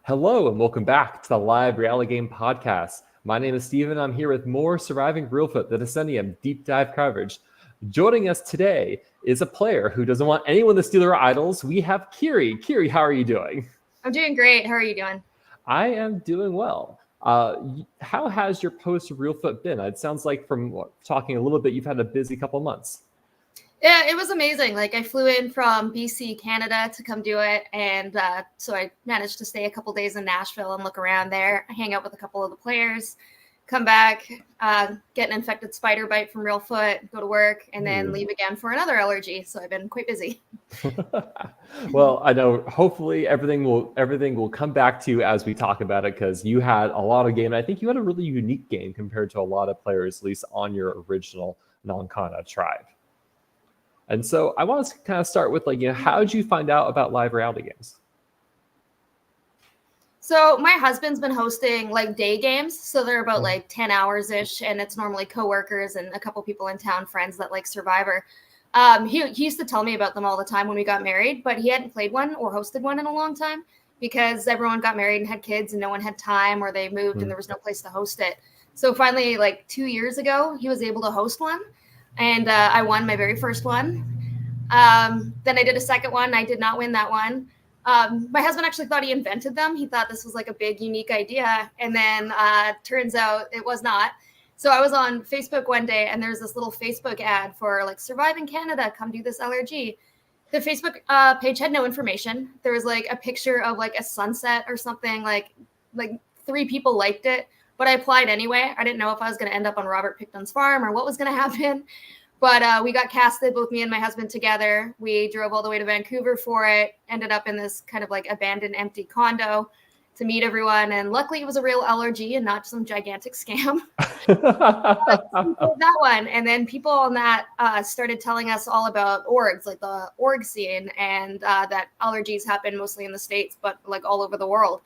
Hello and welcome back to the live reality game podcast. My name is Steven. I'm here with more Surviving Reelfoot, the Decennium deep dive coverage. Joining us today is a player who doesn't want anyone to steal her idols. We have Kiri. Kiri, how are you doing? I'm doing great. How are you doing? I am doing well. How has your post Reelfoot been? It sounds like from talking a little bit, you've had a busy couple months. Yeah, it was amazing. Like I flew in from BC, Canada to come do it. And so I managed to stay a couple days in Nashville and look around there, hang out with a couple of the players, come back, get an infected spider bite from Reelfoot, go to work, and then leave again for another allergy. So I've been quite busy. Well, I know hopefully everything will come back to you as we talk about it, because you had a lot of game. I think you had a really unique game compared to a lot of players, at least on your original non-Kana tribe. And so I want to kind of start with how did you find out about live reality games? So my husband's been hosting like day games. So they're about like 10 hours ish. And it's normally coworkers and a couple people in town, friends that like Survivor. He used to tell me about them all the time when we got married, but he hadn't played one or hosted one in a long time because everyone got married and had kids and no one had time, or they moved and there was no place to host it. So finally, like 2 years ago, he was able to host one. And I won my very first one. Then I did a second one. I did not win that one. My husband actually thought he invented them. He thought this was like a big, unique idea. And then turns out it was not. So I was on Facebook one day and there's this little Facebook ad for like Surviving Canada, come do this LRG. The Facebook page had no information. There was like a picture of like a sunset or something, like 3 people liked it. But I applied anyway. I didn't know if I was going to end up on Robert Picton's farm or what was going to happen. But we got casted, both me and my husband together. We drove all the way to Vancouver for it, ended up in this kind of like abandoned, empty condo to meet everyone. And luckily it was a real allergy and not some gigantic scam. That one. And then people on that started telling us all about orgs, like the org scene, and that allergies happen mostly in the States, but like all over the world.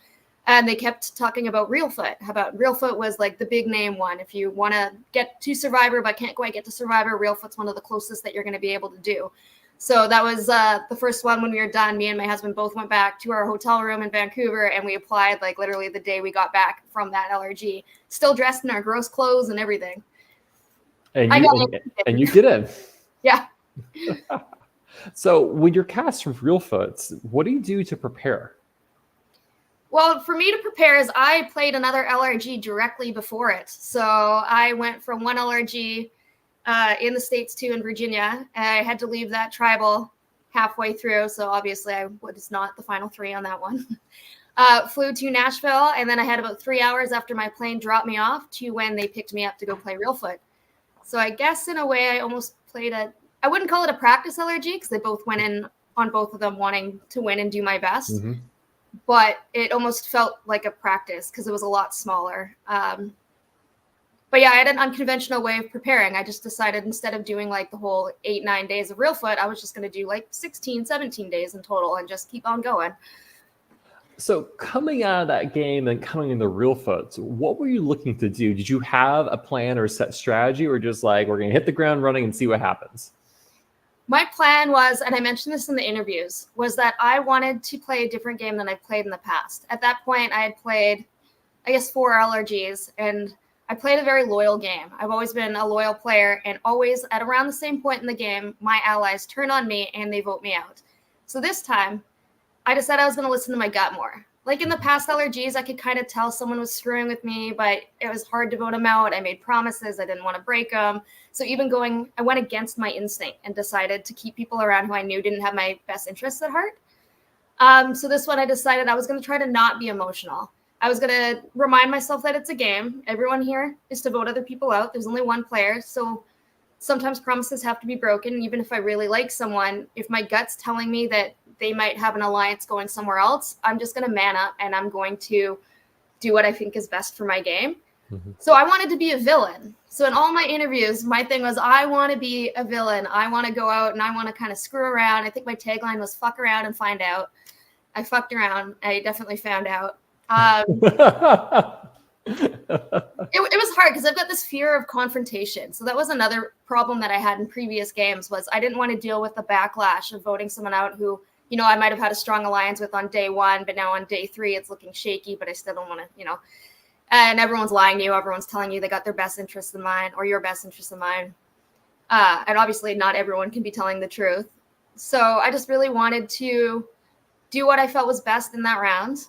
And they kept talking about Reelfoot. Reelfoot was like the big name one. If you want to get to Survivor but can't quite get to Survivor, Reelfoot's one of the closest that you're going to be able to do. So that was the first one. When we were done, me and my husband both went back to our hotel room in Vancouver and we applied like literally the day we got back from that LRG, still dressed in our gross clothes and everything. And you did it. Yeah. So when you're cast from Reelfoot, what do you do to prepare? Well, for me to prepare is I played another LRG directly before it. So I went from one LRG in the States to in Virginia. I had to leave that tribal halfway through. So obviously I was not the final 3 on that one. Flew to Nashville, and then I had about 3 hours after my plane dropped me off to when they picked me up to go play Reelfoot. So I guess in a way I almost played I wouldn't call it a practice LRG because they both went in on both of them wanting to win and do my best. Mm-hmm. But it almost felt like a practice because it was a lot smaller. But yeah, I had an unconventional way of preparing. I just decided instead of doing like the whole 8-9 days of Reelfoot, I was just going to do like 16, 17 days in total and just keep on going. So coming out of that game and coming into Reelfoot, what were you looking to do? Did you have a plan or set strategy, or just like, we're going to hit the ground running and see what happens? My plan was, and I mentioned this in the interviews, was that I wanted to play a different game than I've played in the past. At that point, I had played, I guess, 4 LRGs, and I played a very loyal game. I've always been a loyal player, and always at around the same point in the game, my allies turn on me and they vote me out. So this time, I decided I was going to listen to my gut more. Like in the past LRGs, I could kind of tell someone was screwing with me, but it was hard to vote them out. I made promises. I didn't want to break them. So even I went against my instinct and decided to keep people around who I knew didn't have my best interests at heart. So this one, I decided I was going to try to not be emotional. I was going to remind myself that it's a game. Everyone here is to vote other people out. There's only one player. So sometimes promises have to be broken. Even if I really like someone, if my gut's telling me that they might have an alliance going somewhere else, I'm just going to man up and I'm going to do what I think is best for my game. Mm-hmm. So I wanted to be a villain. So in all my interviews, my thing was, I want to be a villain. I want to go out and I want to kind of screw around. I think my tagline was fuck around and find out. I fucked around. I definitely found out. It was hard because I've got this fear of confrontation. So that was another problem that I had in previous games, was I didn't want to deal with the backlash of voting someone out who I might have had a strong alliance with on day 1, but now on day 3, it's looking shaky, but I still don't want to, and everyone's lying to you. Everyone's telling you they got their best interests in mind or your best interests in mind. And obviously not everyone can be telling the truth. So I just really wanted to do what I felt was best in that round,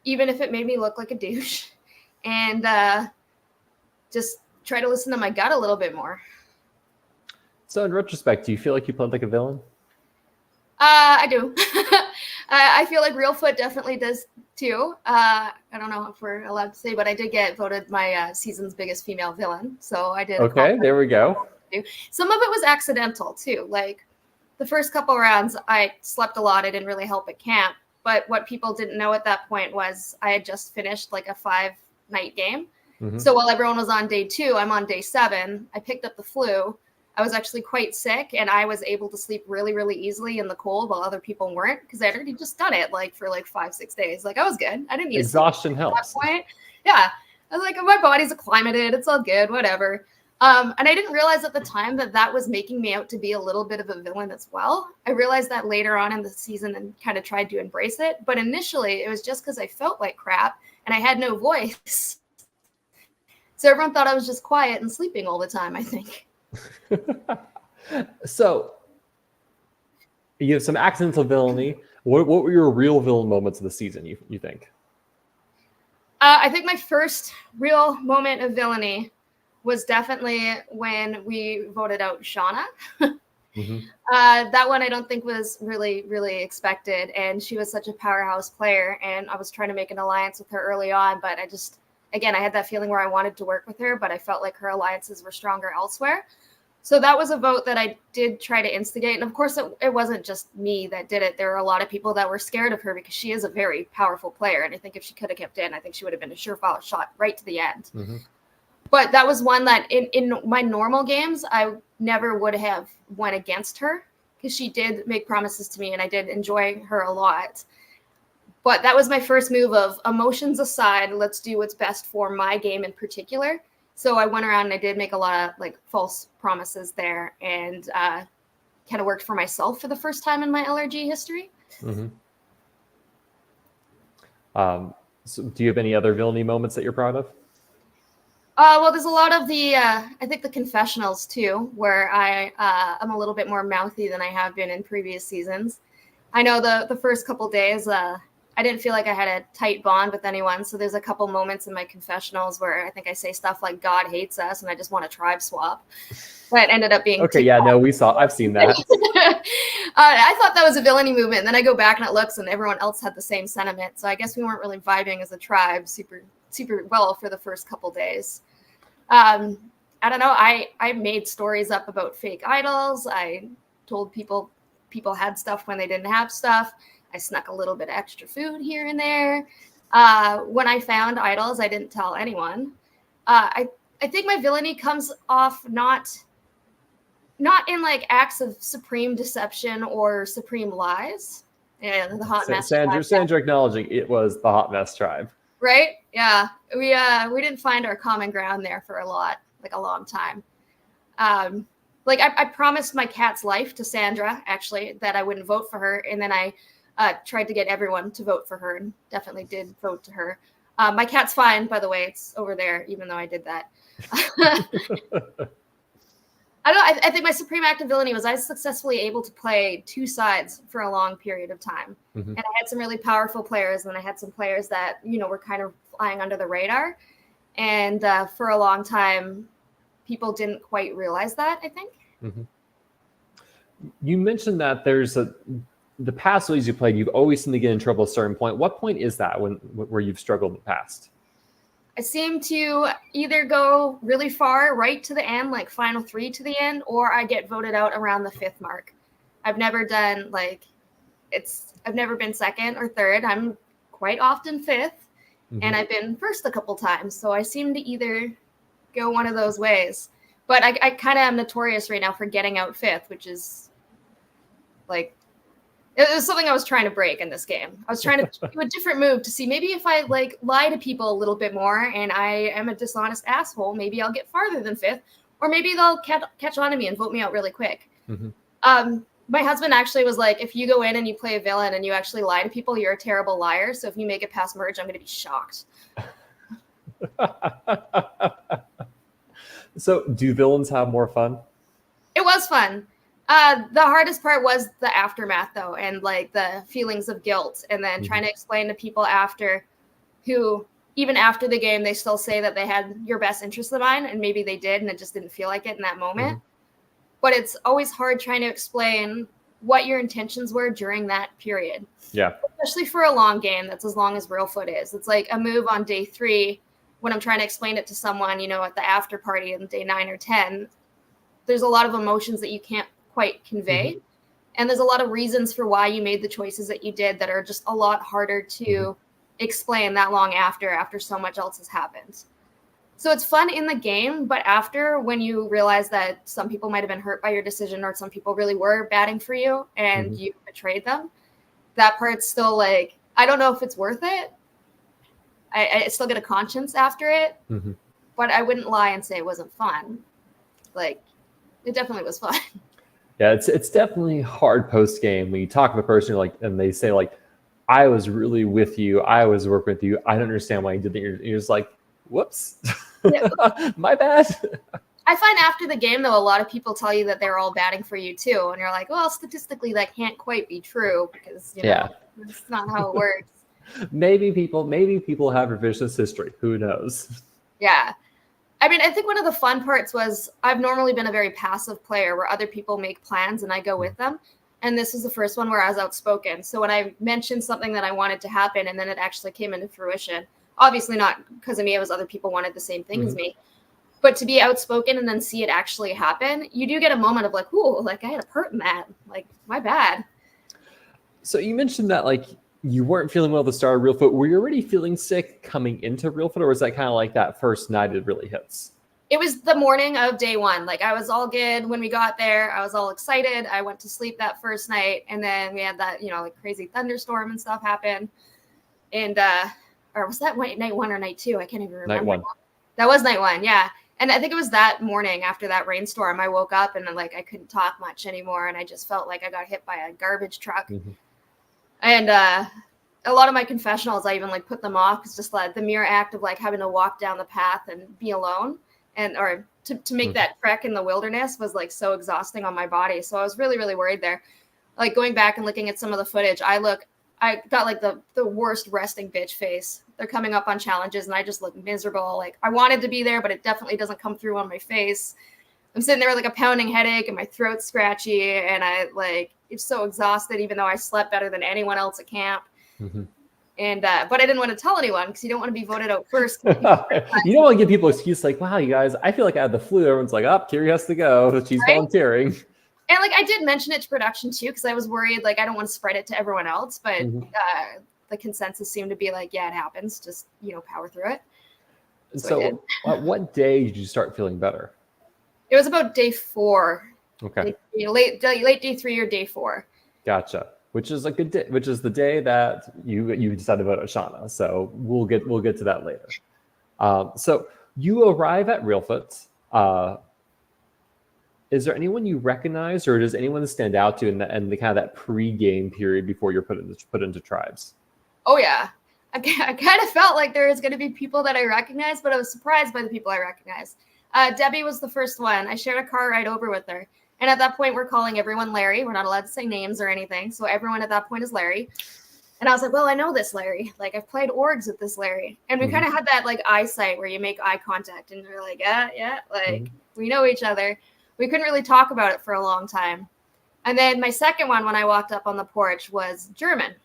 even if it made me look like a douche, and just try to listen to my gut a little bit more. So in retrospect, do you feel like you played like a villain? I do. I feel like Reelfoot definitely does too. I don't know if we're allowed to say, but I did get voted my season's biggest female villain. So I did. Okay, there we go. Some of it was accidental too. Like the first couple rounds, I slept a lot. I didn't really help at camp. But what people didn't know at that point was I had just finished like a 5-night game. Mm-hmm. So while everyone was on day 2, I'm on day 7. I picked up the flu. I was actually quite sick, and I was able to sleep really, really easily in the cold while other people weren't, because I'd already just done it for 5-6 days. Like I was good. I didn't need exhaustion helps. At that point. Yeah, I was like, my body's acclimated. It's all good, whatever. And I didn't realize at the time that was making me out to be a little bit of a villain as well. I realized that later on in the season and kind of tried to embrace it. But initially, it was just because I felt like crap and I had no voice. So everyone thought I was just quiet and sleeping all the time, I think. So you have some accidental villainy. What were your real villain moments of the season, you think? I think my first real moment of villainy was definitely when we voted out Shauna. Mm-hmm. That one I don't think was really, really expected. And she was such a powerhouse player. And I was trying to make an alliance with her early on. But I had that feeling where I wanted to work with her, but I felt like her alliances were stronger elsewhere. So that was a vote that I did try to instigate. And of course, it wasn't just me that did it. There were a lot of people that were scared of her because she is a very powerful player. And I think if she could have kept in, I think she would have been a surefire shot right to the end. Mm-hmm. But that was one that in my normal games, I never would have went against her because she did make promises to me and I did enjoy her a lot. But that was my first move of emotions aside, let's do what's best for my game in particular. So I went around and I did make a lot of false promises there and kind of worked for myself for the first time in my LRG history. Mm-hmm. So do you have any other villainy moments that you're proud of? Well, there's a lot of I think the confessionals too, where I'm a little bit more mouthy than I have been in previous seasons. I know the first couple days, I didn't feel like I had a tight bond with anyone. So there's a couple moments in my confessionals where I think I say stuff like God hates us and I just want a tribe swap. But ended up being okay. Yeah, no, I've seen that. I thought that was a villainy movement. And then I go back and it looks and everyone else had the same sentiment. So I guess we weren't really vibing as a tribe super, super well for the first couple days. I don't know. I made stories up about fake idols. I told people had stuff when they didn't have stuff. I snuck a little bit of extra food here and there. When I found idols, I didn't tell anyone. I think my villainy comes off not in acts of supreme deception or supreme lies. Yeah, the hot mess. Sandra acknowledging it was the hot mess tribe. Right? Yeah. We didn't find our common ground there for a long time. I promised my cat's life to Sandra, actually, that I wouldn't vote for her. And then I tried to get everyone to vote for her and definitely did vote to her. My cat's fine, by the way. It's over there, even though I did that. I think my supreme act of villainy was I was successfully able to play 2 sides for a long period of time. Mm-hmm. And I had some really powerful players and I had some players that, were kind of flying under the radar. And for a long time, people didn't quite realize that, I think. Mm-hmm. You mentioned that there's the past ways you played, you've always seemed to get in trouble at a certain point. What point is that where you've struggled in the past? I seem to either go really far right to the end, like final 3 to the end, or I get voted out around the 5th mark. I've never done I've never been 2nd or 3rd. I'm quite often 5th, mm-hmm. and I've been 1st a couple times. So I seem to either go one of those ways. But I kind of am notorious right now for getting out 5th, which is it was something I was trying to break in this game. I was trying to do a different move to see maybe if I lie to people a little bit more and I am a dishonest asshole, maybe I'll get farther than 5th, or maybe they'll catch on to me and vote me out really quick. Mm-hmm. My husband actually was like, if you go in and you play a villain and you actually lie to people, you're a terrible liar. So if you make it past merge, I'm going to be shocked. So do villains have more fun? It was fun. The hardest part was the aftermath, though, and like the feelings of guilt, and then trying to explain to people after who, even after the game, they still say that they had your best interest in mind, and maybe they did, and it just didn't feel like it in that moment. But it's always hard trying to explain what your intentions were during that period. Yeah. Especially for a long game that's as long as Reelfoot is. It's like a move on day 3 when I'm trying to explain it to someone, at the after party on day 9 or 10. There's a lot of emotions that you can't quite convey. And there's a lot of reasons for why you made the choices that you did that are just a lot harder to explain that long after so much else has happened. So it's fun in the game, but after, when you realize that some people might have been hurt by your decision, or some people really were batting for you and you betrayed them, that part's still like, I don't know if it's worth it. I still get a conscience after it, but I wouldn't lie and say it wasn't fun. Like, it definitely was fun. Yeah, it's definitely hard post game when you talk to a person and they say like, I was really with you, I was working with you, I don't understand why you did that. You're just like, whoops. Yeah. My bad. I find after the game, though, a lot of people tell you that they're all batting for you too, and you're like, well, statistically that can't quite be true, because that's not how it works. maybe people have revisionist history, who knows. Yeah, I mean, I think one of the fun parts was I've normally been a very passive player where other people make plans and I go with them, and this was the first one where I was outspoken. So when I mentioned something that I wanted to happen and then it actually came into fruition, obviously not because of me, it was other people wanted the same thing as me. But to be outspoken and then see it actually happen, you do get a moment of like, ooh, like I had a part in that. Like, my bad. So you mentioned that like you weren't feeling well at the start of Reelfoot. Were you already feeling sick coming into Reelfoot, or was that kind of like that first night it really hits? It was the morning of day 1. Like, I was all good when we got there. I was all excited. I went to sleep that first night, and then we had that, like crazy thunderstorm and stuff happen. And or was that night 1 or night 2? I can't even remember. Night 1. That was night 1, yeah. And I think it was that morning after that rainstorm, I woke up and like I couldn't talk much anymore, and I just felt like I got hit by a garbage truck. And a lot of my confessionals, I even like put them off. It's just like the mere act of like having to walk down the path and be alone, and or to make that trek in the wilderness was like so exhausting on my body. So I was really, really worried there. Like, going back and looking at some of the footage, I got like the worst resting bitch face. They're coming up on challenges and I just look miserable. Like, I wanted to be there, but it definitely doesn't come through on my face. I'm sitting there with like a pounding headache and my throat's scratchy, and it's so exhausted, even though I slept better than anyone else at camp. And but I didn't want to tell anyone, because you don't want to be voted out first. You don't want to give people excuse like, wow, you guys, I feel like I had the flu. Everyone's like, oh, Kiri has to go. She's volunteering. And like, I did mention it to production too, because I was worried, like, I don't want to spread it to everyone else. But the consensus seemed to be like, yeah, it happens. Just, power through it. So what day did you start feeling better? It was about day 4. Okay. Late day 3 or day 4. Gotcha. Which is a good day, which is the day that you decided to vote Oshana. So we'll get to that later. So you arrive at Reelfoot. Is there anyone you recognize, or does anyone stand out to in the kind of that pre-game period before you're put into tribes? Oh yeah, I kind of felt like there was going to be people that I recognized, but I was surprised by the people I recognized. Debbie was the first one. I shared a car ride over with her, and at that point, we're calling everyone Larry. We're not allowed to say names or anything, so everyone at that point is Larry. And I was like, well, I know this Larry. Like, I've played orgs with this Larry, and we kind of had that like eyesight where you make eye contact, and you're like, yeah, like we know each other. We couldn't really talk about it for a long time. And then my second one, when I walked up on the porch, was German.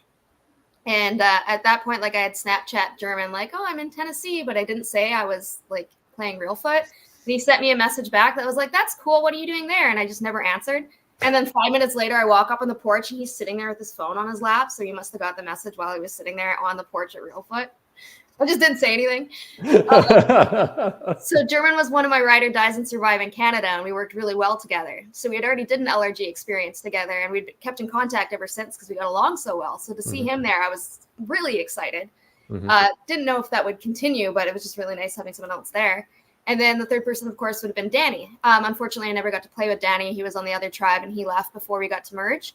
And at that point, like, I had Snapchat German, like, oh, I'm in Tennessee, but I didn't say I was like playing Reelfoot. And he sent me a message back that was like, that's cool. What are you doing there? And I just never answered. And then 5 minutes later, I walk up on the porch and he's sitting there with his phone on his lap. So he must have got the message while he was sitting there on the porch at Reelfoot. I just didn't say anything. So German was one of my ride or dies in Surviving Canada, and we worked really well together. So we had already did an LRG experience together, and we'd kept in contact ever since because we got along so well. So to see him there, I was really excited. Didn't know if that would continue, but it was just really nice having someone else there. And then the third person, of course, would have been Danny. Unfortunately, I never got to play with Danny. He was on the other tribe and he left before we got to merge.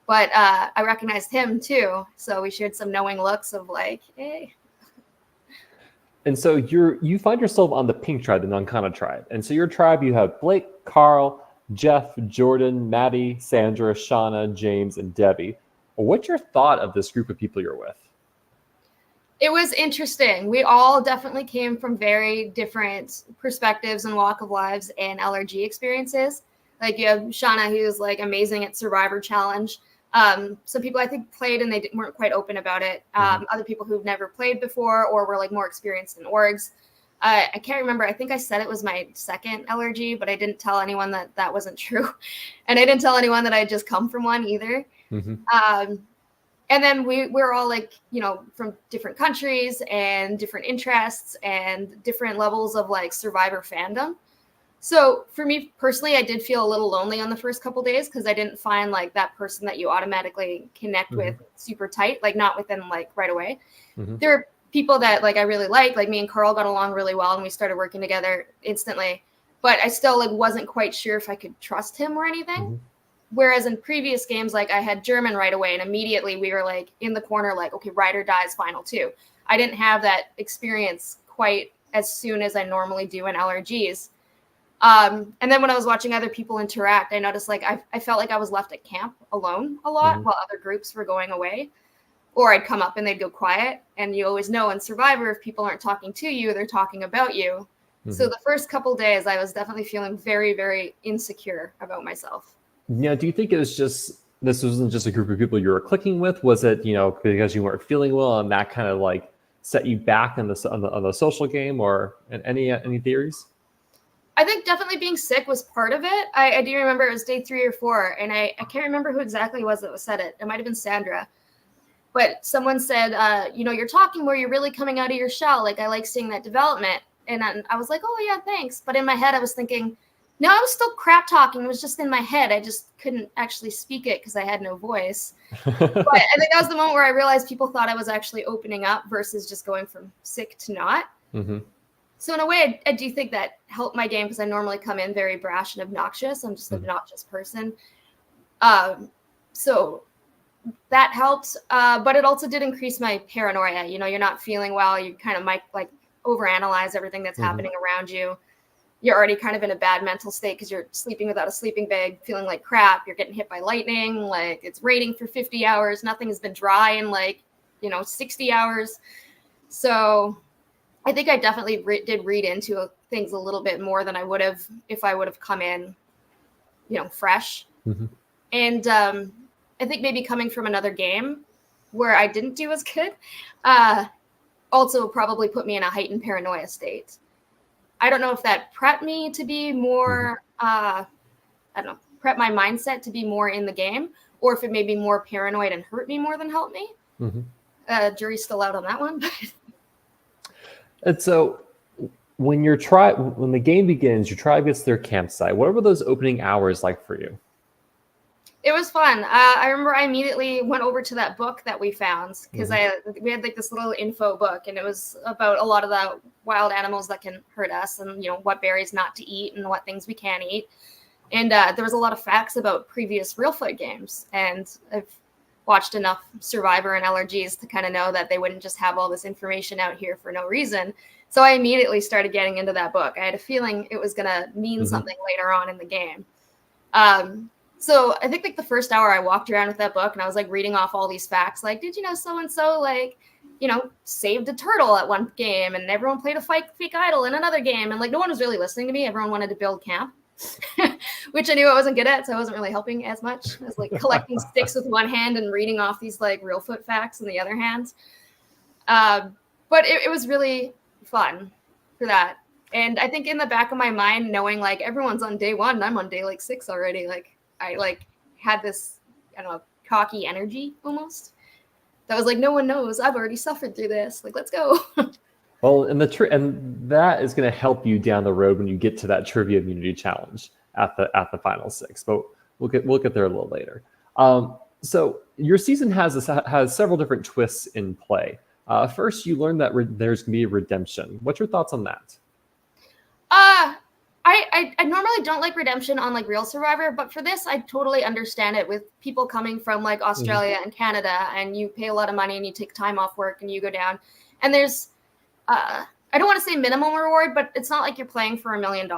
But I recognized him too. So we shared some knowing looks of like, hey. And so you find yourself on the pink tribe, the Nankana tribe. And so your tribe, you have Blake, Carl, Jeff, Jordan, Maddie, Sandra, Shauna, James, and Debbie. What's your thought of this group of people you're with? It was interesting. We all definitely came from very different perspectives and walk of lives and LRG experiences. Like you have Shauna, who's like amazing at Survivor Challenge. Some people I think played and they weren't quite open about it. Other people who've never played before or were like more experienced in orgs. I can't remember. I think I said it was my second LRG, but I didn't tell anyone that that wasn't true. And I didn't tell anyone that I had just come from one either. And then we're all like, you know, from different countries and different interests and different levels of like Survivor fandom. So for me personally, I did feel a little lonely on the first couple days because I didn't find like that person that you automatically connect with super tight, like not within like right away. There are people that like I really like me and Carl got along really well and we started working together instantly. But I still like wasn't quite sure if I could trust him or anything. Whereas in previous games, like I had German right away and immediately we were like in the corner, like, okay, Ryder dies final 2. I didn't have that experience quite as soon as I normally do in LRGs. And then when I was watching other people interact, I noticed like I felt like I was left at camp alone a lot while other groups were going away. Or I'd come up and they'd go quiet. And you always know in Survivor, if people aren't talking to you, they're talking about you. So the first couple days, I was definitely feeling very, very insecure about myself. Yeah, do you think it was just this wasn't just a group of people you were clicking with? Was it, you know, because you weren't feeling well and that kind of like set you back on the social game, or any theories? I think definitely being sick was part of it. I do remember it was day 3 or 4, and I can't remember who exactly it was that said it. It might have been Sandra. But someone said, you know, you're talking where you're really coming out of your shell. Like, I like seeing that development. And I was like, oh, yeah, thanks. But in my head, I was thinking, no, I was still crap talking. It was just in my head. I just couldn't actually speak it because I had no voice. But I think that was the moment where I realized people thought I was actually opening up versus just going from sick to not. So in a way, I do think that helped my game because I normally come in very brash and obnoxious. I'm just an obnoxious person. So that helped. But it also did increase my paranoia. You know, you're not feeling well. You kind of might like overanalyze everything that's happening around you. You're already kind of in a bad mental state because you're sleeping without a sleeping bag, feeling like crap. You're getting hit by lightning. Like it's raining for 50 hours. Nothing has been dry in like, 60 hours. So I think I definitely did read into things a little bit more than I would have if I would have come in, fresh. And I think maybe coming from another game where I didn't do as good also probably put me in a heightened paranoia state. I don't know if that prepped me to be more, prep my mindset to be more in the game, or if it made me more paranoid and hurt me more than help me. Jury's still out on that one. And so when the game begins, your tribe gets their campsite. What were those opening hours like for you? It was fun. I remember I immediately went over to that book that we found because we had like this little info book, and it was about a lot of the wild animals that can hurt us, and what berries not to eat and what things we can eat. And there was a lot of facts about previous Reelfoot games, and I've watched enough Survivor and LRGs to kind of know that they wouldn't just have all this information out here for no reason. So I immediately started getting into that book. I had a feeling it was going to mean something later on in the game. So I think like the first hour I walked around with that book and I was like reading off all these facts. Like, did you know so-and-so saved a turtle at one game, and everyone played a fake idol in another game. And like, no one was really listening to me. Everyone wanted to build camp, which I knew I wasn't good at. So I wasn't really helping as much as like collecting sticks with one hand and reading off these like Reelfoot facts in the other hand. But it was really fun for that. And I think in the back of my mind, knowing like everyone's on day 1 and I'm on day like 6 already, like I like had this, cocky energy almost that was like, no one knows. I've already suffered through this. Like, let's go. Well, and that is going to help you down the road when you get to that trivia immunity challenge at the final 6. But we'll get there a little later. So your season has several different twists in play. First, you learned that there's going to be a redemption. What's your thoughts on that? I normally don't like redemption on like Real Survivor, but for this, I totally understand it with people coming from like Australia and Canada, and you pay a lot of money and you take time off work and you go down. And there's, I don't want to say minimum reward, but it's not like you're playing for $1 million.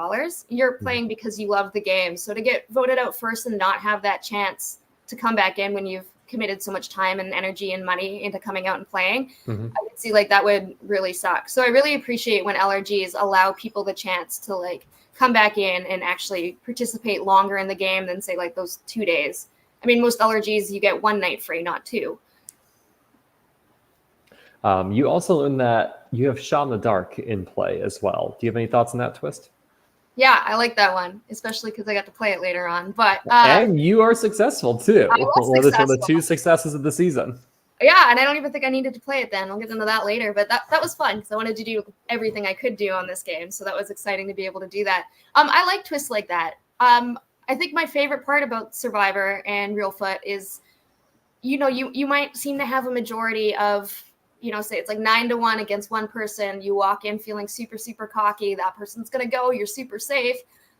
You're playing because you love the game. So to get voted out first and not have that chance to come back in when you've committed so much time and energy and money into coming out and playing, I could see like that would really suck. So I really appreciate when LRGs allow people the chance to like come back in and actually participate longer in the game than say like those 2 days. I mean, most LRGs you get 1 night free, not 2. You also learned that you have shot in the dark in play as well. Do you have any thoughts on that twist? Yeah, I like that one, especially because I got to play it later on. But and you are successful too. I was One of the successful. 2 successes of the season. Yeah, and I don't even think I needed to play it then. I'll get into that later. But that was fun because I wanted to do everything I could do on this game. So that was exciting to be able to do that. I like twists like that. I think my favorite part about Survivor and Reelfoot is, you know, you might seem to have a majority of, you know, say it's like 9-1 against one person. You walk in feeling super, super cocky. That person's going to go. You're super safe.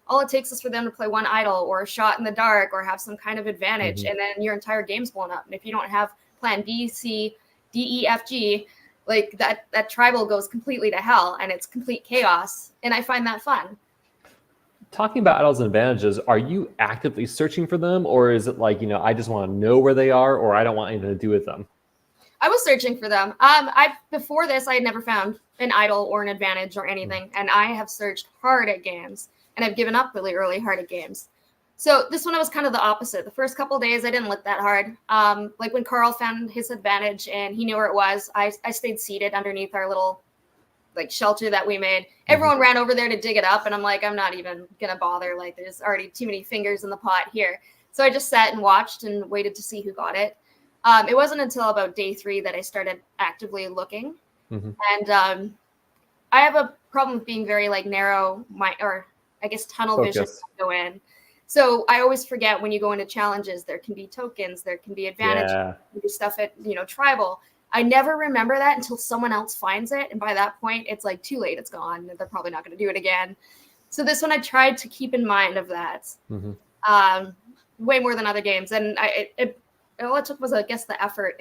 All it takes is for them to play one idol or a shot in the dark or have some kind of advantage. And then your entire game's blown up. And if you don't have plan B, C, D, E, F, G, like that tribal goes completely to hell and it's complete chaos. And I find that fun. Talking about idols and advantages, are you actively searching for them, or is it like, you know, I just want to know where they are, or I don't want anything to do with them? I was searching for them. Before this, I had never found an idol or an advantage or anything, and I have searched hard at games, and I've given up really early hard at games. So this one, I was kind of the opposite. The first couple of days, I didn't look that hard. Like when Carl found his advantage and he knew where it was, I stayed seated underneath our little like shelter that we made. Everyone ran over there to dig it up, and I'm like, I'm not even gonna bother. Like, there's already too many fingers in the pot here. So I just sat and watched and waited to see who got it. It wasn't until about day 3 that I started actively looking. And I have a problem with being very like narrow, or I guess tunnel vision to go in. So I always forget when you go into challenges, there can be tokens, there can be advantages, there can be stuff at, you know, tribal. I never remember that until someone else finds it. And by that point, it's like too late. It's gone. They're probably not going to do it again. So this one, I tried to keep in mind of that way more than other games. And all it took was, I guess, the effort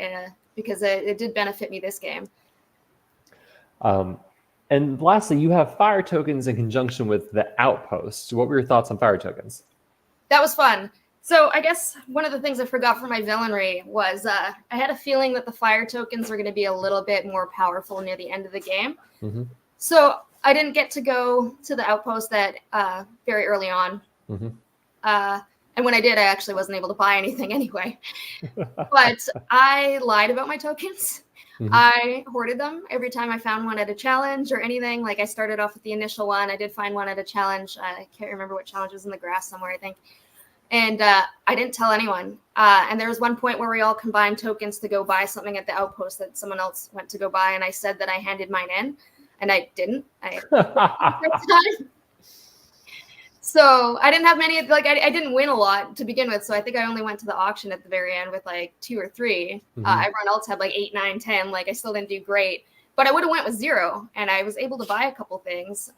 because it did benefit me this game. And lastly, you have fire tokens in conjunction with the outpost. What were your thoughts on fire tokens? That was fun. So I guess one of the things I forgot for my villainry was I had a feeling that the fire tokens were going to be a little bit more powerful near the end of the game. So I didn't get to go to the outpost that very early on. And when I did, I actually wasn't able to buy anything anyway. But I lied about my tokens. I hoarded them every time I found one at a challenge or anything. Like I started off with the initial one. I did find one at a challenge. I can't remember what challenge was in the grass somewhere, I think. And I didn't tell anyone. And there was one point where we all combined tokens to go buy something at the outpost that someone else went to go buy. And I said that I handed mine in, and I didn't. So I didn't have many, like I didn't win a lot to begin with. So I think I only went to the auction at the very end with like 2 or 3. Everyone else had like 8, 9, 10. Like I still didn't do great, but I would have went with 0. And I was able to buy a couple things.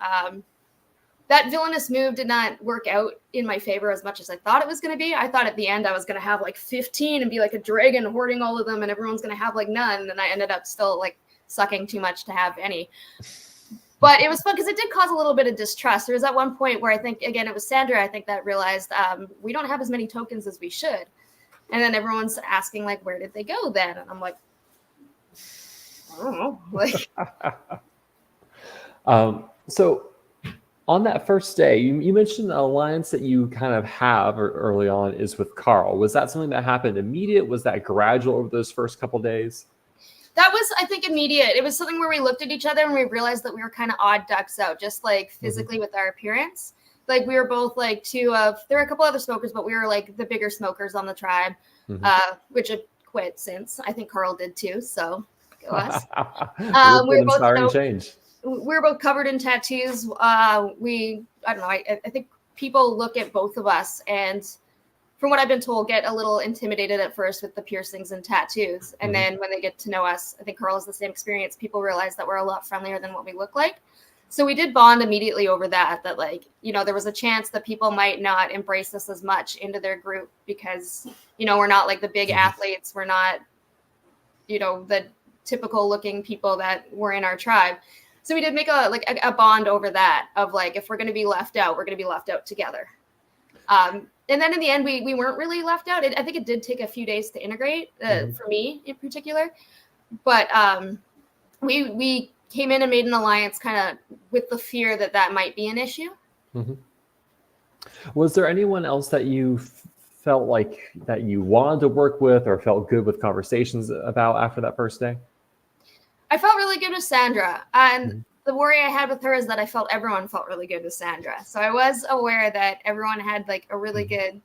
That villainous move did not work out in my favor as much as I thought it was going to be. I thought at the end I was going to have like 15 and be like a dragon hoarding all of them, and everyone's going to have like none. And I ended up still like sucking too much to have any. But it was fun because it did cause a little bit of distrust. There was at one point where I think, again, it was Sandra, I think, that realized we don't have as many tokens as we should. And then everyone's asking, like, where did they go then? And I'm like, I don't know. Like, so on that first day, you mentioned the alliance that you kind of have early on is with Carl. Was that something that happened immediate? Was that gradual over those first couple days? That was, I think, immediate. It was something where we looked at each other and we realized that we were kind of odd ducks out, just like physically with our appearance. Like we were both like there were a couple other smokers, but we were like the bigger smokers on the tribe, which had quit since. I think Carl did too. So go us. We were both change. We were both covered in tattoos. I don't know. I think people look at both of us and, from what I've been told, get a little intimidated at first with the piercings and tattoos. And then when they get to know us, I think Carl has the same experience. People realize that we're a lot friendlier than what we look like. So we did bond immediately over that like, there was a chance that people might not embrace us as much into their group because, we're not like the big athletes. We're not, the typical looking people that were in our tribe. So we did make a bond over that of like, if we're going to be left out, we're going to be left out together. And then in the end, we weren't really left out. I think it did take a few days to integrate for me in particular, but we came in and made an alliance kind of with the fear that might be an issue. Was there anyone else that you felt like that you wanted to work with or felt good with conversations about after that first day? I felt really good with Sandra. And the worry I had with her is that I felt everyone felt really good with Sandra. So I was aware that everyone had like a really good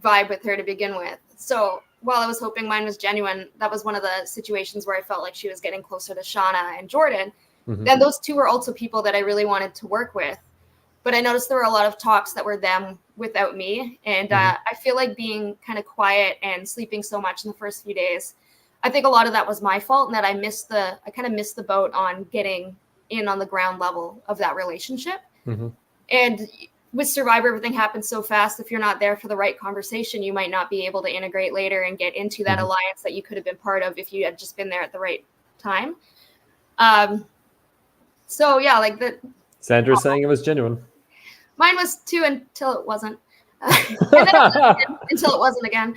vibe with her to begin with. So while I was hoping mine was genuine, that was one of the situations where I felt like she was getting closer to Shauna and Jordan. And those two were also people that I really wanted to work with. But I noticed there were a lot of talks that were them without me. And I feel like being kind of quiet and sleeping so much in the first few days, I think a lot of that was my fault and that I kind of missed the boat on getting in on the ground level of that relationship. And with Survivor, everything happens so fast. If you're not there for the right conversation, you might not be able to integrate later and get into that alliance that you could have been part of if you had just been there at the right time. So yeah, like that. Sandra's saying it was genuine. Mine was too until it wasn't. And then it was again, until it wasn't again.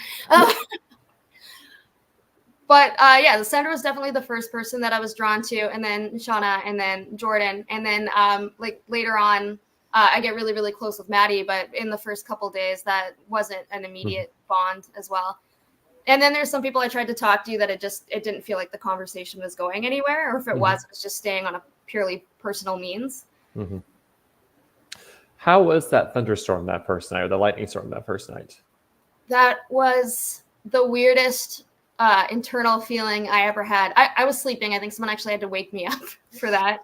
But yeah, Sandra was definitely the first person that I was drawn to, and then Shauna, and then Jordan, and then like later on, I get really, really close with Maddie. But in the first couple of days, that wasn't an immediate bond as well. And then there's some people I tried to talk to that it didn't feel like the conversation was going anywhere, or if it was just staying on a purely personal means. How was that thunderstorm that first night, or the lightning storm that first night? That was the weirdest internal feeling I ever had. I was sleeping. I think someone actually had to wake me up for that.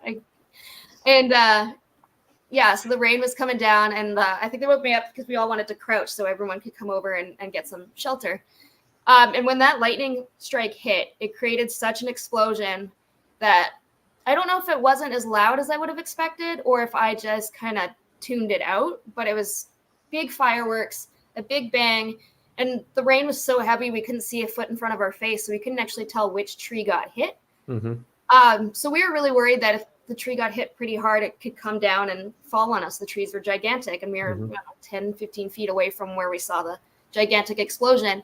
Yeah, so the rain was coming down, and I think they woke me up because we all wanted to crouch so everyone could come over and get some shelter. And when that lightning strike hit, it created such an explosion that I don't know if it wasn't as loud as I would have expected or if I just kind of tuned it out, but it was big fireworks, a big bang, and the rain was so heavy we couldn't see a foot in front of our face, so we couldn't actually tell which tree got hit. So we were really worried that if the tree got hit pretty hard, it could come down and fall on us. The trees were gigantic, and we were 10, 15 feet away from where we saw the gigantic explosion.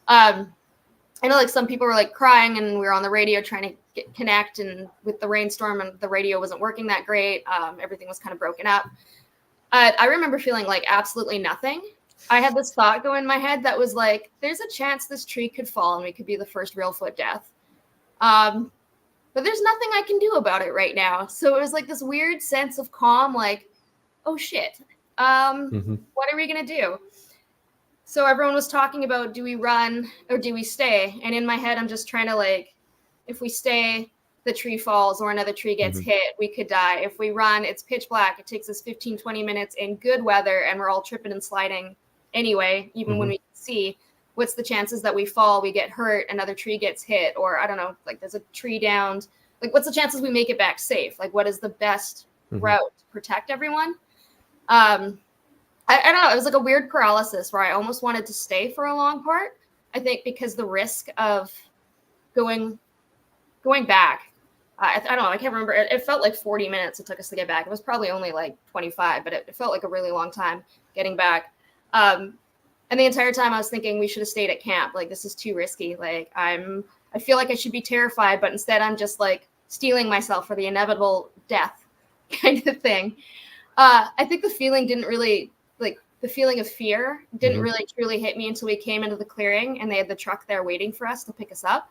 I know like some people were like crying, and we were on the radio trying to connect, and with the rainstorm and the radio wasn't working that great. Everything was kind of broken up. I remember feeling like absolutely nothing. I had this thought go in my head that was like, there's a chance this tree could fall and we could be the first Reelfoot death. But there's nothing I can do about it right now. So it was like this weird sense of calm, like, oh shit, what are we going to do? So everyone was talking about, do we run or do we stay? And in my head, I'm just trying to like, if we stay, the tree falls or another tree gets hit, we could die. If we run, it's pitch black. It takes us 15, 20 minutes in good weather and we're all tripping and sliding anyway, even when we can see. What's the chances that we fall, we get hurt, another tree gets hit, or I don't know, like there's a tree downed. Like what's the chances we make it back safe? Like what is the best route to protect everyone? I don't know. It was like a weird paralysis where I almost wanted to stay for a long part. I think because the risk of going back, I don't know. I can't remember. It felt like 40 minutes it took us to get back. It was probably only like 25, but it felt like a really long time getting back. And the entire time I was thinking we should have stayed at camp. Like, this is too risky. Like, I feel like I should be terrified, but instead I'm just like steeling myself for the inevitable death kind of thing. I think the feeling didn't really, like, the feeling of fear didn't really truly hit me until we came into the clearing and they had the truck there waiting for us to pick us up.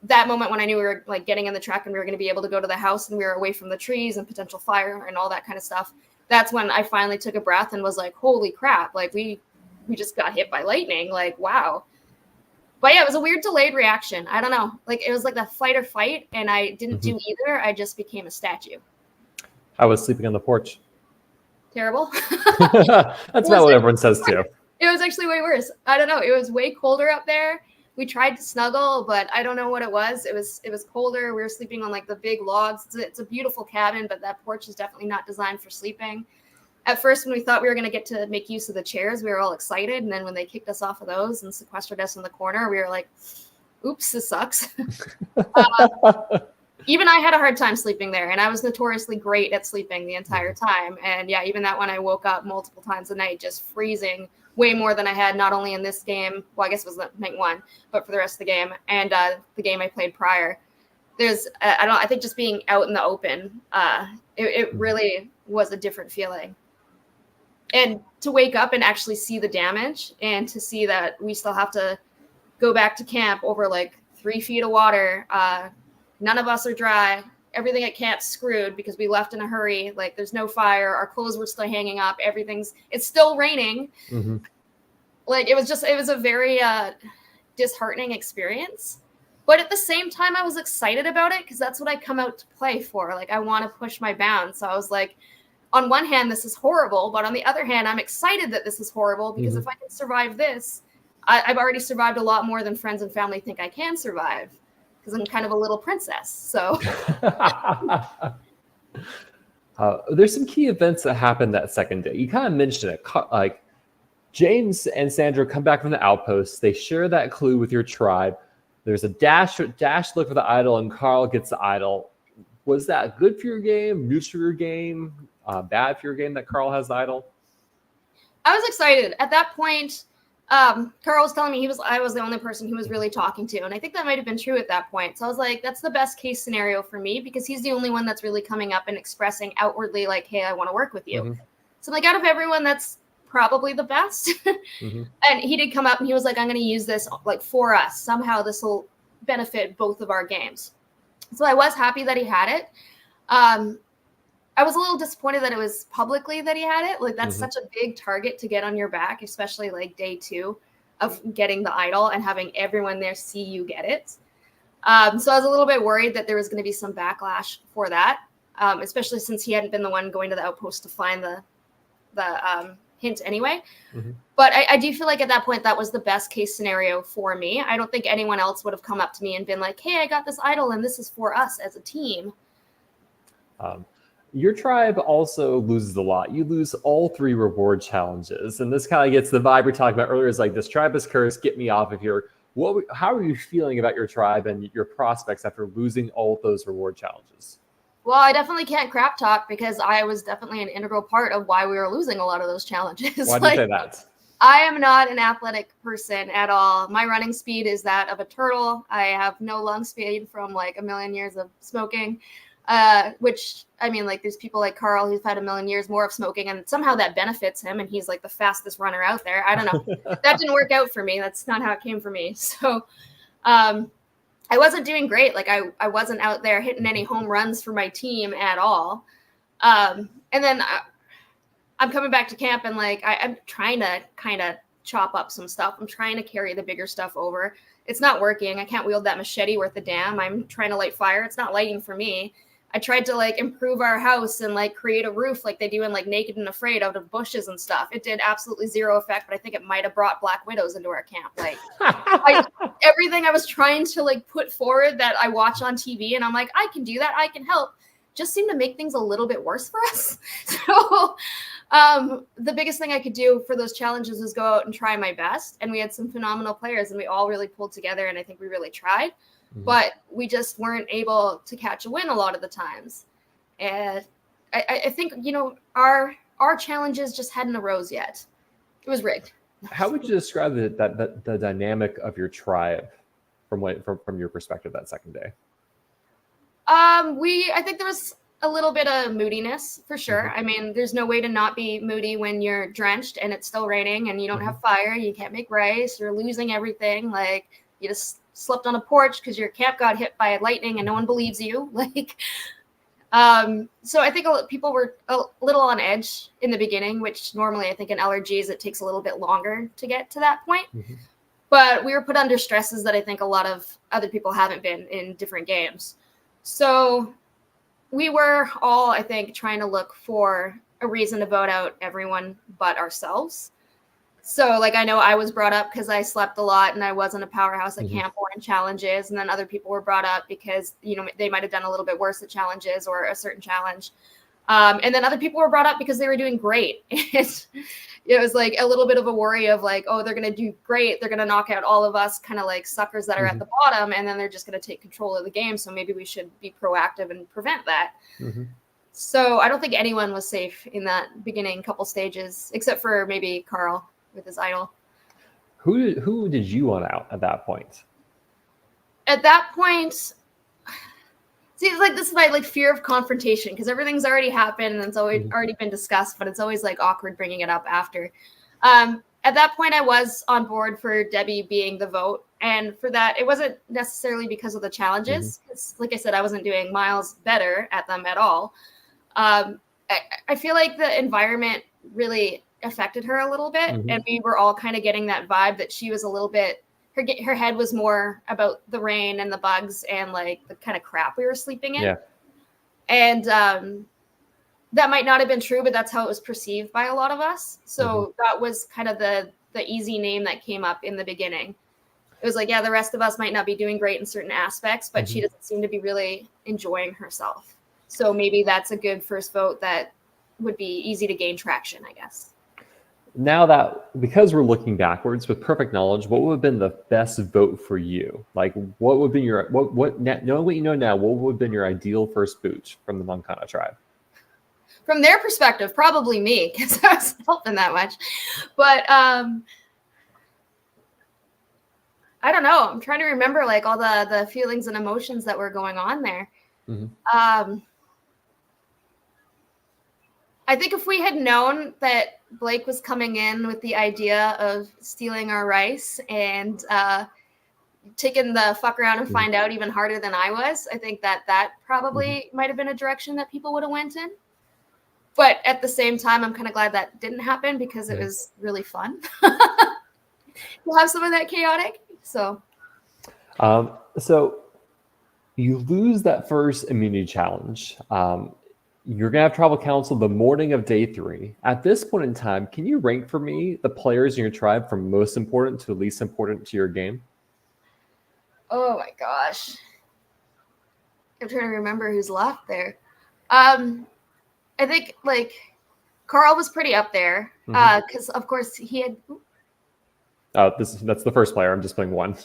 That moment when I knew we were like getting in the truck and we were going to be able to go to the house and we were away from the trees and potential fire and all that kind of stuff. That's when I finally took a breath and was like, holy crap, like we just got hit by lightning. Like, wow. But yeah, it was a weird delayed reaction. I don't know. Like it was like the fight or fight and I didn't do either. I just became a statue. I was sleeping on the porch. Terrible. That's about what everyone says too. It was actually way worse. I don't know. It was way colder up there. We tried to snuggle, but I don't know what it was. It was colder. We were sleeping on like the big logs. It's a beautiful cabin, but that porch is definitely not designed for sleeping. At first, when we thought we were going to get to make use of the chairs, we were all excited. And then when they kicked us off of those and sequestered us in the corner, we were like, oops, this sucks. Even I had a hard time sleeping there, and I was notoriously great at sleeping the entire time. And yeah, even that one, I woke up multiple times a night just freezing way more than I had, not only in this game, well, I guess it was night one, but for the rest of the game and the game I played prior. I think just being out in the open, it really was a different feeling. And to wake up and actually see the damage and to see that we still have to go back to camp over like 3 feet of water. None of us are dry. Everything at camp's screwed because we left in a hurry. Like there's no fire. Our clothes were still hanging up. It's still raining. Mm-hmm. Like it was a very disheartening experience. But at the same time, I was excited about it because that's what I come out to play for. Like I want to push my bounds. So I was like, on one hand, this is horrible. But on the other hand, I'm excited that this is horrible because if I can survive this, I've already survived a lot more than friends and family think I can survive. Because I'm kind of a little princess, so. There's some key events that happened that second day. You kind of mentioned it, like James and Sandra come back from the outpost. They share that clue with your tribe. There's a dash look for the idol, and Carl gets the idol. Was that good for your game, neutral for your game, bad for your game that Carl has the idol? I was excited. At that point, Carl was telling me I was the only person he was really talking to. And I think that might've been true at that point. So I was like, that's the best case scenario for me because he's the only one that's really coming up and expressing outwardly like, hey, I want to work with you. Mm-hmm. So like out of everyone, that's probably the best. Mm-hmm. And he did come up and he was like, I'm going to use this like for us. Somehow this will benefit both of our games. So I was happy that he had it. I was a little disappointed that it was publicly that he had it. Like that's such a big target to get on your back, especially like day 2 of getting the idol and having everyone there see you get it. So I was a little bit worried that there was going to be some backlash for that, especially since he hadn't been the one going to the outpost to find the hint anyway. Mm-hmm. But I do feel like at that point, that was the best case scenario for me. I don't think anyone else would have come up to me and been like, hey, I got this idol and this is for us as a team. Your tribe also loses a lot. You lose all 3 reward challenges. And this kind of gets the vibe we talked about earlier is like, this tribe is cursed, get me off of here. How are you feeling about your tribe and your prospects after losing all of those reward challenges? Well, I definitely can't crap talk because I was definitely an integral part of why we were losing a lot of those challenges. Why do you say that? I am not an athletic person at all. My running speed is that of a turtle. I have no lung speed from like a million years of smoking. Which, I mean, like, there's people like Carl who've had a million years more of smoking, and somehow that benefits him, and he's, like, the fastest runner out there. I don't know. That didn't work out for me. That's not how it came for me. So I wasn't doing great. Like, I wasn't out there hitting any home runs for my team at all. And then I'm coming back to camp, and, like, I'm trying to kind of chop up some stuff. I'm trying to carry the bigger stuff over. It's not working. I can't wield that machete worth a damn. I'm trying to light fire. It's not lighting for me. I tried to like improve our house and like create a roof like they do in like Naked and Afraid out of bushes and stuff. It did absolutely zero effect, but I think it might have brought black widows into our camp. Like everything I was trying to like put forward that I watch on TV and I'm like, I can do that. I can help. Just seemed to make things a little bit worse for us. So the biggest thing I could do for those challenges was go out and try my best. And we had some phenomenal players and we all really pulled together. And I think we really tried. But we just weren't able to catch a win a lot of the times. And I think, you know, our challenges just hadn't arose yet. It was rigged. How would you describe the dynamic of your tribe from your perspective that second day? I think there was a little bit of moodiness for sure. I mean, there's no way to not be moody when you're drenched and it's still raining and you don't have fire. You can't make rice. You're losing everything. Like you just slept on a porch because your camp got hit by lightning and no one believes you. Like, so I think people were a little on edge in the beginning, which normally I think in LRGs, it takes a little bit longer to get to that point. But we were put under stresses that I think a lot of other people haven't been in different games. So we were all, I think, trying to look for a reason to vote out everyone but ourselves. So like I know I was brought up because I slept a lot and I wasn't a powerhouse at Mhm. camp or in challenges, and then other people were brought up because they might have done a little bit worse at challenges or a certain challenge. And then other people were brought up because they were doing great. It was like a little bit of a worry of like, oh, they're going to do great. They're going to knock out all of us kind of like suckers that are at the bottom. And then they're just going to take control of the game. So maybe we should be proactive and prevent that. So I don't think anyone was safe in that beginning couple stages, except for maybe Carl with his idol. Who did you want out at that point? At that point, see, like this is my like fear of confrontation because everything's already happened and it's already been discussed, but it's always like awkward bringing it up after. At that point, I was on board for Debbie being the vote, and for that, it wasn't necessarily because of the challenges. Like I said, I wasn't doing miles better at them at all. I feel like the environment really affected her a little bit, and we were all kind of getting that vibe that she was a little bit. Her head was more about the rain and the bugs and like the kind of crap we were sleeping in. Yeah. And that might not have been true, but that's how it was perceived by a lot of us. So that was kind of the easy name that came up in the beginning. It was like, yeah, the rest of us might not be doing great in certain aspects, but she doesn't seem to be really enjoying herself. So maybe that's a good first vote that would be easy to gain traction, I guess. Now that, because we're looking backwards with perfect knowledge, what would have been the best vote for you? Like, what would be your, knowing what you know now, what would have been your ideal first boot from the Moncana tribe? From their perspective, probably me, because I wasn't helping that much. But I don't know. I'm trying to remember like all the feelings and emotions that were going on there. I think if we had known that Blake was coming in with the idea of stealing our rice and taking the fuck around and find out even harder than I was, I think that probably might have been a direction that people would have went in. But at the same time, I'm kind of glad that didn't happen because it was really fun to have some of that chaotic. So you lose that first immunity challenge. You're going to have tribal council the morning of day 3. At this point in time, can you rank for me the players in your tribe from most important to least important to your game? Oh my gosh. I'm trying to remember who's left there. I think like Carl was pretty up there because of course he had. Oh, that's the first player. I'm just playing one.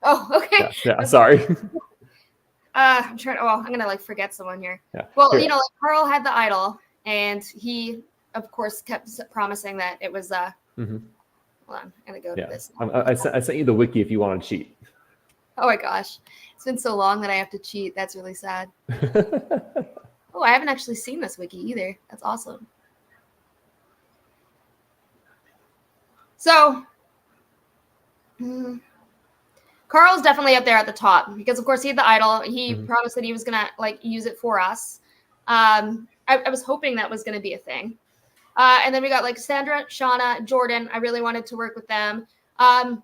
Oh, okay. Yeah, sorry. I'm trying. I'm gonna like forget someone here. Yeah. Well, like Carl had the idol, and he, of course, kept promising that it was. Hold on, I'm gonna go to this. I sent you the wiki if you want to cheat. Oh my gosh, it's been so long that I have to cheat. That's really sad. Oh, I haven't actually seen this wiki either. That's awesome. So. Carl's definitely up there at the top because, of course, he had the idol. He promised that he was gonna like use it for us. I was hoping that was gonna be a thing. And then we got like Sandra, Shauna, Jordan. I really wanted to work with them. I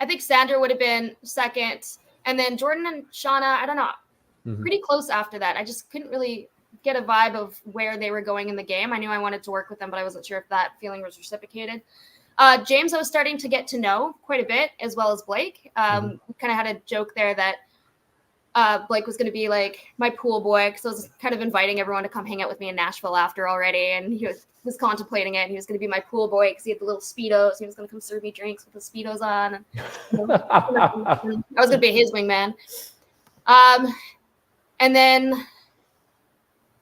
think Sandra would have been second, and then Jordan and Shauna. I don't know, pretty close after that. I just couldn't really get a vibe of where they were going in the game. I knew I wanted to work with them, but I wasn't sure if that feeling was reciprocated. James, I was starting to get to know quite a bit, as well as Blake. We kind of had a joke there that Blake was going to be like my pool boy because I was kind of inviting everyone to come hang out with me in Nashville after already. And he was contemplating it. And he was going to be my pool boy because he had the little Speedos. He was going to come serve me drinks with the Speedos on. And, I was going to be his wingman. And then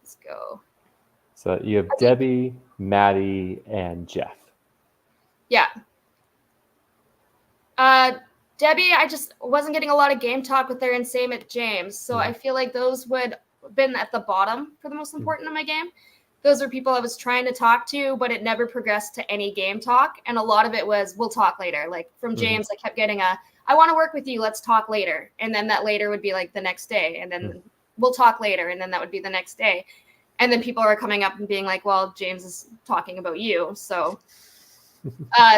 let's go. So you have Debbie, Maddie, and Jeff. Yeah. Debbie, I just wasn't getting a lot of game talk with her, and same at James. So I feel like those would have been at the bottom for the most important in my game. Those are people I was trying to talk to, but it never progressed to any game talk. And a lot of it was, we'll talk later. Like from James, I kept getting I want to work with you. Let's talk later. And then that later would be like the next day. And then we'll talk later. And then that would be the next day. And then people are coming up and being like, well, James is talking about you. So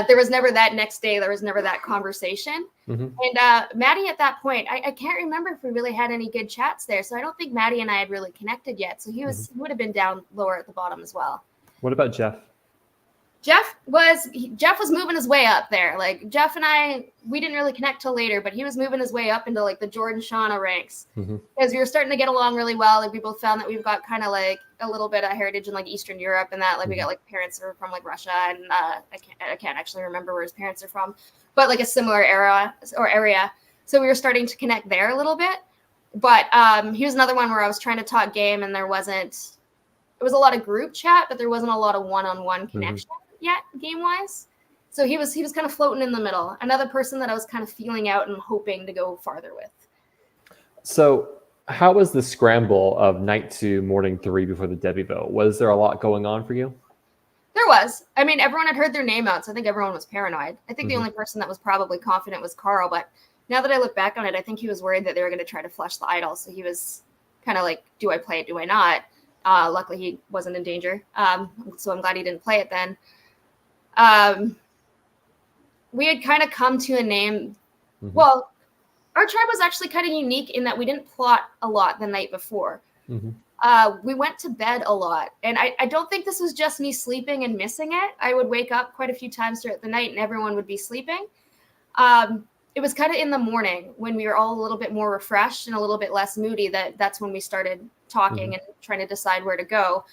there was never that next day. There was never that conversation. And Maddie at that point, I can't remember if we really had any good chats there. So I don't think Maddie and I had really connected yet. So he would have been down lower at the bottom as well. What about Jeff? Jeff was moving his way up there. Like Jeff and I, we didn't really connect till later, but he was moving his way up into like the Jordan Shauna ranks because we were starting to get along really well. Like we both found that we've got kind of like a little bit of heritage in like Eastern Europe and that. Like we got like parents are from like Russia and I can't actually remember where his parents are from, but like a similar era or area. So we were starting to connect there a little bit. But he was another one where I was trying to talk game and it was a lot of group chat, but there wasn't a lot of one-on-one connection yet game-wise. So he was kind of floating in the middle. Another person that I was kind of feeling out and hoping to go farther with. So how was the scramble of night 2, morning 3 before the Debbie vote? Was there a lot going on for you? There was. I mean, everyone had heard their name out, so I think everyone was paranoid. I think the only person that was probably confident was Carl, but now that I look back on it, I think he was worried that they were going to try to flush the idol. So he was kind of like, do I play it? Do I not? Luckily, he wasn't in danger. So I'm glad he didn't play it then. We had kind of come to a name. Well, our tribe was actually kind of unique in that we didn't plot a lot the night before. We went to bed a lot. And I don't think this was just me sleeping and missing it. I would wake up quite a few times throughout the night and everyone would be sleeping. It was kind of in the morning when we were all a little bit more refreshed and a little bit less moody that's when we started talking and trying to decide where to go.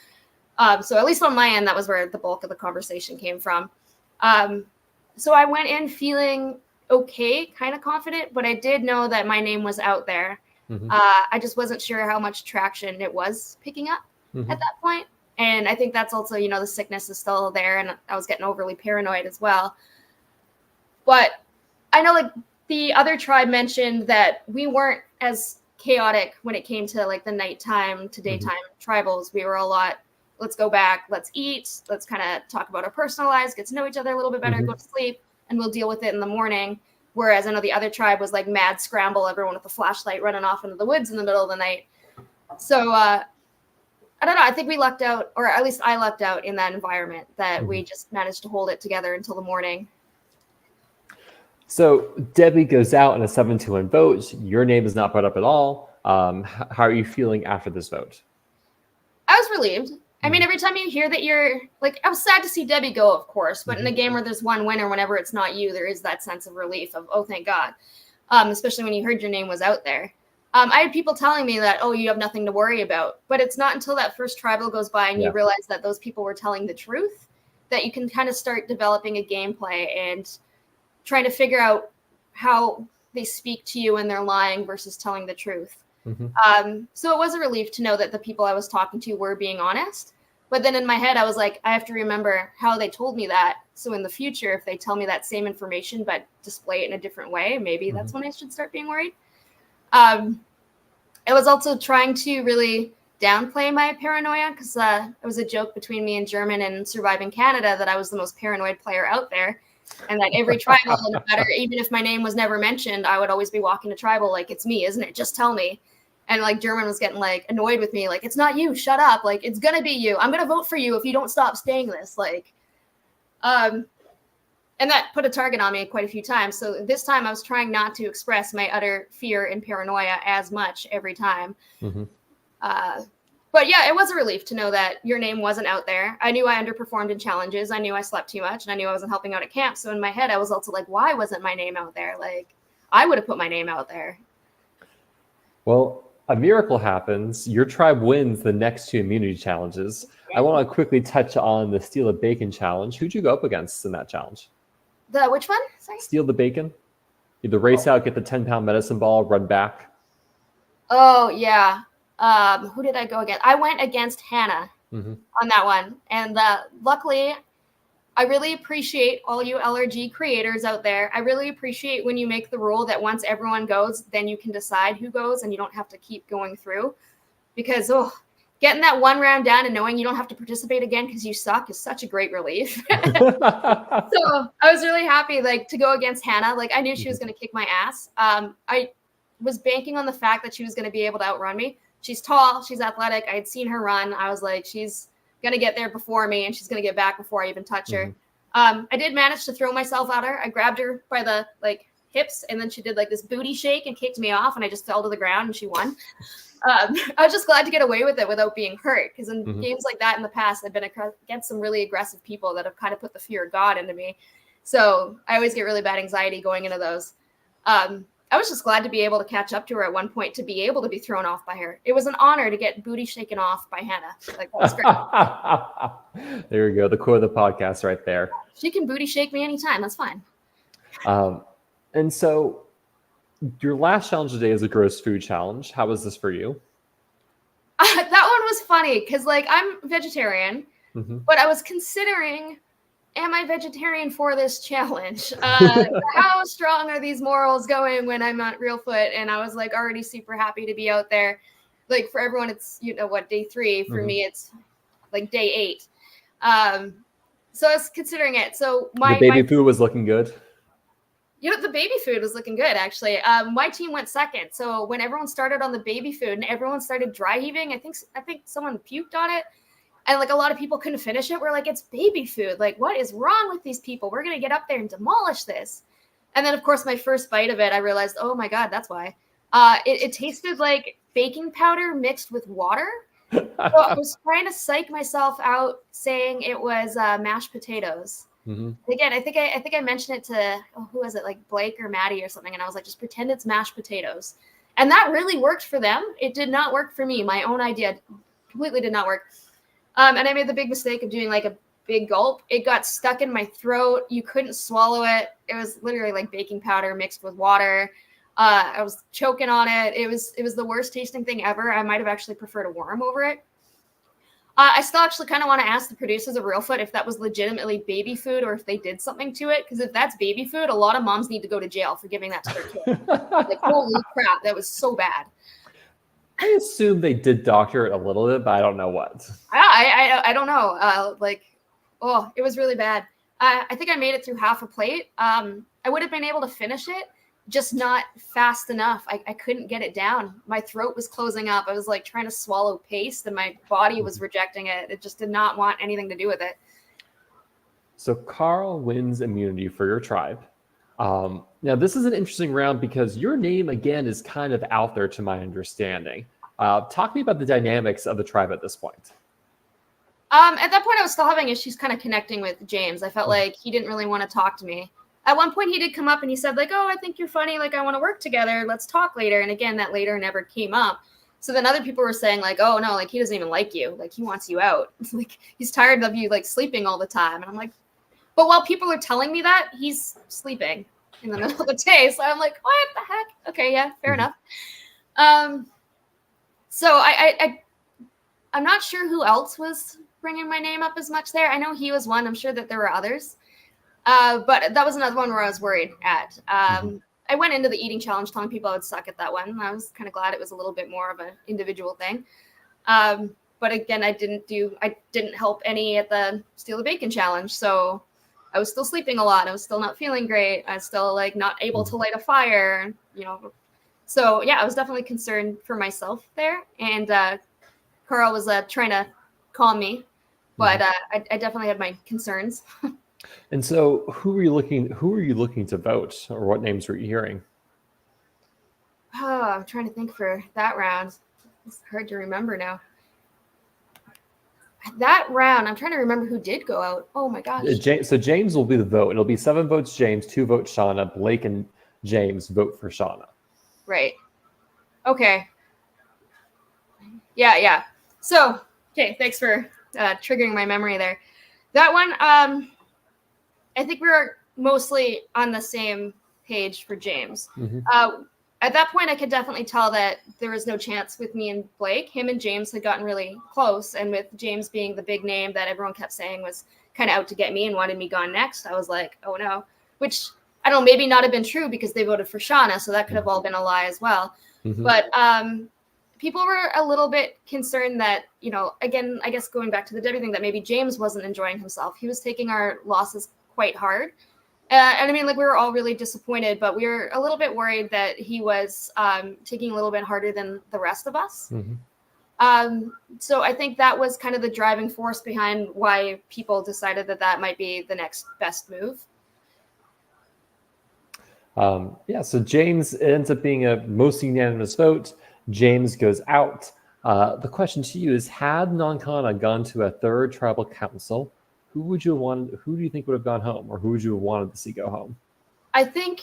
So at least on my end, that was where the bulk of the conversation came from. So I went in feeling okay, kind of confident, but I did know that my name was out there. I just wasn't sure how much traction it was picking up at that point. And I think that's also, the sickness is still there and I was getting overly paranoid as well. But I know like the other tribe mentioned that we weren't as chaotic when it came to like the nighttime to daytime tribals. We were a lot, let's go back, let's eat, let's kind of talk about our personal lives, get to know each other a little bit better, go to sleep, and we'll deal with it in the morning. Whereas I know the other tribe was like mad scramble, everyone with a flashlight running off into the woods in the middle of the night. So I don't know, I think we lucked out, or at least I lucked out in that environment that we just managed to hold it together until the morning. So Debbie goes out in a 7-1 vote. Your name is not brought up at all. How are you feeling after this vote? I was relieved. I mean, every time you hear that you're like, I was sad to see Debbie go, of course, but in a game where there's one winner, whenever it's not you, there is that sense of relief of, oh, thank God. Especially when you heard your name was out there. I had people telling me that, oh, you have nothing to worry about, but it's not until that first tribal goes by and you realize that those people were telling the truth that you can kind of start developing a gameplay and trying to figure out how they speak to you when they're lying versus telling the truth. So it was a relief to know that the people I was talking to were being honest. But then in my head, I was like, I have to remember how they told me that. So in the future, if they tell me that same information, but display it in a different way, maybe that's when I should start being worried. I was also trying to really downplay my paranoia because it was a joke between me and German and Surviving Canada that I was the most paranoid player out there. And that every tribal, no matter, even if my name was never mentioned, I would always be walking to tribal like, it's me, isn't it? Just tell me. And like German was getting like annoyed with me, like, it's not you, shut up. Like, it's gonna be you. I'm gonna vote for you if you don't stop saying this. Like, and that put a target on me quite a few times. So this time I was trying not to express my utter fear and paranoia as much every time. But yeah, it was a relief to know that your name wasn't out there. I knew I underperformed in challenges. I knew I slept too much and I knew I wasn't helping out at camp. So in my head, I was also like, why wasn't my name out there? Like, I would have put my name out there. Well, a miracle happens. Your tribe wins the next 2 immunity challenges. I want to quickly touch on the Steal a Bacon challenge. Who'd you go up against in that challenge? The which one? Sorry? Steal the Bacon. You had to race out, get the 10-pound medicine ball, run back. Oh, yeah. Who did I go against? I went against Hannah on that one. And luckily, I really appreciate all you LRG creators out there. I really appreciate when you make the rule that once everyone goes, then you can decide who goes and you don't have to keep going through. Because, getting that one round down and knowing you don't have to participate again because you suck is such a great relief. So I was really happy to go against Hannah. I knew she was going to kick my ass. I was banking on the fact that she was going to be able to outrun me. She's tall. She's athletic. I had seen her run. I was like, she's going to get there before me and she's going to get back before I even touch her. I did manage to throw myself at her. I grabbed her by the hips, and then she did like this booty shake and kicked me off, and I just fell to the ground and she won. I was just glad to get away with it without being hurt, because in games like that in the past, I've been against some really aggressive people that have kind of put the fear of God into me. So I always get really bad anxiety going into those. I was just glad to be able to catch up to her at one point, to be able to be thrown off by her. It was an honor to get booty shaken off by Hannah. Like, that was great. There you go. The core of the podcast right there. She can booty shake me anytime. That's fine. And so your last challenge today is a gross food challenge. How was this for you? That one was funny because, like, I'm vegetarian, but I was considering, am I vegetarian for this challenge? How strong are these morals going when I'm at Reelfoot? And I was like already super happy to be out there. Like, for everyone, it's, you know what, day 3. For me, it's like day 8. So I was considering it. So the baby food was looking good. You know, the baby food was looking good, actually. My team went second. So when everyone started on the baby food and everyone started dry heaving, I think someone puked on it. And like a lot of people couldn't finish it. We're like, it's baby food. Like, what is wrong with these people? We're going to get up there and demolish this. And then, of course, my first bite of it, I realized, oh my God, that's why. It tasted like baking powder mixed with water. So I was trying to psych myself out saying it was mashed potatoes. Again, I think I mentioned it to, who was it, like Blake or Maddie or something, and I was like, just pretend it's mashed potatoes. And that really worked for them. It did not work for me. My own idea completely did not work. And I made the big mistake of doing like a big gulp. It got stuck in my throat. You couldn't swallow it. It was literally like baking powder mixed with water. I was choking on it. It was the worst tasting thing ever. I might have actually preferred a worm over it. I still actually kind of want to ask the producers of Reelfoot if that was legitimately baby food or if they did something to it. Because if that's baby food, a lot of moms need to go to jail for giving that to their kid. Like, holy crap, that was so bad. I assume they did doctor it a little bit, but I don't know what. I don't know. It was really bad. I think I made it through half a plate. I would have been able to finish it, just not fast enough. I couldn't get it down. My throat was closing up. I was like trying to swallow paste and my body was rejecting it. It just did not want anything to do with it. So Carl wins immunity for your tribe. Now, this is an interesting round because your name, again, is kind of out there to my understanding. Talk to me about the dynamics of the tribe at this point. At that point, I was still having issues kind of connecting with James. I felt like he didn't really want to talk to me. At one point, he did come up and he said, like, oh, I think you're funny. Like, I want to work together. Let's talk later. And again, that later never came up. So then other people were saying, like, oh, no, like, he doesn't even like you. Like, he wants you out. Like, he's tired of you, like, sleeping all the time. And I'm like, but while people are telling me that, he's sleeping in the middle of the day. So I'm like, what the heck? Okay, yeah, fair enough. So I'm not sure who else was bringing my name up as much there. I know he was one. I'm sure that there were others. But that was another one where I was worried at. I went into the eating challenge telling people I would suck at that one. I was kind of glad it was a little bit more of an individual thing. But again, I didn't help any at the Steal the Bacon challenge. So I was still sleeping a lot. I was still not feeling great. I was still like not able to light a fire, you know. So yeah, I was definitely concerned for myself there. And Carl was trying to calm me, but I definitely had my concerns. And so who were you looking to vote, or what names were you hearing? Oh, I'm trying to think for that round. It's hard to remember now. That round, I'm trying to remember who did go out. Oh my gosh. So James will be the vote. It'll be 7 votes James, 2 votes Shauna. Blake and James vote for Shauna. Right. Okay. Yeah. So, okay, thanks for triggering my memory there. That one, I think we were mostly on the same page for James. At that point, I could definitely tell that there was no chance with me and Blake. Him and James had gotten really close. And with James being the big name that everyone kept saying was kind of out to get me and wanted me gone next, I was like, oh no. Which, I don't know, maybe not have been true because they voted for Shauna. So that could have all been a lie as well. But people were a little bit concerned that, you know, again, I guess going back to the Debbie thing, that maybe James wasn't enjoying himself. He was taking our losses quite hard. And I mean, like, we were all really disappointed, but we were a little bit worried that he was taking a little bit harder than the rest of us. So I think that was kind of the driving force behind why people decided that might be the next best move. Yeah, so James ends up being a most unanimous vote. James goes out. The question to you is: had Nankana gone to a third tribal council, who do you think would have gone home, or who would you have wanted to see go home? I think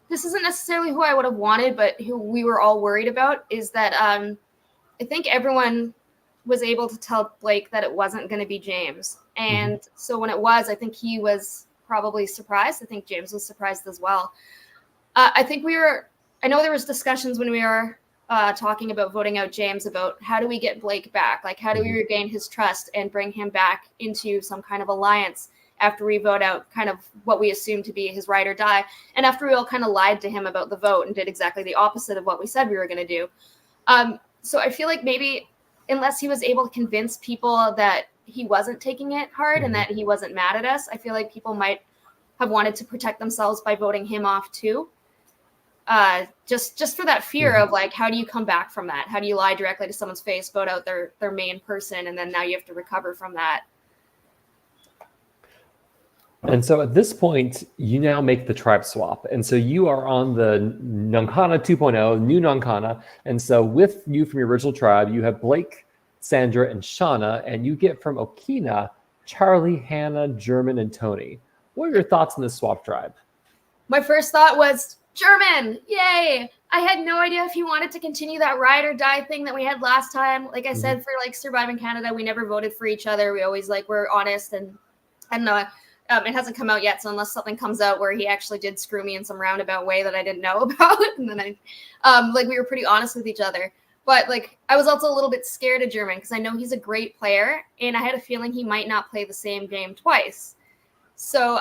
this isn't necessarily who I would have wanted, but who we were all worried about is that I think everyone was able to tell Blake that it wasn't going to be James. And so when it was, I think he was probably surprised. I think James was surprised as well. I know there was discussions when we were talking about voting out James about how do we get Blake back? Like, how do we regain his trust and bring him back into some kind of alliance after we vote out kind of what we assume to be his ride or die? And after we all kind of lied to him about the vote and did exactly the opposite of what we said we were going to do. So I feel like maybe unless he was able to convince people that he wasn't taking it hard and that he wasn't mad at us, I feel like people might have wanted to protect themselves by voting him off too. Just for that fear of like, how do you come back from that? How do you lie directly to someone's face, vote out their main person, and then now you have to recover from that? And so at this point, you now make the tribe swap. And so you are on the Nankana 2.0, new Nankana. And so with you from your original tribe, you have Blake, Sandra, and Shauna, and you get from Okina, Charlie, Hannah, German, and Tony. What are your thoughts on this swap tribe? My first thought was German, yay! I had no idea if he wanted to continue that ride or die thing that we had last time. Like I said, for like Surviving Canada, we never voted for each other. We always were honest, and I don't know. It hasn't come out yet, so unless something comes out where he actually did screw me in some roundabout way that I didn't know about, and then we were pretty honest with each other. But like, I was also a little bit scared of German because I know he's a great player, and I had a feeling he might not play the same game twice. So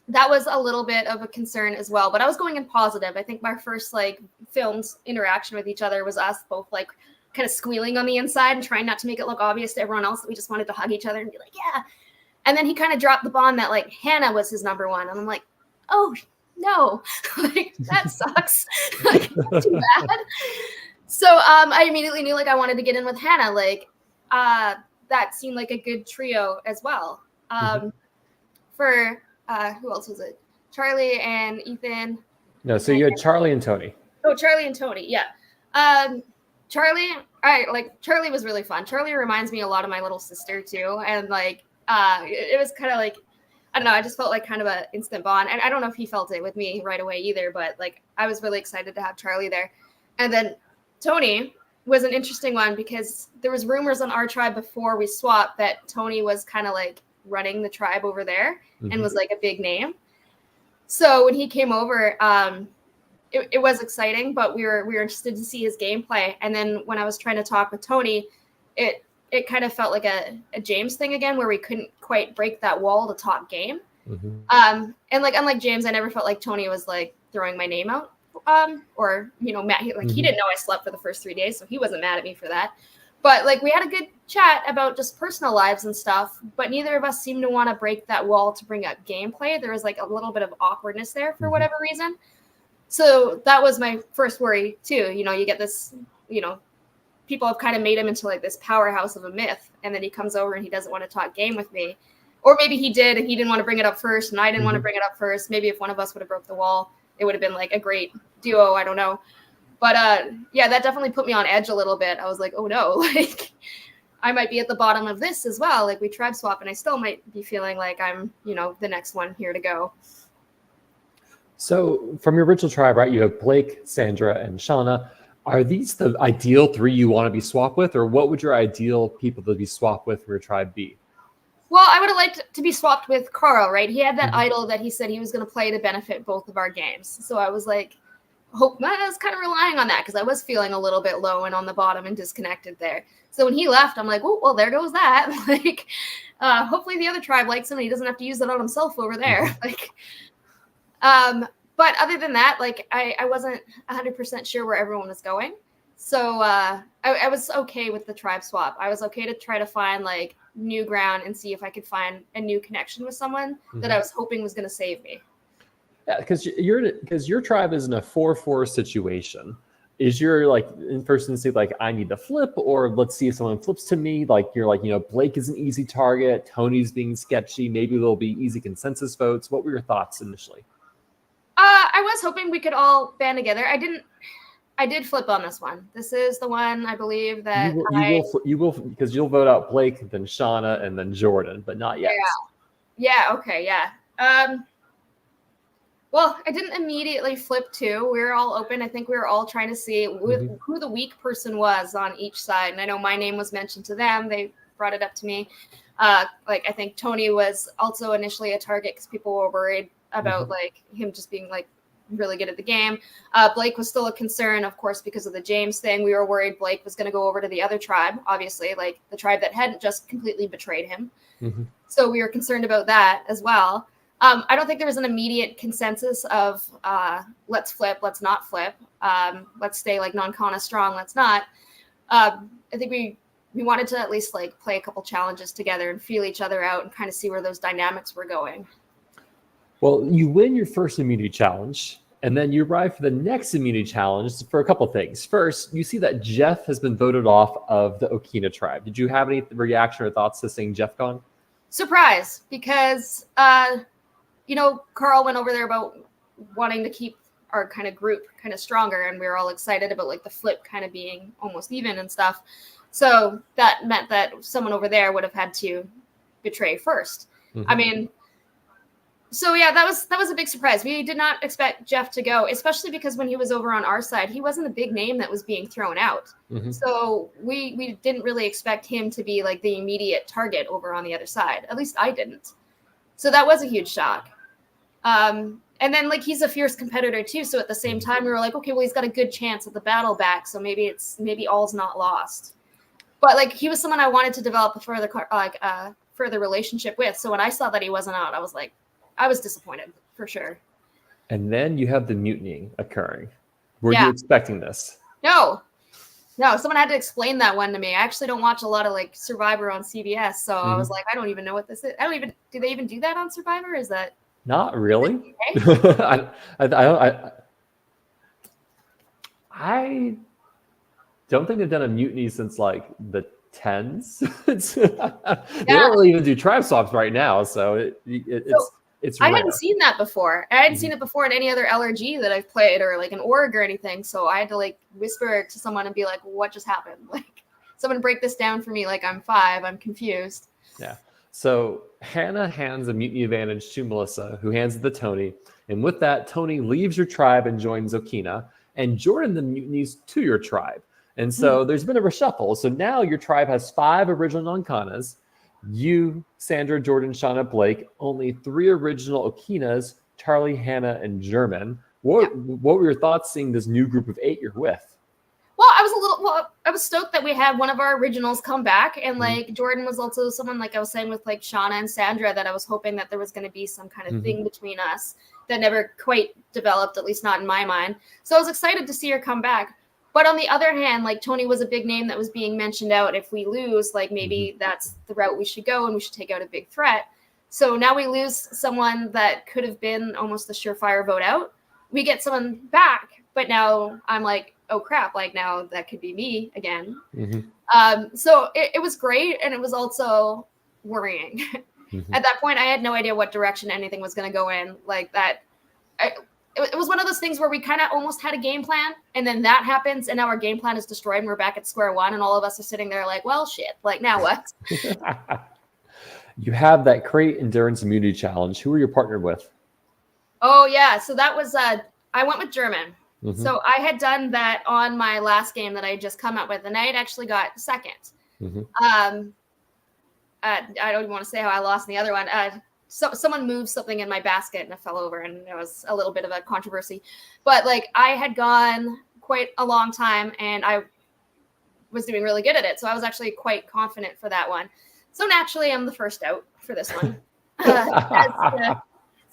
that was a little bit of a concern as well. But I was going in positive. I think my first filmed interaction with each other was us both kind of squealing on the inside and trying not to make it look obvious to everyone else that we just wanted to hug each other and be like, yeah. And then he kind of dropped the bomb that Hannah was his number one. And I'm like, oh no, that sucks. Too bad. So I immediately knew I wanted to get in with Hannah. That seemed like a good trio as well. For who else was it? Charlie and Ethan. No, so you had Charlie and Tony. Oh, Charlie and Tony, yeah. Charlie was really fun. Charlie reminds me a lot of my little sister too, and it was kind of I don't know, I just felt kind of an instant bond. And I don't know if he felt it with me right away either, but I was really excited to have Charlie there. And then Tony was an interesting one because there was rumors on our tribe before we swapped that Tony was kind of running the tribe over there and was a big name. So when he came over, it was exciting, but we were interested to see his gameplay. And then when I was trying to talk with Tony, it kind of felt like a James thing again, where we couldn't quite break that wall to talk game. And unlike James, I never felt like Tony was throwing my name out. Or Matt, he didn't know I slept for the first 3 days, so he wasn't mad at me for that. But we had a good chat about just personal lives and stuff, but neither of us seemed to want to break that wall to bring up gameplay. There was a little bit of awkwardness there for whatever reason. So that was my first worry too. You get this, people have kind of made him into this powerhouse of a myth, and then he comes over and he doesn't want to talk game with me. Or maybe he did and he didn't want to bring it up first, and I didn't want to bring it up first. Maybe if one of us would have broke the wall, it would have been a great duo. I don't know. But yeah, that definitely put me on edge a little bit. I was like, oh no, I might be at the bottom of this as well. We tribe swap, and I still might be feeling like I'm, the next one here to go. So from your original tribe, right, you have Blake, Sandra, and Shauna. Are these the ideal three you want to be swapped with, or what would your ideal people to be swapped with from your tribe be? Well, I would have liked to be swapped with Carl, right? He had that idol that he said he was going to play to benefit both of our games. So I was I was kind of relying on that because I was feeling a little bit low and on the bottom and disconnected there. So when he left, I'm like, oh, well, there goes that. Hopefully the other tribe likes him and he doesn't have to use it on himself over there. But other than that, I wasn't 100% sure where everyone was going. So I was okay with the tribe swap. I was okay to try to find new ground and see if I could find a new connection with someone that I was hoping was going to save me. Yeah, because your tribe is in a 4-4 situation. Is your in first instance I need to flip, or let's see if someone flips to me? You're Blake is an easy target, Tony's being sketchy, maybe there'll be easy consensus votes. What were your thoughts initially? I was hoping we could all band together. I did flip on this one. This is the one I believe that you will because you'll vote out Blake, then Shauna, and then Jordan, but not yet. Yeah. Okay. Yeah. Well, I didn't immediately flip too. We were all open. I think we were all trying to see who the weak person was on each side. And I know my name was mentioned to them. They brought it up to me. Like I think Tony was also initially a target because people were worried about like him just being like really good at the game. Blake was still a concern, of course, because of the James thing. We were worried Blake was going to go over to the other tribe, obviously, like the tribe that hadn't just completely betrayed him. So we were concerned about that as well. I don't think there was an immediate consensus of let's flip, let's not flip, let's stay like non-Kana strong, let's not. I think we wanted to at least like play a couple challenges together and feel each other out and kind of see where those dynamics were going. Well, you win your first immunity challenge, and then you arrive for the next immunity challenge for a couple things. First, you see that Jeff has been voted off of the Okina tribe. Did you have any reaction or thoughts to seeing Jeff gone? Surprise, because Carl went over there about wanting to keep our kind of group kind of stronger, and we were all excited about like the flip kind of being almost even and stuff. So that meant that someone over there would have had to betray first. I mean, so yeah, that was a big surprise. We did not expect Jeff to go, especially because when he was over on our side, he wasn't a big name that was being thrown out. So we didn't really expect him to be like the immediate target over on the other side. At least I didn't. So that was a huge shock. And then like he's a fierce competitor too. So at the same time, we were like, okay, well, he's got a good chance at the battle back. So maybe all's not lost. But like he was someone I wanted to develop a further relationship with. So when I saw that he wasn't out, I was disappointed for sure. And then you have the mutiny occurring. Were you expecting this? No, someone had to explain that one to me. I actually don't watch a lot of like Survivor on CBS. So I was like, I don't even know what this is. Do they even do that on Survivor? Is that? Not really. I don't think they've done a mutiny since like the 10s. They don't really even do tribe swaps right now. So it's I rare. hadn't seen that before. I hadn't seen it before in any other LRG that I've played or like an org or anything. So I had to like whisper to someone and be like, what just happened? Like someone break this down for me. Like I'm 5, I'm confused. Yeah. So Hannah hands a mutiny advantage to Melissa, who hands it to Tony. And with that, Tony leaves your tribe and joins Okina. And Jordan then mutinies to your tribe. And so there's been a reshuffle. So now your tribe has 5 original non-Kanas. You, Sandra, Jordan, Shauna, Blake, only 3 original Okinas, Charlie, Hannah, and German. What were your thoughts seeing this new group of 8 you're with? Well, I was stoked that we had one of our originals come back. And like Jordan was also someone, like I was saying with like Shauna and Sandra, that I was hoping that there was going to be some kind of thing between us that never quite developed, at least not in my mind. So I was excited to see her come back. But on the other hand, like Tony was a big name that was being mentioned out. If we lose, like maybe that's the route we should go and we should take out a big threat. So now we lose someone that could have been almost the surefire vote out. We get someone back, but now I'm like, oh crap, like now that could be me again. So it was great. And it was also worrying. At that point, I had no idea what direction anything was going to go in like that. It was one of those things where we kind of almost had a game plan, and then that happens, and now our game plan is destroyed, and we're back at square one, and all of us are sitting there like, well, shit, like now what? You have that Crate Endurance Immunity Challenge. Who were you partnered with? Oh, yeah. So that was, I went with German. So I had done that on my last game that I had just come up with, and I had actually got second. I don't even want to say how I lost in the other one. So someone moved something in my basket and it fell over, and it was a little bit of a controversy. But like I had gone quite a long time and I was doing really good at it. So I was actually quite confident for that one. So naturally I'm the first out for this one.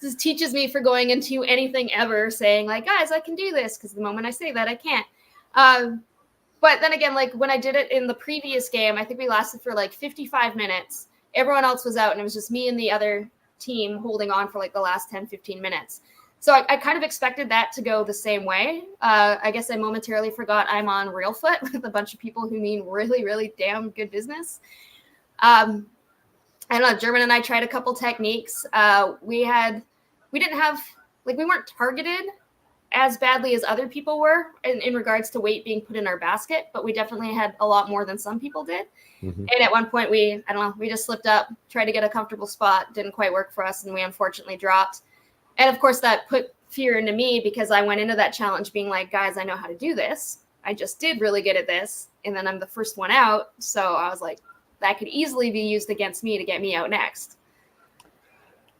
This teaches me for going into anything ever saying like, guys, I can do this. Because the moment I say that, I can't. But then again, like when I did it in the previous game, I think we lasted for like 55 minutes. Everyone else was out and it was just me and the other team holding on for like the last 10-15 minutes. So I kind of expected that to go the same way. I guess I momentarily forgot I'm on Reelfoot with a bunch of people who mean really, really damn good business. I don't know, German and I tried a couple techniques. We didn't have like we weren't targeted as badly as other people were in regards to weight being put in our basket, but we definitely had a lot more than some people did. Mm-hmm. And at one point we just slipped up, tried to get a comfortable spot, didn't quite work for us, and we unfortunately dropped. And of course that put fear into me because I went into that challenge being like, guys, I know how to do this. I just did really good at this. And then I'm the first one out. So I was like, that could easily be used against me to get me out next.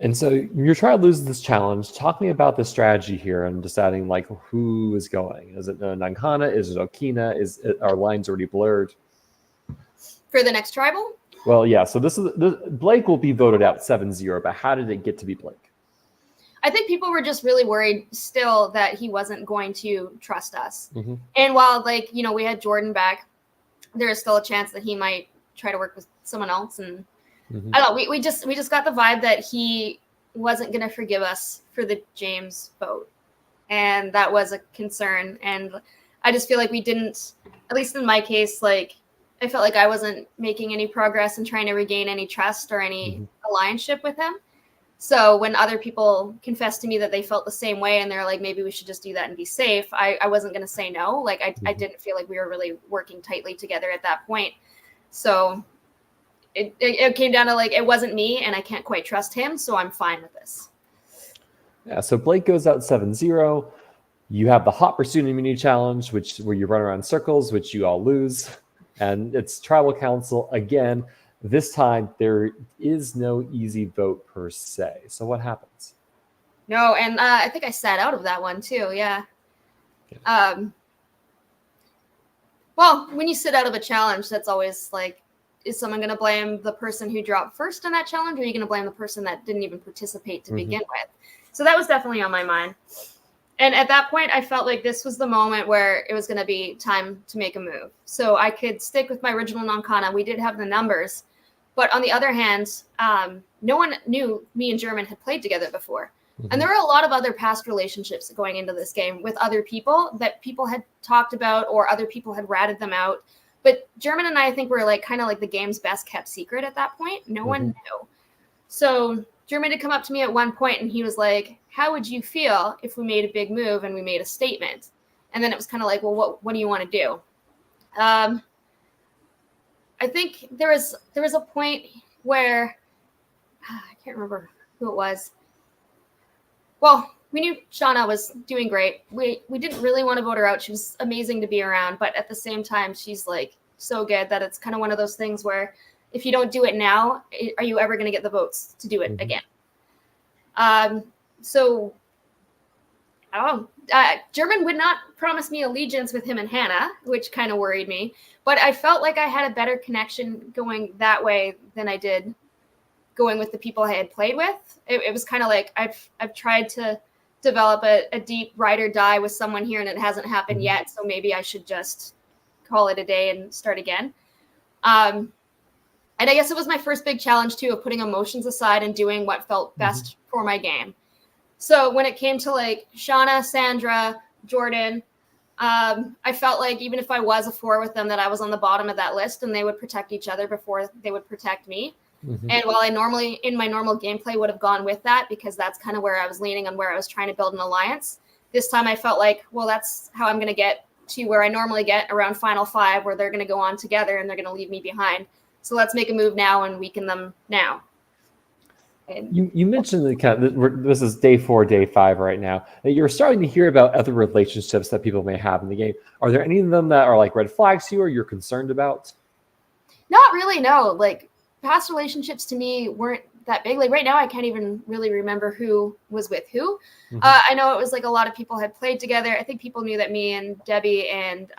And so you're trying to lose this challenge. Talk to me about the strategy here and deciding like who is going. Is it Nankana? Is it Okina? Are lines already blurred? For the next tribal? Well, yeah. So Blake will be voted out 7-0, but how did it get to be Blake? I think people were just really worried still that he wasn't going to trust us. Mm-hmm. And while we had Jordan back, there is still a chance that he might try to work with someone else. And Mm-hmm. I don't know, we just got the vibe that he wasn't going to forgive us for the James vote. And that was a concern. And I just feel like we didn't, at least in my case, like I felt like I wasn't making any progress in trying to regain any trust or any alliance with him. So when other people confessed to me that they felt the same way and they're like, maybe we should just do that and be safe, I wasn't going to say no. Like I didn't feel like we were really working tightly together at that point. So it came down to like, it wasn't me and I can't quite trust him. So I'm fine with this. Yeah. So Blake goes out 7-0. You have the hot pursuit immunity challenge, where you run around in circles, which you all lose. And it's tribal council again. This time there is no easy vote per se. So what happens? No, and I think I sat out of that one too. Yeah. Well, when you sit out of a challenge, that's always like, is someone going to blame the person who dropped first in that challenge, or are you going to blame the person that didn't even participate to begin with? So that was definitely on my mind. And at that point, I felt like this was the moment where it was going to be time to make a move. So I could stick with my original Nankana. We did have the numbers. But on the other hand, no one knew me and German had played together before. And there were a lot of other past relationships going into this game with other people that people had talked about or other people had ratted them out. But German and I think were like kind of like the game's best kept secret at that point. No one knew. So German had come up to me at one point and he was like, how would you feel if we made a big move and we made a statement? And then it was kind of like, well, what do you want to do? I think there was a point where I can't remember who it was. Well, we knew Shauna was doing great. We didn't really want to vote her out. She was amazing to be around, but at the same time, she's like so good that it's kind of one of those things where if you don't do it now, are you ever going to get the votes to do it again? So I don't know. German would not promise me allegiance with him and Hannah, which kind of worried me. But I felt like I had a better connection going that way than I did going with the people I had played with. It was kind of like I've tried to develop a deep ride or die with someone here and it hasn't happened yet. So maybe I should just call it a day and start again. And I guess it was my first big challenge too, of putting emotions aside and doing what felt best for my game. So when it came to like Shauna, Sandra, Jordan, I felt like even if I was a 4 with them, that I was on the bottom of that list and they would protect each other before they would protect me. And while I normally in my normal gameplay would have gone with that because that's kind of where I was leaning on where I was trying to build an alliance, this time I felt like, well, that's how I'm going to get to where I normally get around Final 5, where they're going to go on together and they're going to leave me behind. So let's make a move now and weaken them now. And You mentioned the kind of, this is day 4, day 5 right now, that you're starting to hear about other relationships that people may have in the game. Are there any of them that are like red flags to you or you're concerned about? Not really, no. Like past relationships to me weren't that big. Like right now, I can't even really remember who was with who. I know it was like a lot of people had played together. I think people knew that me and Debbie and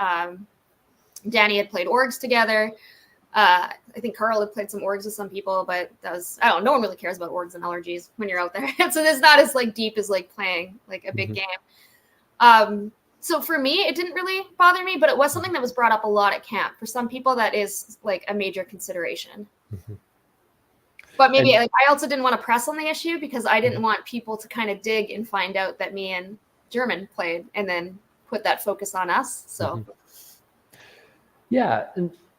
Danny had played orgs together. I think Carl had played some orgs with some people, but that was, I don't know, no one really cares about orgs and allergies when you're out there. So it's not as like deep as like playing like a big game. So for me, it didn't really bother me, but it was something that was brought up a lot at camp. For some people, that is like a major consideration. But maybe I also didn't want to press on the issue because I didn't want people to kind of dig and find out that me and German played and then put that focus on us. So. Yeah,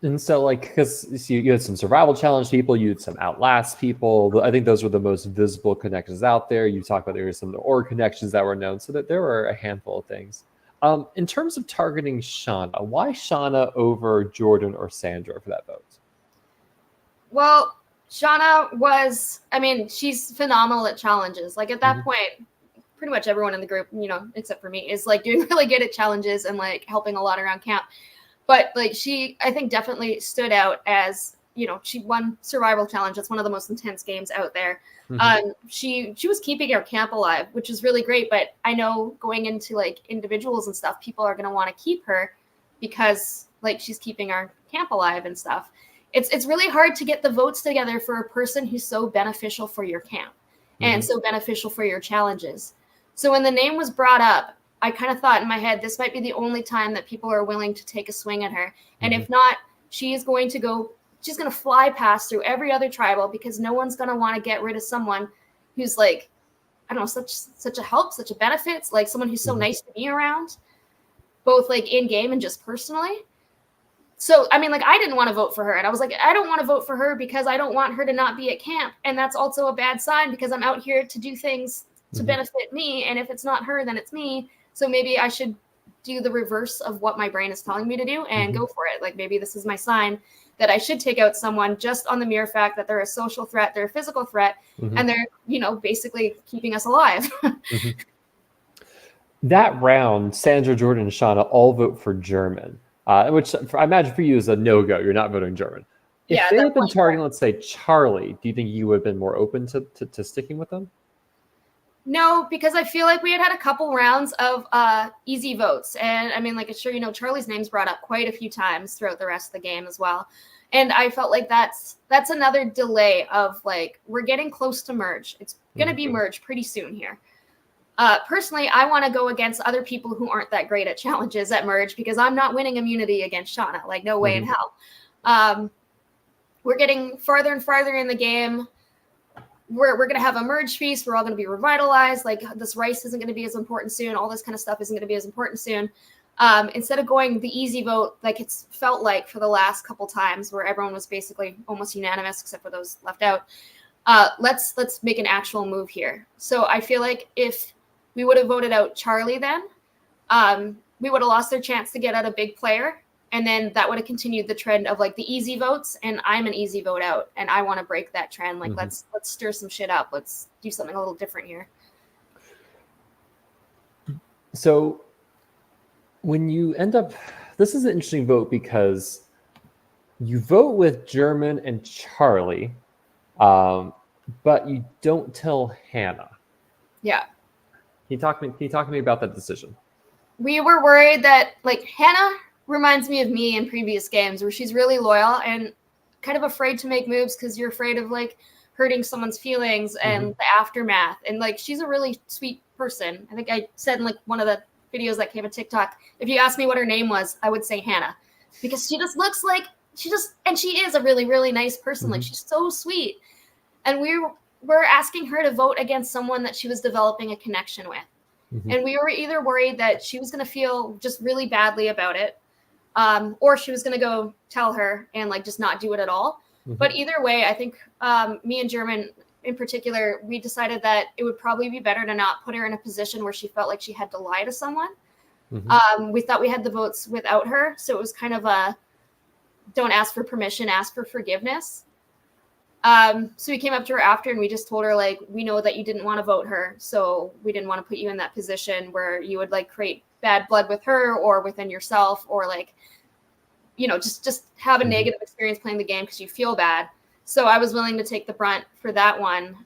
and so like because you had some survival challenge people, you had some outlast people. I think those were the most visible connections out there. You talked about there were some of the org connections that were known, so that there were a handful of things. In terms of targeting Shauna, why Shauna over Jordan or Sandra for that vote? Well, Shauna was, I mean, she's phenomenal at challenges. Like at that point, pretty much everyone in the group, you know, except for me, is like doing really good at challenges and like helping a lot around camp. But like she, I think, definitely stood out as, you know, she won survival challenge. That's one of the most intense games out there. She was keeping our camp alive, which is really great. But I know going into like individuals and stuff, people are going to want to keep her because like she's keeping our camp alive and stuff. It's really hard to get the votes together for a person who's so beneficial for your camp and so beneficial for your challenges. So when the name was brought up, I kind of thought in my head, this might be the only time that people are willing to take a swing at her. And if not, she's going to fly past through every other tribal because no one's going to want to get rid of someone who's like, I don't know, such a help, such a benefit, like someone who's so nice to be around, both like in game and just personally. So, I mean, like, I didn't want to vote for her. And I was like, I don't want to vote for her because I don't want her to not be at camp. And that's also a bad sign because I'm out here to do things to benefit me. And if it's not her, then it's me. So maybe I should do the reverse of what my brain is telling me to do and go for it. Like, maybe this is my sign that I should take out someone just on the mere fact that they're a social threat, they're a physical threat, and they're, you know, basically keeping us alive. That round, Sandra, Jordan, and Shauna all vote for German. Which I imagine for you is a no-go. You're not voting German. If they had been targeting, let's say, Charlie, do you think you would have been more open to sticking with them? No, because I feel like we had a couple rounds of easy votes. And I mean, like, sure, you know, Charlie's name's brought up quite a few times throughout the rest of the game as well. And I felt like that's another delay of, like, we're getting close to merge. It's going to be merge pretty soon here. Personally, I want to go against other people who aren't that great at challenges at merge because I'm not winning immunity against Shauna. Like, no way in hell. We're getting farther and farther in the game. We're going to have a merge feast. We're all going to be revitalized. Like, this rice isn't going to be as important soon. All this kind of stuff isn't going to be as important soon. Instead of going the easy vote, like it's felt like for the last couple times where everyone was basically almost unanimous except for those left out. Let's make an actual move here. So I feel like if we would have voted out Charlie then, we would have lost their chance to get out a big player. And then that would have continued the trend of like the easy votes. And I'm an easy vote out. And I want to break that trend. Like, let's stir some shit up. Let's do something a little different here. So when you end up, this is an interesting vote because you vote with German and Charlie, but you don't tell Hannah. Yeah. Can you talk to me about that decision? We were worried that, like, Hannah reminds me of me in previous games where she's really loyal and kind of afraid to make moves because you're afraid of like hurting someone's feelings and the aftermath. And like, she's a really sweet person. I think I said in like one of the videos that came on TikTok, if you asked me what her name was, I would say Hannah because she just looks like and she is a really, really nice person. Like, she's so sweet. And we're asking her to vote against someone that she was developing a connection with. And we were either worried that she was going to feel just really badly about it, or she was going to go tell her and like just not do it at all. But either way, I think me and German in particular, we decided that it would probably be better to not put her in a position where she felt like she had to lie to someone. We thought we had the votes without her. So it was kind of a don't ask for permission, ask for forgiveness. So we came up to her after and we just told her, like, we know that you didn't want to vote her. So we didn't want to put you in that position where you would like create bad blood with her or within yourself or like, you know, just have a negative experience playing the game because you feel bad. So I was willing to take the brunt for that one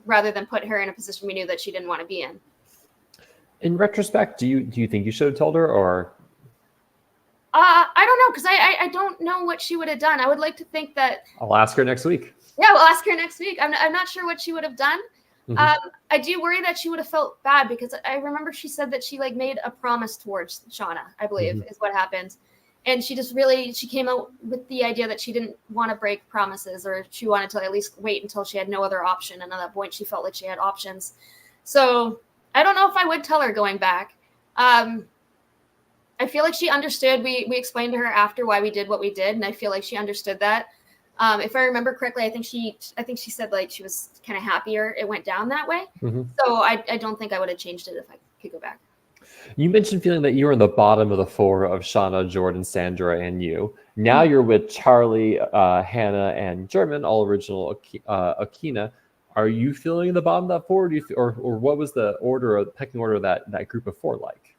rather than put her in a position we knew that she didn't want to be in. In retrospect, do you think you should have told her or? I don't know because I don't know what she would have done. I would like to think that. I'll ask her next week. Yeah, we'll ask her next week. I'm not sure what she would have done. I do worry that she would have felt bad because I remember she said that she like made a promise towards Shauna, I believe is what happened. And she came out with the idea that she didn't want to break promises or she wanted to at least wait until she had no other option. And at that point she felt like she had options. So I don't know if I would tell her going back. I I feel like she understood. We explained to her after why we did what we did, and I feel like she understood that. If I remember correctly, I think she said like she was kind of happier it went down that way. Mm-hmm. So I don't think I would have changed it if I could go back. You mentioned feeling that you were in the bottom of the four of Shauna, Jordan, Sandra, and you. Now you're with Charlie, Hannah, and German, all original Akina. Are you feeling in the bottom of that four, or what was the order, or the pecking order of that group of four like?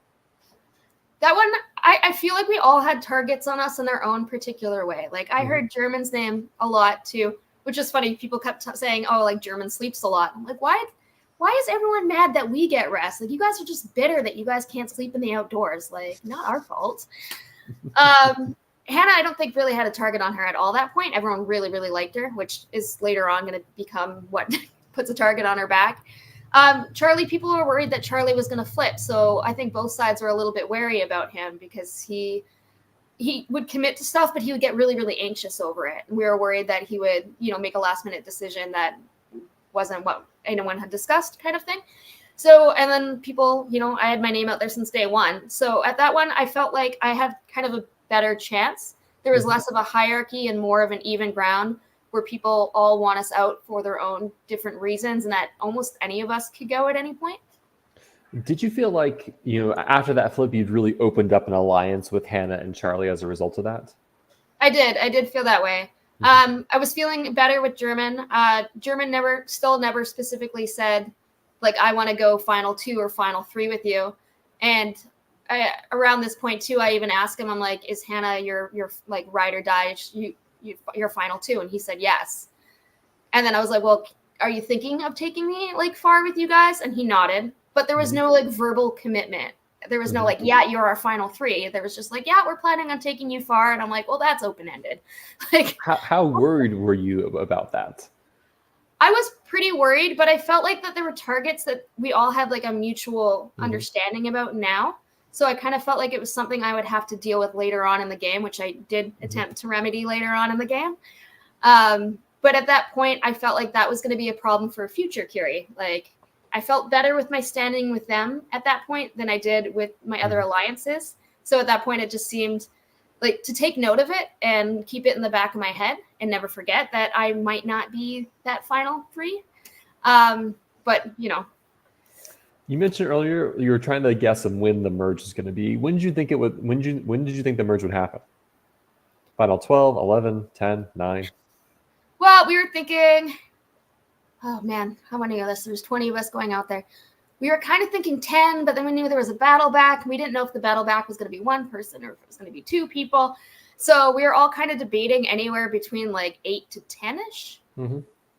That one, I feel like we all had targets on us in their own particular way. Like I heard German's name a lot too, which is funny. People kept saying, "Oh, like German sleeps a lot." I'm like, why is everyone mad that we get rest? Like you guys are just bitter that you guys can't sleep in the outdoors. Like not our fault. Hannah, I don't think really had a target on her at all that point. Everyone really, really liked her, which is later on going to become what puts a target on her back. Charlie, people were worried that Charlie was going to flip. So I think both sides were a little bit wary about him because he would commit to stuff, but he would get really, really anxious over it. And we were worried that he would, make a last minute decision that wasn't what anyone had discussed kind of thing. So, and then people, I had my name out there since day one. So at that one, I felt like I had kind of a better chance. There was less of a hierarchy and more of an even ground where people all want us out for their own different reasons and that almost any of us could go at any point. Did you feel like, after that flip, you'd really opened up an alliance with Hannah and Charlie as a result of that? I did feel that way. I was feeling better with German. German never specifically said, like, I want to go final 2 or final 3 with you. And around this point too, I even asked him, I'm like, is Hannah your like ride or die? Your final 2? And he said yes. And then I was like, well, are you thinking of taking me like far with you guys? And he nodded, but there was no like verbal commitment. There was no like, yeah, you're our final 3. There was just like, yeah, we're planning on taking you far. And I'm like, well, that's open-ended. Like, how worried were you about that? I was pretty worried, but I felt like that there were targets that we all had like a mutual understanding about now. So I kind of felt like it was something I would have to deal with later on in the game, which I did attempt to remedy later on in the game. But at that point, I felt like that was going to be a problem for future Kiri. Like, I felt better with my standing with them at that point than I did with my other alliances. So at that point, it just seemed like to take note of it and keep it in the back of my head and never forget that I might not be that final 3. But, You mentioned earlier you were trying to guess when the merge is going to be. When did you think when did you think the merge would happen? Final 12, 11, 10, 9? Well, we were thinking, oh man, how many of us? There's 20 of us going out there. We were kind of thinking 10, but then we knew there was a battle back. We didn't know if the battle back was going to be 1 person or if it was going to be 2 people. So we were all kind of debating anywhere between like 8 to 10-ish.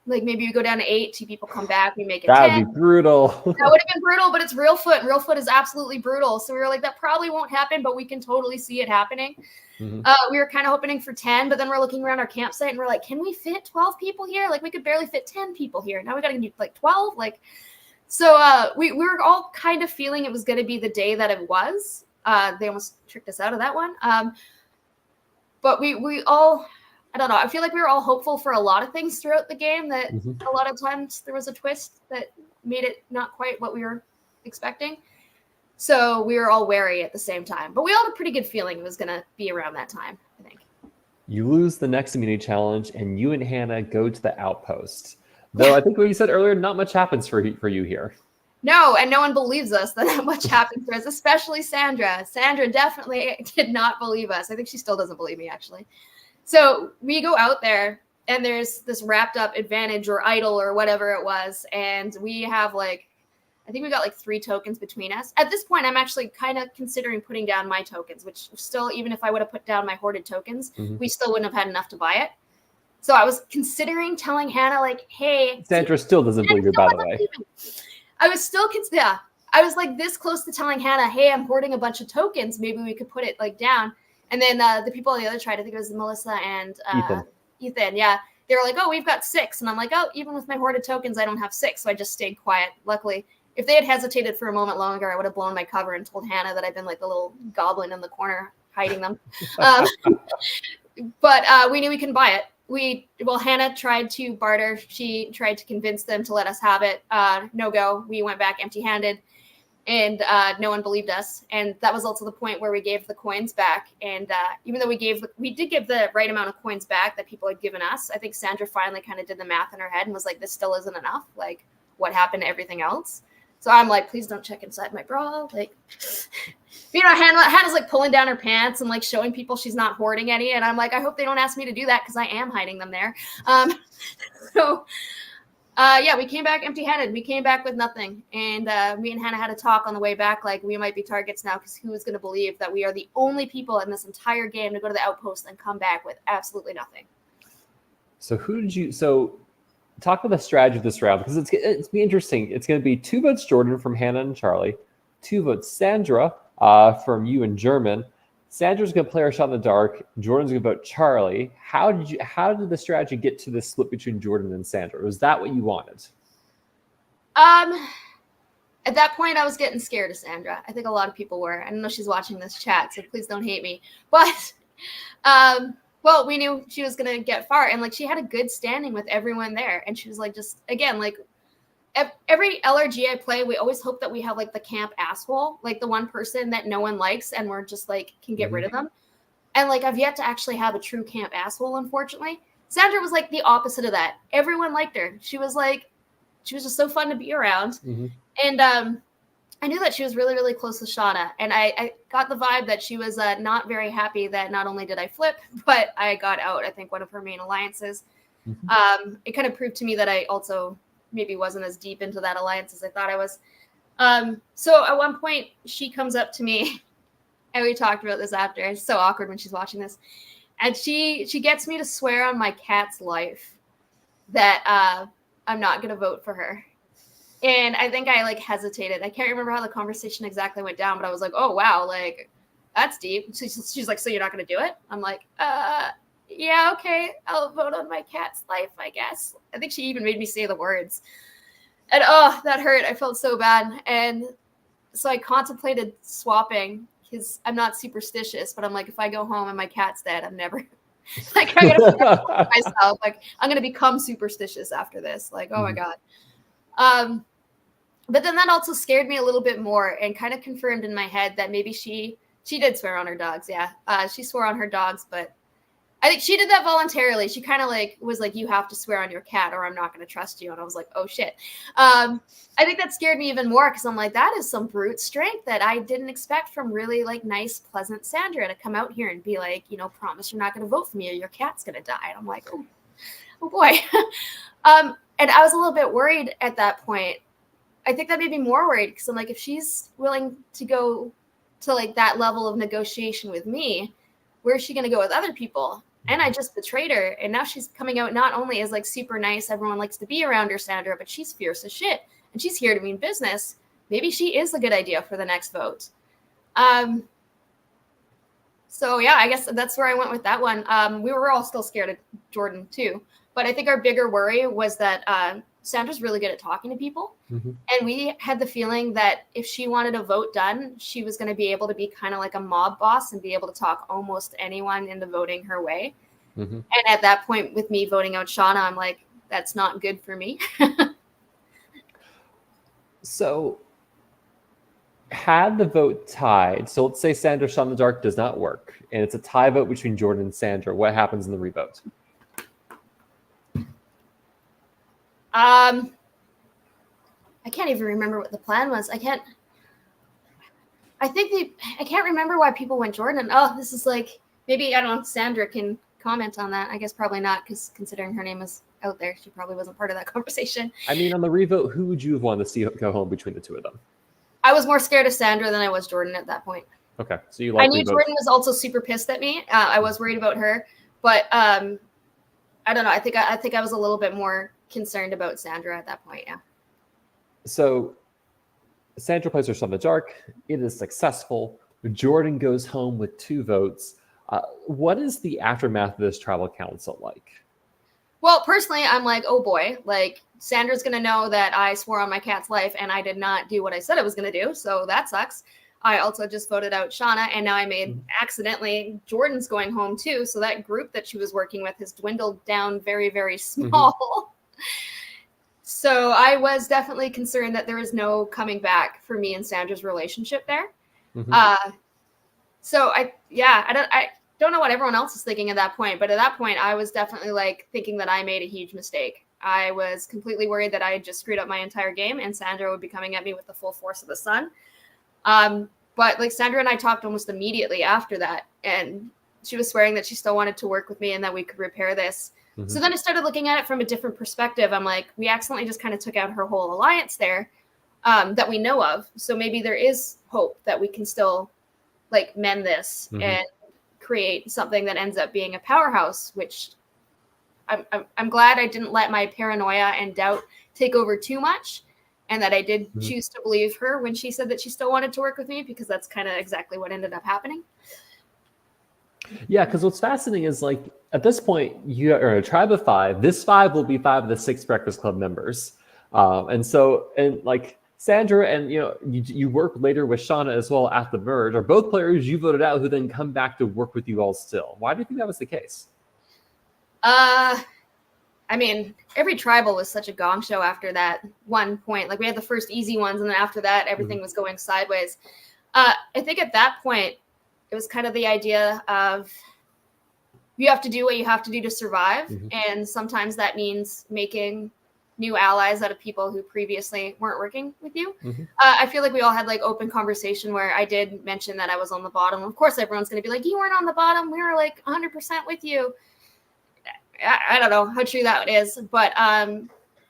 Like maybe we go down to 8, 2 people come back, we make it 10. That would be brutal. That would have been brutal, but it's Reelfoot. Reelfoot is absolutely brutal. So we were like, that probably won't happen, but we can totally see it happening. We were kind of hoping for 10, but then we're looking around our campsite and we're like, can we fit 12 people here? Like we could barely fit 10 people here. Now we got to do like 12. Like, so we were all kind of feeling it was going to be the day that it was. They almost tricked us out of that one. But we all, I don't know. I feel like we were all hopeful for a lot of things throughout the game that a lot of times there was a twist that made it not quite what we were expecting. So we were all wary at the same time. But we all had a pretty good feeling it was going to be around that time, I think. You lose the next immunity challenge, and you and Hannah go to the outpost. Though I think what you said earlier, not much happens for you here. No, and no one believes us that much happens to us, especially Sandra. Sandra definitely did not believe us. I think she still doesn't believe me, actually. So we go out there, and there's this wrapped up advantage or idol or whatever it was, and we have like, I think we got like 3 tokens between us. At this point, I'm actually kind of considering putting down my tokens, which still, even if I would have put down my hoarded tokens, we still wouldn't have had enough to buy it. So I was considering telling Hannah, like, hey. Sandra still doesn't believe you, by the way. I was still, I was like this close to telling Hannah, hey, I'm hoarding a bunch of tokens. Maybe we could put it like down. And then the people on the other side, I think it was Melissa and Ethan. Yeah. They were like, oh, we've got 6. And I'm like, oh, even with my hoarded tokens, I don't have 6. So I just stayed quiet. Luckily, if they had hesitated for a moment longer, I would have blown my cover and told Hannah that I've been like the little goblin in the corner hiding them. But we knew we couldn't buy it. Hannah tried to barter. She tried to convince them to let us have it. No go. We went back empty-handed. and no one believed us. And that was also the point where we gave the coins back. And even though we did give the right amount of coins back that people had given us, I think Sandra finally kind of did the math in her head and was like, this still isn't enough. Like, what happened to everything else? So I'm like, please don't check inside my bra. Like, Hannah's like pulling down her pants and like showing people she's not hoarding any. And I'm like, I hope they don't ask me to do that because I am hiding them there. We came back empty-handed. We came back with nothing. And me and Hannah had a talk on the way back, like, we might be targets now because who was going to believe that we are the only people in this entire game to go to the outpost and come back with absolutely nothing. So talk about the strategy of this round, because it's be interesting. It's going to be 2 votes Jordan from Hannah and Charlie, 2 votes Sandra from you and German. Sandra's going to play her shot in the dark. Jordan's going to vote Charlie. How did the strategy get to this split between Jordan and Sandra? Was that what you wanted? At that point, I was getting scared of Sandra. I think a lot of people were. I don't know if she's watching this chat, so please don't hate me. But, well, we knew she was going to get far. And, like, she had a good standing with everyone there. And she was, like, just, again, like, every LRG I play, we always hope that we have like the camp asshole, like the one person that no one likes and we're just like can get rid of them. And like I've yet to actually have a true camp asshole, unfortunately. Sandra was like the opposite of that. Everyone liked her. She was just so fun to be around. And I knew that she was really, really close to Shauna. And I got the vibe that she was not very happy that not only did I flip, but I got out, I think, one of her main alliances. It kind of proved to me that I also maybe wasn't as deep into that alliance as I thought I was. So at one point she comes up to me and we talked about this after. It's so awkward when she's watching this. And she gets me to swear on my cat's life that I'm not going to vote for her. And I think I like hesitated. I can't remember how the conversation exactly went down, but I was like, oh, wow, like that's deep. She's like, so you're not going to do it? I'm like, yeah, okay, I'll vote on my cat's life, I guess. I think she even made me say the words. And oh, that hurt. I felt so bad. And so I contemplated swapping because I'm not superstitious, but I'm like, if I go home and my cat's dead, I'm never like, I'm going to myself. Like, I'm going to become superstitious after this. Like, oh my God. But then that also scared me a little bit more and kind of confirmed in my head that maybe she did swear on her dogs. Yeah. She swore on her dogs, but I think she did that voluntarily. She kind of like was like, you have to swear on your cat or I'm not going to trust you. And I was like, oh shit. I think that scared me even more because I'm like, that is some brute strength that I didn't expect from really like nice, pleasant Sandra to come out here and be like, you know, promise you're not going to vote for me or your cat's going to die. And I'm like, oh boy. And I was a little bit worried at that point. I think that made me more worried because I'm like, if she's willing to go to like that level of negotiation with me, where's she going to go with other people? And I just betrayed her. And now she's coming out not only as like super nice, everyone likes to be around her, Sandra, but she's fierce as shit. And she's here to mean business. Maybe she is a good idea for the next vote. So yeah, I guess that's where I went with that one. We were all still scared of Jordan too. But I think our bigger worry was that Sandra's really good at talking to people. And we had the feeling that if she wanted a vote done, she was going to be able to be kind of like a mob boss and be able to talk almost anyone into voting her way. And at that point, with me voting out Shauna, I'm like, that's not good for me. So had the vote tied, so let's say Sandra Shot in the Dark does not work, and it's a tie vote between Jordan and Sandra, what happens in the revote? I can't even remember what the plan was. I can't remember why people went Jordan. Oh, this is like, maybe, I don't know, Sandra can comment on that. I guess probably not, because considering her name was out there, she probably wasn't part of that conversation. I mean, on the revote, who would you have wanted to see go home between the two of them? I was more scared of Sandra than I was Jordan at that point. Okay, so I knew Jordan was also super pissed at me. I was worried about her, but I don't know. I think I was a little bit more concerned about Sandra at that point. Yeah. So Sandra plays her Shot in the Dark. It is successful. Jordan goes home with 2 votes. What is the aftermath of this tribal council like? Well, personally, I'm like, oh boy, like Sandra's going to know that I swore on my cat's life and I did not do what I said I was going to do. So that sucks. I also just voted out Shauna, and now I made accidentally Jordan's going home too. So that group that she was working with has dwindled down very, very small. So I was definitely concerned that there was no coming back for me and Sandra's relationship there. Mhm. So I don't know what everyone else is thinking at that point, but at that point I was definitely like thinking that I made a huge mistake. I was completely worried that I had just screwed up my entire game and Sandra would be coming at me with the full force of the sun. But like Sandra and I talked almost immediately after that, and she was swearing that she still wanted to work with me and that we could repair this. Mhm. So then I started looking at it from a different perspective. I'm like, we accidentally just kind of took out her whole alliance there, that we know of. So maybe there is hope that we can still like mend this and create something that ends up being a powerhouse, which I'm glad I didn't let my paranoia and doubt take over too much, and that I did choose to believe her when she said that she still wanted to work with me, because that's kind of exactly what ended up happening. Yeah, because what's fascinating is like at this point you are a tribe of 5. This 5 will be 5 of the 6 Breakfast Club members, and like Sandra and you work later with Shauna as well at the merge are both players you voted out who then come back to work with you all still. Why do you think that was the case? I mean, every tribal was such a gong show after that one point. Like we had the first easy ones, and then after that, everything was going sideways. I think at that point, it was kind of the idea of you have to do what you have to do to survive. And sometimes that means making new allies out of people who previously weren't working with you. I feel like we all had like open conversation where I did mention that I was on the bottom. Of course, everyone's going to be like, you weren't on the bottom. We were like 100% with you. I don't know how true that is, but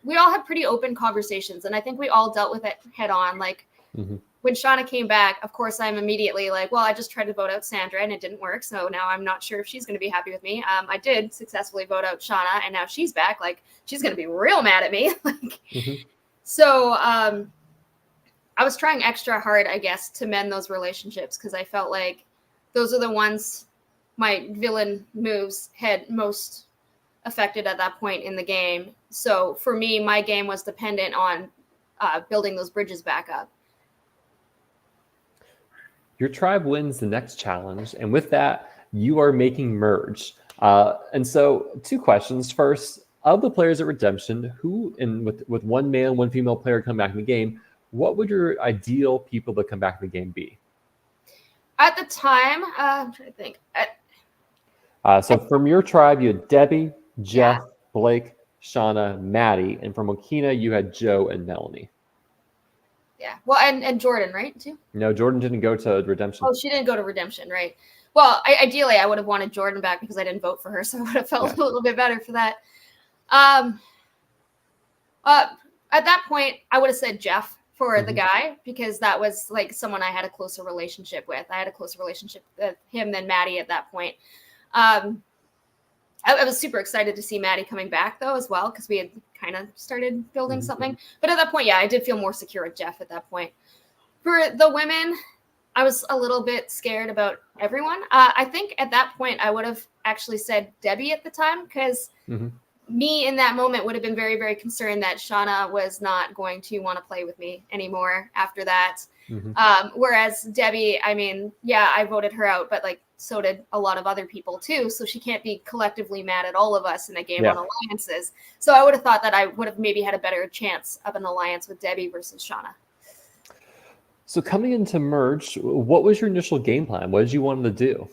we all had pretty open conversations, and I think we all dealt with it head on. Like when Shauna came back, of course, I'm immediately like, well, I just tried to vote out Sandra and it didn't work, so now I'm not sure if she's going to be happy with me. I did successfully vote out Shauna, and now she's back. Like she's going to be real mad at me. So I was trying extra hard, I guess, to mend those relationships, because I felt like those are the ones my villain moves had most affected at that point in the game. So for me, my game was dependent on building those bridges back up. Your tribe wins the next challenge, and with that, you are making merge. And so, 2 questions. First, of the players at Redemption, who, and with one male, one female player come back in the game, what would your ideal people to come back in the game be? At the time, I'm trying to think. So from your tribe, you had Debbie, Jeff, Blake, Shauna, Maddie, and from Okina, you had Joe and Melanie. Yeah. Well, and Jordan, right, too? No, Jordan didn't go to Redemption. Oh, she didn't go to Redemption, right? Well, ideally, I would have wanted Jordan back because I didn't vote for her, so I would have felt a little bit better for that. At that point, I would have said Jeff for the guy, because that was like someone I had a closer relationship with. I had a closer relationship with him than Maddie at that point. I was super excited to see Maddie coming back, though, as well, because we had kind of started building something. But at that point, I did feel more secure with Jeff at that point. For the women, I was a little bit scared about everyone. I think at that point, I would have actually said Debbie at the time, because me in that moment would have been very, very concerned that Shauna was not going to want to play with me anymore after that. Whereas Debbie, I mean, I voted her out, but like so did a lot of other people too. So she can't be collectively mad at all of us in a game on alliances. So I would have thought that I would have maybe had a better chance of an alliance with Debbie versus Shauna. So coming into Merge, what was your initial game plan? What did you want to do?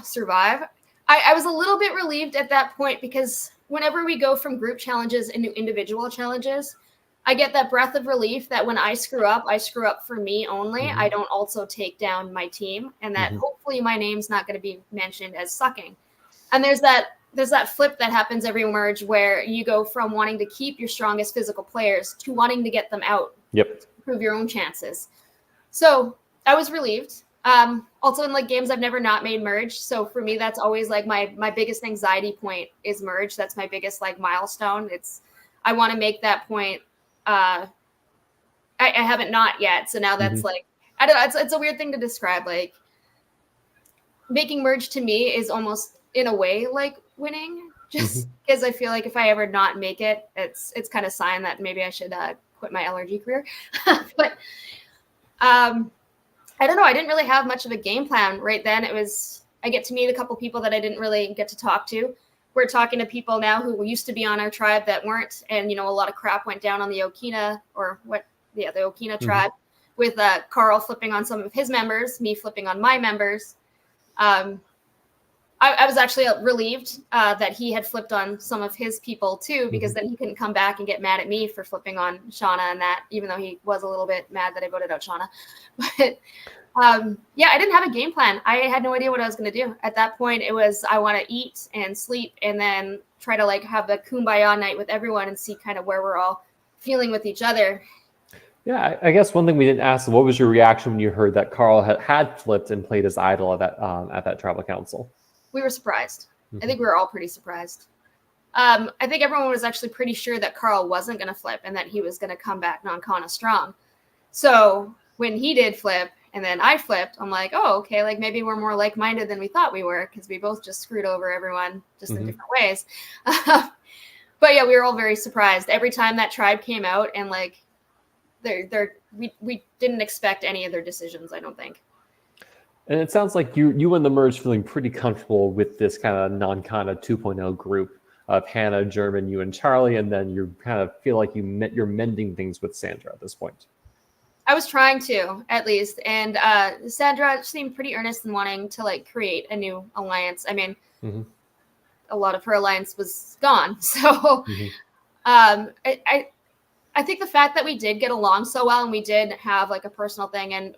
Survive. I was a little bit relieved at that point, because whenever we go from group challenges into individual challenges, I get that breath of relief that when I screw up for me only. I don't also take down my team, and that hopefully my name's not going to be mentioned as sucking. And there's that flip that happens every merge where you go from wanting to keep your strongest physical players to wanting to get them out. To improve your own chances. So I was relieved. Also in like games I've never not made merge. So for me, that's always like my biggest anxiety point is merge. That's my biggest like milestone. I want to make that point. I haven't not yet. So now that's like, I don't know. It's a weird thing to describe. Like making merge to me is almost in a way like winning, just because I feel like if I ever not make it, it's kind of sign that maybe I should quit my LRG career. But I don't know. I didn't really have much of a game plan right then. I get to meet a couple people that I didn't really get to talk to. we're talking to people now who used to be on our tribe that weren't, and a lot of crap went down on the Okina the Okina tribe, with Carl flipping on some of his members, me flipping on my members. I was actually relieved that he had flipped on some of his people too, because then he couldn't come back and get mad at me for flipping on Shauna and that, even though he was a little bit mad that I voted out Shauna. But I didn't have a game plan. I had no idea what I was going to do. At that point, it was I want to eat and sleep and then try to like have the kumbaya night with everyone and see kind of where we're all feeling with each other. Yeah, I guess one thing we didn't ask, what was your reaction when you heard that Carl had flipped and played as idol at that tribal council? We were surprised. I think we were all pretty surprised. I think everyone was actually pretty sure that Carl wasn't going to flip and that he was going to come back non-Kana strong. So when he did flip and then I flipped, I'm like, oh, okay, like maybe we're more like-minded than we thought we were, because we both just screwed over everyone just in different ways. But yeah, we were all very surprised every time that tribe came out, and like we didn't expect any of their decisions, I don't think. And it sounds like you and the merge feeling pretty comfortable with this kind of non-Kana 2.0 group of Hannah, German, you and Charlie, and then you kind of feel like you're mending things with Sandra at this point. I was trying to, at least, and Sandra seemed pretty earnest in wanting to like create a new alliance. I mean, a lot of her alliance was gone, so I think the fact that we did get along so well and we did have like a personal thing, and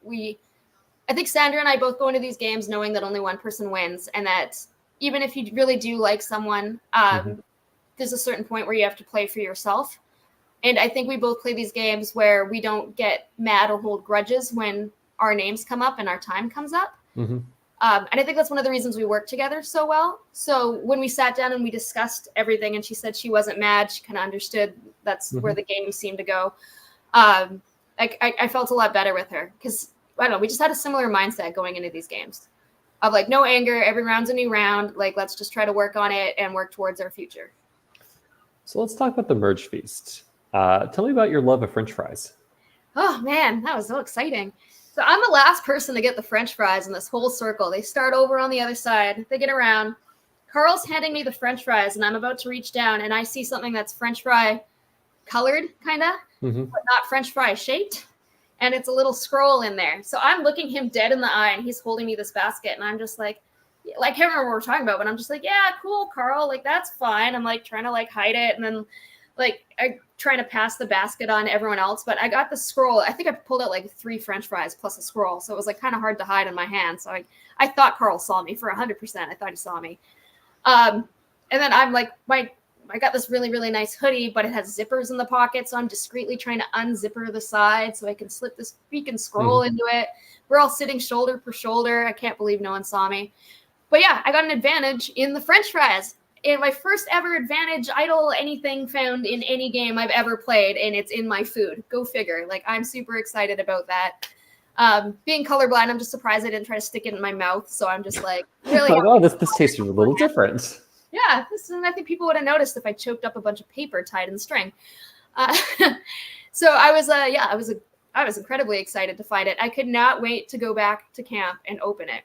I think Sandra and I both go into these games knowing that only one person wins, and that even if you really do like someone, there's a certain point where you have to play for yourself. And I think we both play these games where we don't get mad or hold grudges when our names come up and our time comes up. And I think that's one of the reasons we work together so well. So when we sat down and we discussed everything and she said she wasn't mad, she kind of understood that's where the game seemed to go. I felt a lot better with her, because I don't know, we just had a similar mindset going into these games of like, no anger, every round's a new round. Like, let's just try to work on it and work towards our future. So let's talk about the merge feast. Tell me about your love of French fries. Oh man, that was so exciting. So I'm the last person to get the French fries in this whole circle. They start over on the other side. They get around. Carl's handing me the French fries and I'm about to reach down and I see something that's French fry colored, kind of, but not French fry shaped. And it's a little scroll in there. So I'm looking him dead in the eye and he's holding me this basket. And I'm just like, I can't remember what we're talking about, but I'm just like, yeah, cool, Carl. Like, that's fine. I'm like trying to like hide it. And then like I'm trying to pass the basket on to everyone else. But I got the scroll. I think I pulled out like 3 French fries plus a scroll. So it was like kind of hard to hide in my hand. So I thought Carl saw me for 100%. I thought he saw me. And then I'm like, I got this really, really nice hoodie, but it has zippers in the pocket. So I'm discreetly trying to unzipper the side so I can slip this freaking scroll into it. We're all sitting shoulder for shoulder. I can't believe no one saw me. But yeah, I got an advantage in the French fries. And my first ever advantage, idol, anything found in any game I've ever played. And it's in my food. Go figure. Like, I'm super excited about that. Being colorblind, I'm just surprised I didn't try to stick it in my mouth. So I'm just like, really? Oh, this tastes a little different. Yeah, I think people would have noticed if I choked up a bunch of paper tied in string. So I was incredibly excited to find it. I could not wait to go back to camp and open it.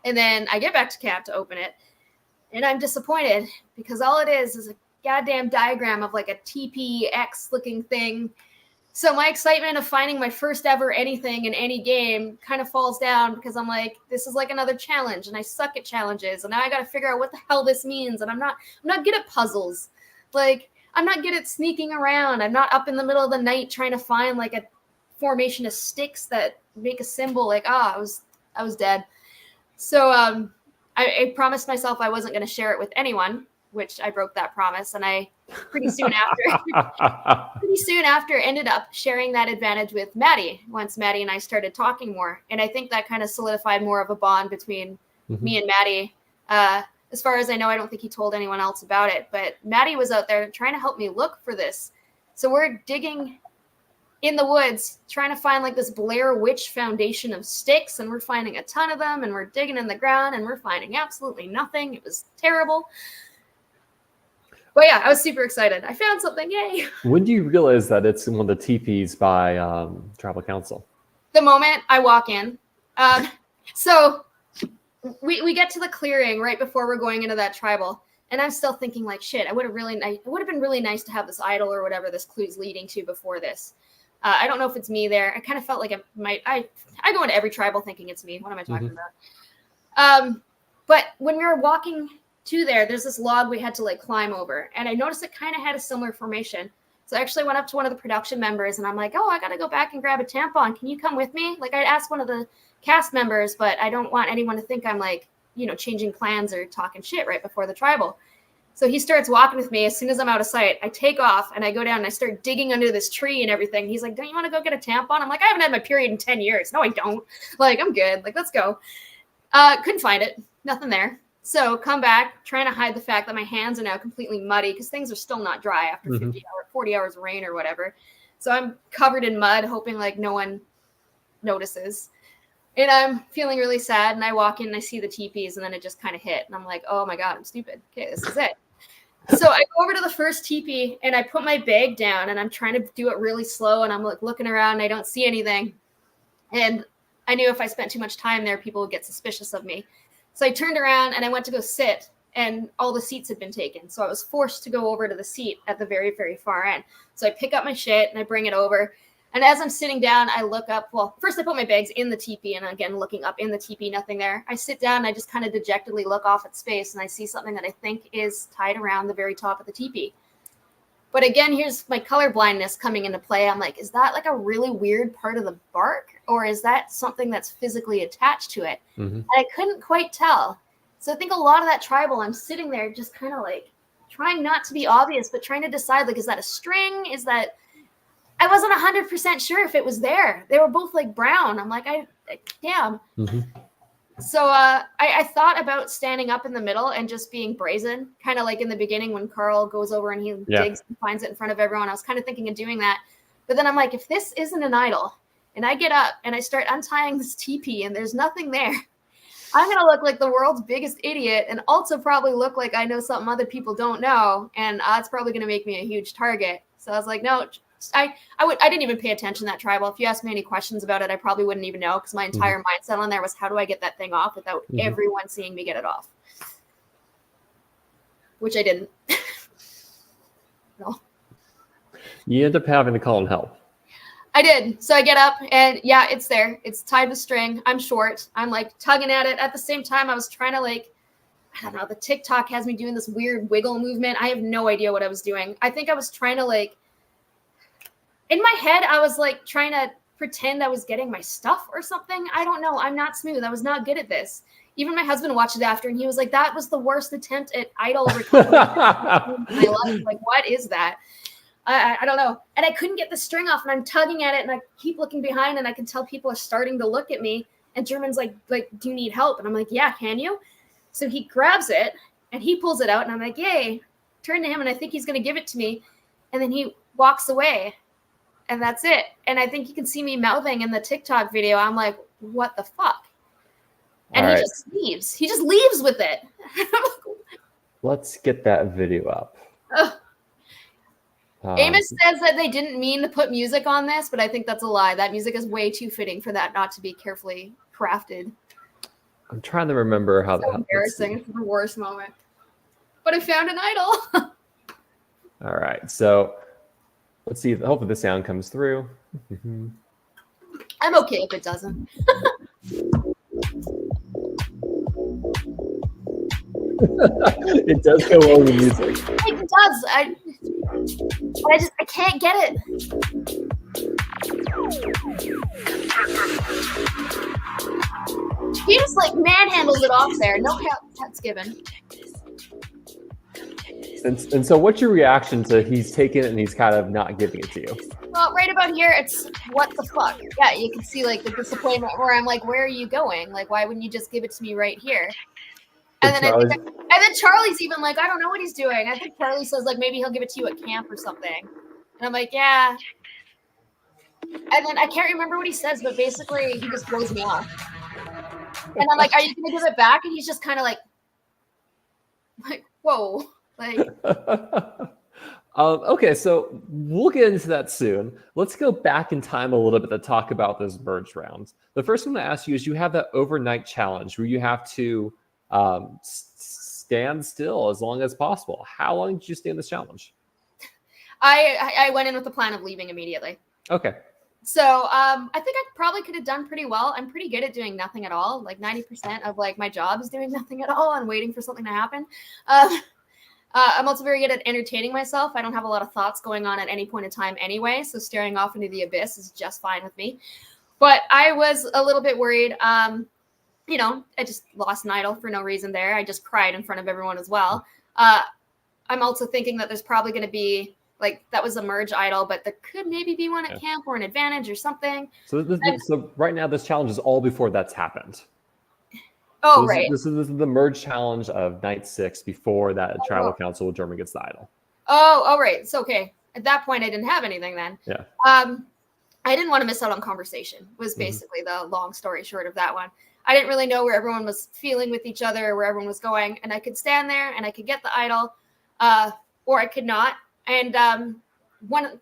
And then I get back to camp to open it, and I'm disappointed because all it is a goddamn diagram of like a TPX looking thing. So my excitement of finding my first ever anything in any game kind of falls down because I'm like, this is like another challenge and I suck at challenges. And now I got to figure out what the hell this means. And I'm not good at puzzles. Like, I'm not good at sneaking around. I'm not up in the middle of the night trying to find like a formation of sticks that make a symbol. Like, I was dead. So I promised myself I wasn't going to share it with anyone, which I broke that promise. And I pretty soon after ended up sharing that advantage with Maddie once Maddie and I started talking more. And I think that kind of solidified more of a bond between me and Maddie. As far as I know, I don't think he told anyone else about it, but Maddie was out there trying to help me look for this. So we're digging in the woods, trying to find like this Blair Witch foundation of sticks. And we're finding a ton of them and we're digging in the ground and we're finding absolutely nothing. It was terrible. But yeah, I was super excited. I found something. Yay. When do you realize that it's one of the teepees by Tribal Council? The moment I walk in. So we get to the clearing right before we're going into that tribal. And I'm still thinking like, shit, it would have been really nice to have this idol or whatever this clue's leading to before this. I don't know if it's me there. I kind of felt like I go into every tribal thinking it's me. What am I talking about? But when we were walking to there's this log we had to like climb over. And I noticed it kind of had a similar formation. So I actually went up to one of the production members and I'm like, oh, I got to go back and grab a tampon. Can you come with me? Like I'd asked one of the cast members, but I don't want anyone to think I'm like, changing plans or talking shit right before the tribal. So he starts walking with me. As soon as I'm out of sight, I take off and I go down and I start digging under this tree and everything. He's like, don't you want to go get a tampon? I'm like, I haven't had my period in 10 years. No, I don't. Like, I'm good. Like, let's go. Couldn't find it. Nothing there. So come back, trying to hide the fact that my hands are now completely muddy because things are still not dry after 40 hours of rain or whatever. So I'm covered in mud, hoping like no one notices. And I'm feeling really sad. And I walk in and I see the teepees and then it just kind of hit. And I'm like, oh my God, I'm stupid. Okay, this is it. So I go over to the first teepee and I put my bag down and I'm trying to do it really slow. And I'm like looking around and I don't see anything. And I knew if I spent too much time there, people would get suspicious of me. So I turned around and I went to go sit and all the seats had been taken. So I was forced to go over to the seat at the very, very far end. So I pick up my shit and I bring it over. And as I'm sitting down, I look up. Well, first I put my bags in the teepee and again, looking up in the teepee, nothing there. I sit down and I just kind of dejectedly look off at space and I see something that I think is tied around the very top of the teepee. But again, here's my color blindness coming into play. I'm like, is that like a really weird part of the bark or is that something that's physically attached to it? And I couldn't quite tell. So I think a lot of that tribal, I'm sitting there just kind of like trying not to be obvious, but trying to decide, like, is that a string? Is that, I wasn't 100% sure if it was there. They were both like brown. I'm like, damn. So I thought about standing up in the middle and just being brazen, kind of like in the beginning when Carl goes over and he digs and finds it in front of everyone. I was kind of thinking of doing that. But then I'm like, if this isn't an idol and I get up and I start untying this teepee and there's nothing there, I'm going to look like the world's biggest idiot and also probably look like I know something other people don't know. And it's probably going to make me a huge target. So I was like, no, I didn't even pay attention to that tribal. If you asked me any questions about it, I probably wouldn't even know because my entire mindset on there was how do I get that thing off without everyone seeing me get it off? Which I didn't. No. You end up having to call in help. I did. So I get up and yeah, it's there. It's tied with string. I'm short. I'm like tugging at it. At the same time, I was trying to like, I don't know, the TikTok has me doing this weird wiggle movement. I have no idea what I was doing. I think I was trying to like, in my head, I was like trying to pretend I was getting my stuff or something. I don't know. I'm not smooth. I was not good at this. Even my husband watched it after and he was like, that was the worst attempt at idol recovery in my life. Like, what is that? I don't know. And I couldn't get the string off and I'm tugging at it and I keep looking behind and I can tell people are starting to look at me. And German's like, do you need help? And I'm like, yeah, can you? So he grabs it and he pulls it out and I'm like, yay. Turn to him and I think he's going to give it to me. And then he walks away. And that's it. And I think you can see me mouthing in the TikTok video. I'm like, what the fuck? And he just leaves. He just leaves with it. Let's get that video up. Amos says that they didn't mean to put music on this, but I think that's a lie. That music is way too fitting for that not to be carefully crafted. I'm trying to remember how that embarrassing. It's the worst moment. But I found an idol. All right. So let's see. Hopefully the sound comes through. I'm okay if it doesn't. It does go over the music. It does. I can't get it. He just like manhandles it off there. No cuts given. And so what's your reaction to he's taking it and he's kind of not giving it to you? Well, right about here, it's what the fuck? Yeah, you can see like the disappointment where I'm like, where are you going? Like, why wouldn't you just give it to me right here? And then Charlie's even like, I don't know what he's doing. I think Charlie says like maybe he'll give it to you at camp or something. And I'm like, yeah. And then I can't remember what he says, but basically he just blows me off. And I'm like, are you gonna give it back? And he's just kind of like, whoa. Like, okay, so we'll get into that soon. Let's go back in time a little bit to talk about those merge rounds. The first thing I'm going to ask you is you have that overnight challenge where you have to stand still as long as possible. How long did you stay in this challenge? I went in with the plan of leaving immediately. Okay. So I think I probably could have done pretty well. I'm pretty good at doing nothing at all. Like 90% of like my job is doing nothing at all and waiting for something to happen. I'm also very good at entertaining myself. I don't have a lot of thoughts going on at any point in time anyway, so staring off into the abyss is just fine with me. But I was a little bit worried. I just lost an idol for no reason there. I just cried in front of everyone as well. I'm also thinking that there's probably going to be, like, that was a merge idol, but there could maybe be one at camp or an advantage or something. So so right now, this challenge is all before that's happened. Oh, so right. This is the merge challenge of night 6 before that tribal council with German gets the idol. Oh, right. So, okay. At that point, I didn't have anything then. Yeah. I didn't want to miss out on conversation, was basically the long story short of that one. I didn't really know where everyone was feeling with each other, where everyone was going. And I could stand there and I could get the idol, or I could not. And one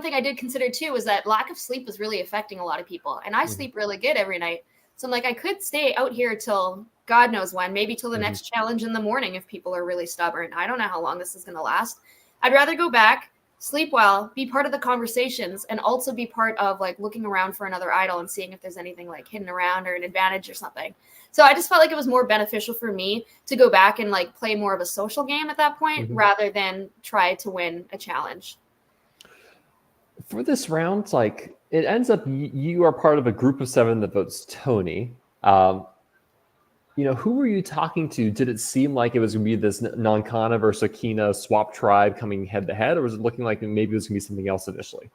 thing I did consider too was that lack of sleep was really affecting a lot of people. And I sleep really good every night. So I'm like, I could stay out here till God knows when, maybe till the next challenge in the morning if people are really stubborn. I don't know how long this is going to last. I'd rather go back, sleep well, be part of the conversations, and also be part of like looking around for another idol and seeing if there's anything like hidden around or an advantage or something. So I just felt like it was more beneficial for me to go back and like play more of a social game at that point rather than try to win a challenge. For this round, like it ends up you are part of a group of 7 that votes Tony. Who were you talking to? Did it seem like it was going to be this non-Kana versus Akina swap tribe coming head to head, or was it looking like maybe it was going to be something else initially?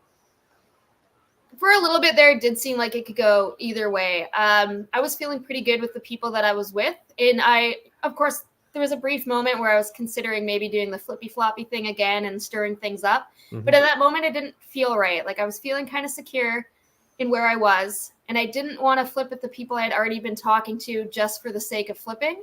For a little bit there, it did seem like it could go either way. I was feeling pretty good with the people that I was with. And of course, there was a brief moment where I was considering maybe doing the flippy floppy thing again and stirring things up. But at that moment, it didn't feel right. Like I was feeling kind of secure in where I was. And I didn't want to flip at the people I had already been talking to just for the sake of flipping.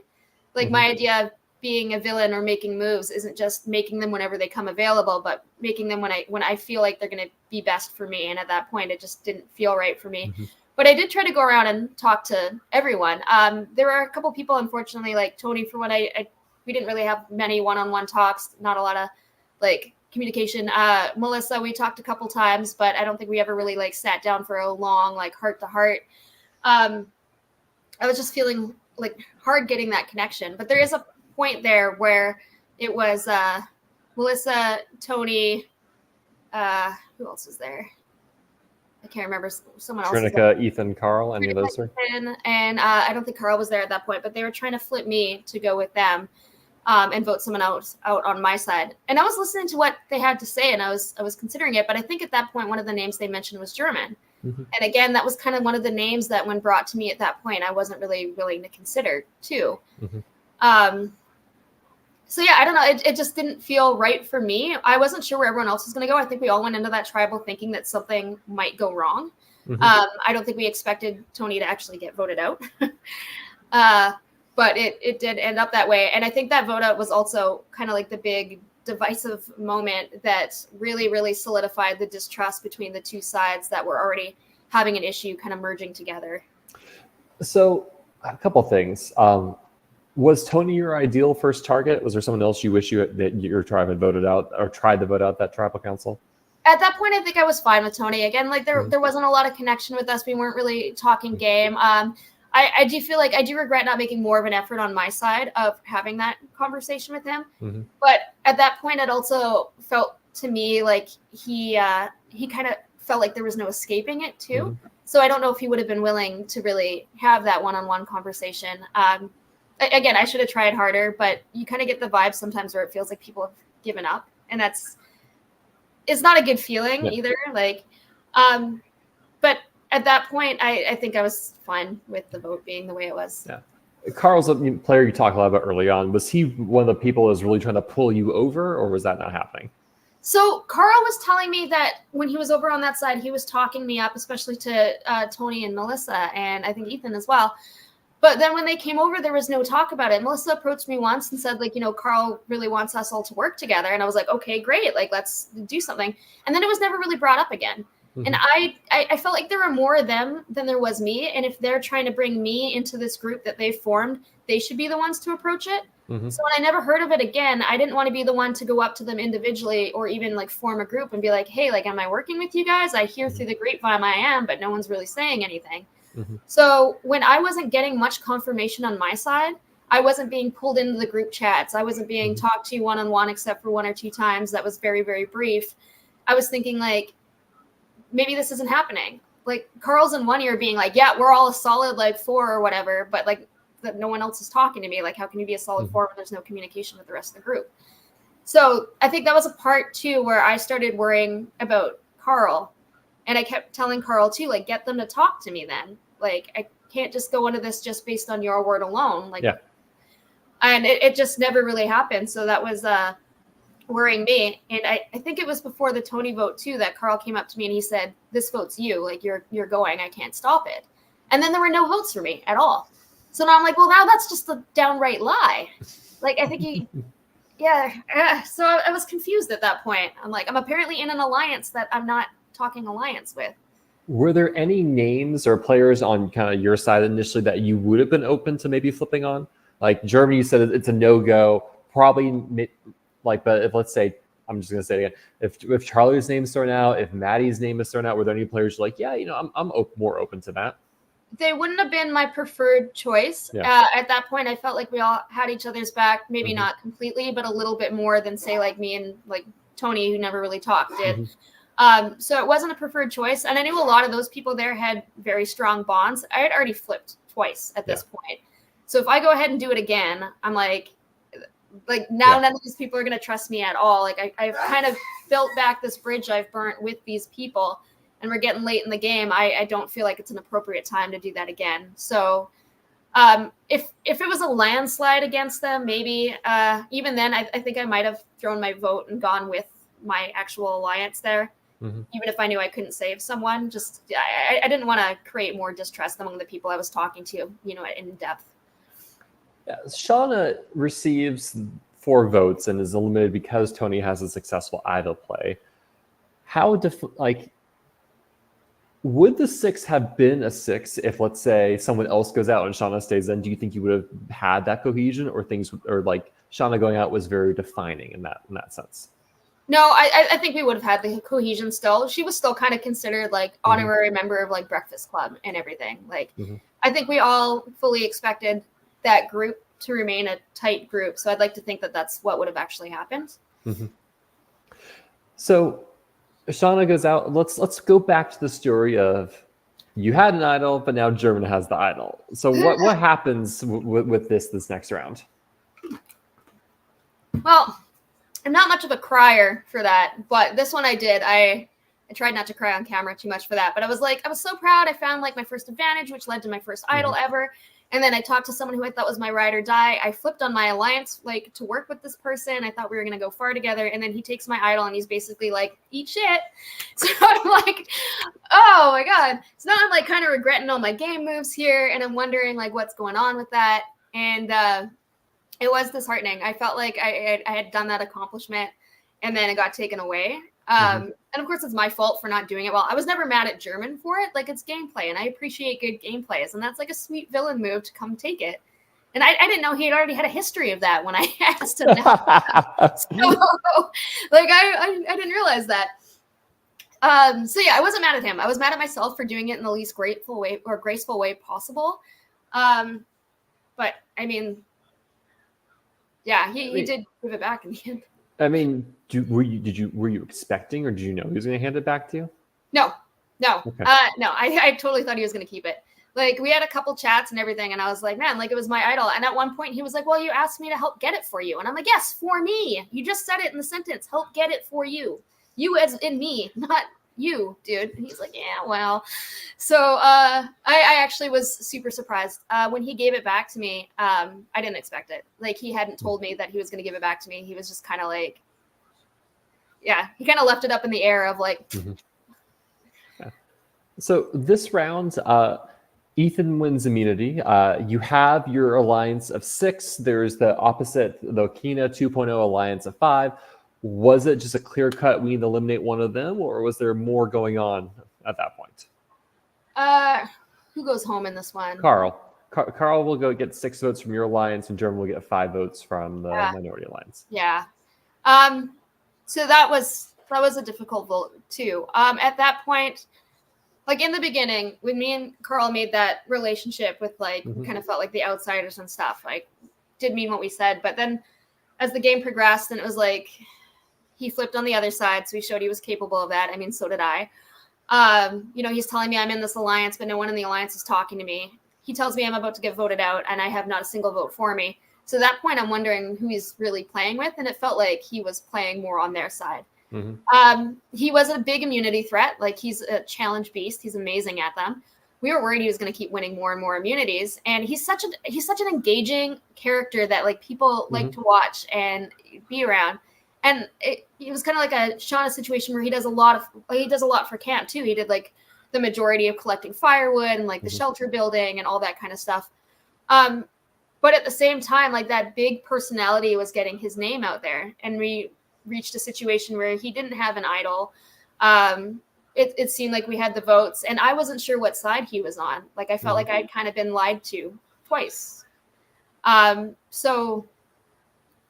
Like my idea of being a villain or making moves isn't just making them whenever they come available, but making them when I feel like they're going to be best for me. And at that point, it just didn't feel right for me. But I did try to go around and talk to everyone. There were a couple people, unfortunately, like Tony, for when we didn't really have many one-on-one talks, not a lot of like communication. Melissa, we talked a couple times, but I don't think we ever really like sat down for a long, like heart to heart. I was just feeling like hard getting that connection, but there is a point there where it was Melissa, Tony, who else was there? I can't remember. Someone else. Trinica, Ethan, Carl, any of those three? And I don't think Carl was there at that point, but they were trying to flip me to go with them and vote someone else out on my side. And I was listening to what they had to say, and I was considering it. But I think at that point, one of the names they mentioned was German. And again, that was kind of one of the names that when brought to me at that point, I wasn't really willing to consider too. So yeah, I don't know. It just didn't feel right for me. I wasn't sure where everyone else was going to go. I think we all went into that tribal thinking that something might go wrong. I don't think we expected Tony to actually get voted out. But it did end up that way. And I think that vote out was also kind of like the big divisive moment that really, really solidified the distrust between the two sides that were already having an issue kind of merging together. So a couple things. Was Tony your ideal first target? Was there someone else you wish that your tribe had voted out or tried to vote out that tribal council? At that point, I think I was fine with Tony. Again, like there wasn't a lot of connection with us. We weren't really talking game. I do feel like I do regret not making more of an effort on my side of having that conversation with him. But at that point, it also felt to me like he kind of felt like there was no escaping it too. So I don't know if he would have been willing to really have that one-on-one conversation. Again, I should have tried harder, but you kind of get the vibe sometimes where it feels like people have given up, and it's not a good feeling either. Like, but at that point, I think I was fine with the vote being the way it was. Yeah. Carl's a player you talked a lot about early on. Was he one of the people that was really trying to pull you over, or was that not happening? So Carl was telling me that when he was over on that side, he was talking me up, especially to Tony and Melissa, and I think Ethan as well. But then when they came over, there was no talk about it. Melissa approached me once and said, like, Carl really wants us all to work together. And I was like, okay, great. Like, let's do something. And then it was never really brought up again. And I felt like there were more of them than there was me. And if they're trying to bring me into this group that they've formed, they should be the ones to approach it. So when I never heard of it again, I didn't want to be the one to go up to them individually or even like form a group and be like, hey, like, am I working with you guys? I hear through the grapevine I am, but no one's really saying anything. So when I wasn't getting much confirmation on my side, I wasn't being pulled into the group chats. I wasn't being talked to one-on-one except for 1 or 2 times. That was very, very brief. I was thinking like, maybe this isn't happening. Like Carl's in one ear being like, yeah, we're all a solid like 4 or whatever, but like that no one else is talking to me. Like, how can you be a solid 4 when there's no communication with the rest of the group? So I think that was a part too where I started worrying about Carl. And I kept telling Carl too, like, get them to talk to me then. Like, I can't just go into this just based on your word alone. Like, and it just never really happened. So that was worrying me. And I think it was before the Tony vote too that Carl came up to me and he said, this vote's you. Like, you're going. I can't stop it. And then there were no votes for me at all. So now I'm like, well, now that's just a downright lie. Like, I think he, so I was confused at that point. I'm like, I'm apparently in an alliance that I'm not talking alliance with. Were there any names or players on kind of your side initially that you would have been open to maybe flipping on? Like Germany, you said it's a no-go, probably like, but if let's say, I'm just going to say it again, if Charlie's name's thrown out, if Maddie's name is thrown out, were there any players like, yeah, you know, I'm more open to that? They wouldn't have been my preferred choice. At that point, I felt like we all had each other's back, maybe not completely, but a little bit more than say like me and like Tony, who never really talked, did. So it wasn't a preferred choice. And I knew a lot of those people there had very strong bonds. I had already flipped twice at this point. So if I go ahead and do it again, I'm like now none of these people are going to trust me at all. Like I've kind of built back this bridge I've burnt with these people. And we're getting late in the game. I don't feel like it's an appropriate time to do that again. So if it was a landslide against them, maybe even then, I think I might have thrown my vote and gone with my actual alliance there, even if I knew I couldn't save someone. Just I didn't want to create more distrust among the people I was talking to, you know, in depth. Yeah, Shauna receives 4 votes and is eliminated because Tony has a successful idol play. How would the 6 have been a 6 if, let's say, someone else goes out and Shauna stays in? Do you think you would have had that cohesion, or like Shauna going out was very defining in that sense? No, I think we would have had the cohesion still. She was still kind of considered like honorary member of like Breakfast Club and everything. Like, I think we all fully expected that group to remain a tight group. So I'd like to think that that's what would have actually happened. So Shauna goes out. Let's go back to the story of you had an idol, but now German has the idol. So what happens with this next round? Well, I'm not much of a crier for that, but this one I did. I tried not to cry on camera too much for that, but I was so proud. I found like my first advantage, which led to my first idol ever. And then I talked to someone who I thought was my ride or die. I flipped on my alliance, like, to work with this person. I thought we were going to go far together. And then he takes my idol and he's basically like, eat shit. So I'm like, oh my God. So now I'm like kind of regretting all my game moves here. And I'm wondering like what's going on with that. And it was disheartening. I felt like I had done that accomplishment and then it got taken away. And of course, it's my fault for not doing it well. I was never mad at German for it. Like, it's gameplay, and I appreciate good gameplays. And that's like a sweet villain move to come take it. And I didn't know he had already had a history of that when I asked him. So, like, I didn't realize that. So yeah, I wasn't mad at him. I was mad at myself for doing it in the least graceful way possible. But I mean, yeah, he did give it back in the end. I mean, were you expecting, or did you know he was going to hand it back to you? No. Okay. No, I totally thought he was going to keep it. Like, we had a couple chats and everything, and I was like, man, like, it was my idol. And at one point he was like, well, you asked me to help get it for you. And I'm like, yes, for me. You just said it in the sentence, help get it for you. You as in me, not you, dude. And he's like, yeah, well. So I actually was super surprised. When he gave it back to me, I didn't expect it. Like, he hadn't told me that he was going to give it back to me. He was just kind of like, yeah, he kind of left it up in the air of like. Yeah. So this round, Ethan wins immunity. You have your alliance of 6. There's the opposite, the Kina 2.0 alliance of 5. Was it just a clear cut, we need to eliminate one of them, or was there more going on at that point? Who goes home in this one? Carl. Carl will go get 6 votes from your alliance, and German will get 5 votes from the Yeah. minority alliance. Yeah. So that was a difficult vote too. At that point, like in the beginning, when me and Carl made that relationship with like kind of felt like the outsiders and stuff, like did mean what we said. But then as the game progressed, and it was like he flipped on the other side, so he showed he was capable of that. I mean, so did I. He's telling me I'm in this alliance, but no one in the alliance is talking to me. He tells me I'm about to get voted out, and I have not a single vote for me. So at that point, I'm wondering who he's really playing with, and it felt like he was playing more on their side. He was a big immunity threat. Like, he's a challenge beast. He's amazing at them. We were worried he was going to keep winning more and more immunities, and he's such an engaging character that like people like to watch and be around. And it was kind of like a Shauna situation where he does a lot for camp too. He did like the majority of collecting firewood and like the shelter building and all that kind of stuff. But at the same time, like that big personality was getting his name out there, and we reached a situation where he didn't have an idol. It seemed like we had the votes, and I wasn't sure what side he was on. Like I felt like I'd kind of been lied to twice. So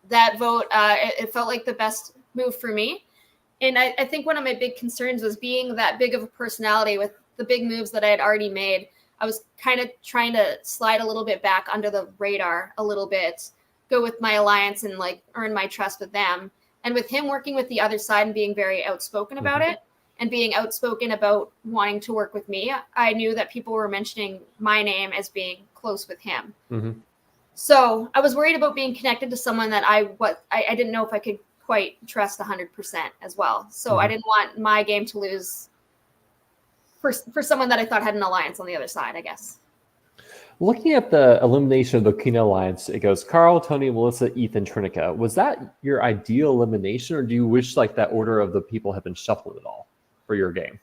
that vote, it felt like the best move for me. And I think one of my big concerns was being that big of a personality with the big moves that I had already made. I was kind of trying to slide a little bit back under the radar a little bit, go with my alliance and like earn my trust with them. And with him working with the other side and being very outspoken about it and being outspoken about wanting to work with me, I knew that people were mentioning my name as being close with him. So I was worried about being connected to someone that I didn't know if I could quite trust 100% as well. So I didn't want my game to lose for someone that I thought had an alliance on the other side, I guess. Looking at the elimination of the Kina alliance, it goes Carl, Tony, Melissa, Ethan, Trinica. Was that your ideal elimination, or do you wish like that order of the people had been shuffled at all for your game?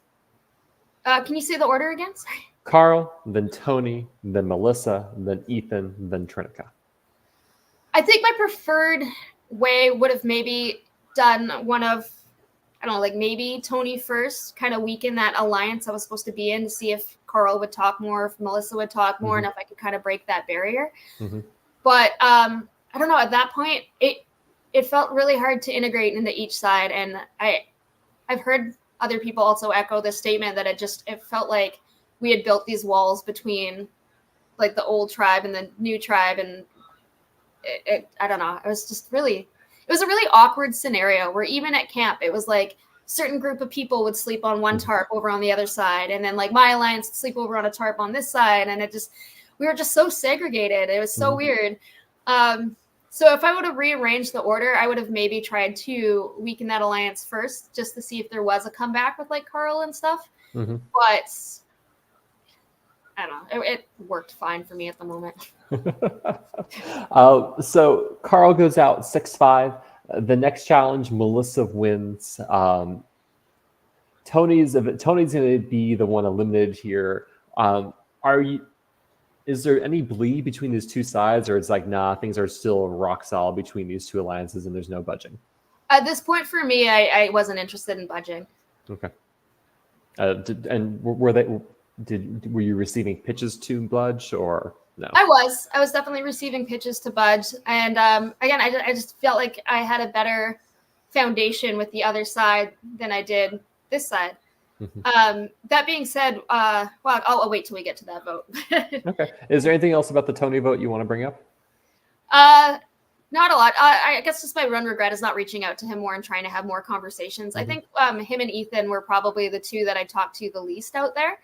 Can you say the order again? Sorry. Carl, then Tony, then Melissa, then Ethan, then Trinica. I think my preferred way would have maybe done one of, I don't know, like maybe Tony first, kind of weaken that alliance I was supposed to be in to see if Carl would talk more, if Melissa would talk more, and if I could kind of break that barrier. But I don't know, at that point, it felt really hard to integrate into each side. And I've heard other people also echo this statement that it felt like we had built these walls between like the old tribe and the new tribe. And I don't know, it was a really awkward scenario where even at camp, it was like certain group of people would sleep on one tarp over on the other side. And then like my alliance would sleep over on a tarp on this side. And we were just so segregated. It was so weird. So if I would have rearranged the order, I would have maybe tried to weaken that alliance first, just to see if there was a comeback with like Carl and stuff. But I don't know. It worked fine for me at the moment. So Carl goes out 6-5. The next challenge, Melissa wins. Tony's going to be the one eliminated here. Is there any bleed between these two sides, or it's like, nah, things are still rock solid between these two alliances and there's no budging? At this point for me, I wasn't interested in budging. Okay. Were you receiving pitches to budge, or no? I was definitely receiving pitches to budge. And again, I just felt like I had a better foundation with the other side than I did this side. That being said, well, I'll wait till we get to that vote. Okay. Is there anything else about the Tony vote you want to bring up? Not a lot. I guess just my one regret is not reaching out to him more and trying to have more conversations. I think him and Ethan were probably the two that I talked to the least out there.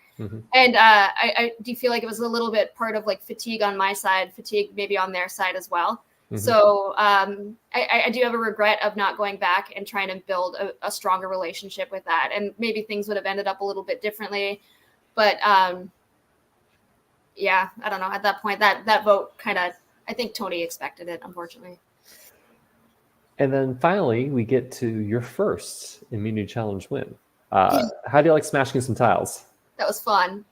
And I do feel like it was a little bit part of like fatigue on my side, fatigue maybe on their side as well. So I do have a regret of not going back and trying to build a stronger relationship with that. And maybe things would have ended up a little bit differently. But yeah, I don't know. At that point, that vote kind of, I think Tony expected it, unfortunately. And then finally, we get to your first immunity challenge win. How do you like smashing some tiles? That was fun.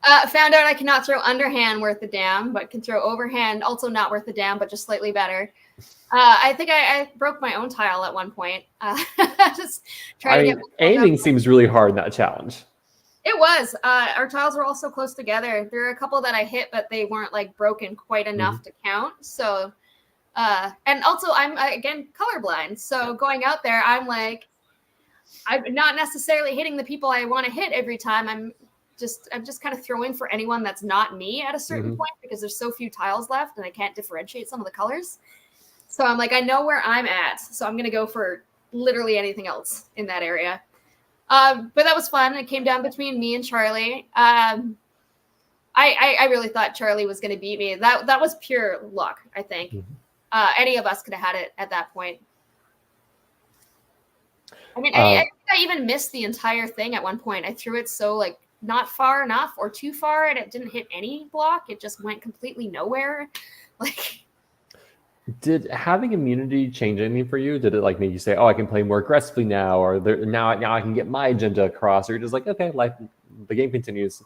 Found out I cannot throw underhand worth a damn, but can throw overhand, also not worth a damn, but just slightly better. I think I broke my own tile at one point. Just trying to get aiming seems really hard in that challenge. It was. Our tiles were all so close together. There are a couple that I hit, but they weren't like broken quite enough to count. So, and also I'm again colorblind. So going out there, I'm not necessarily hitting the people I want to hit every time. I'm just kind of throwing for anyone that's not me at a certain point because there's so few tiles left and I can't differentiate some of the colors. So I'm like, I know where I'm at, so I'm gonna go for literally anything else in that area. But that was fun. It came down between me and Charlie. I really thought Charlie was going to beat me. That was pure luck, I think. Any of us could have had it at that point. I mean, I think I even missed the entire thing at one point. I threw it so like not far enough or too far, and it didn't hit any block. It just went completely nowhere. Like, did having immunity change anything for you? Did it like make you say, "Oh, I can play more aggressively now," or now I can get my agenda across, or you're just like, "Okay, the game continues."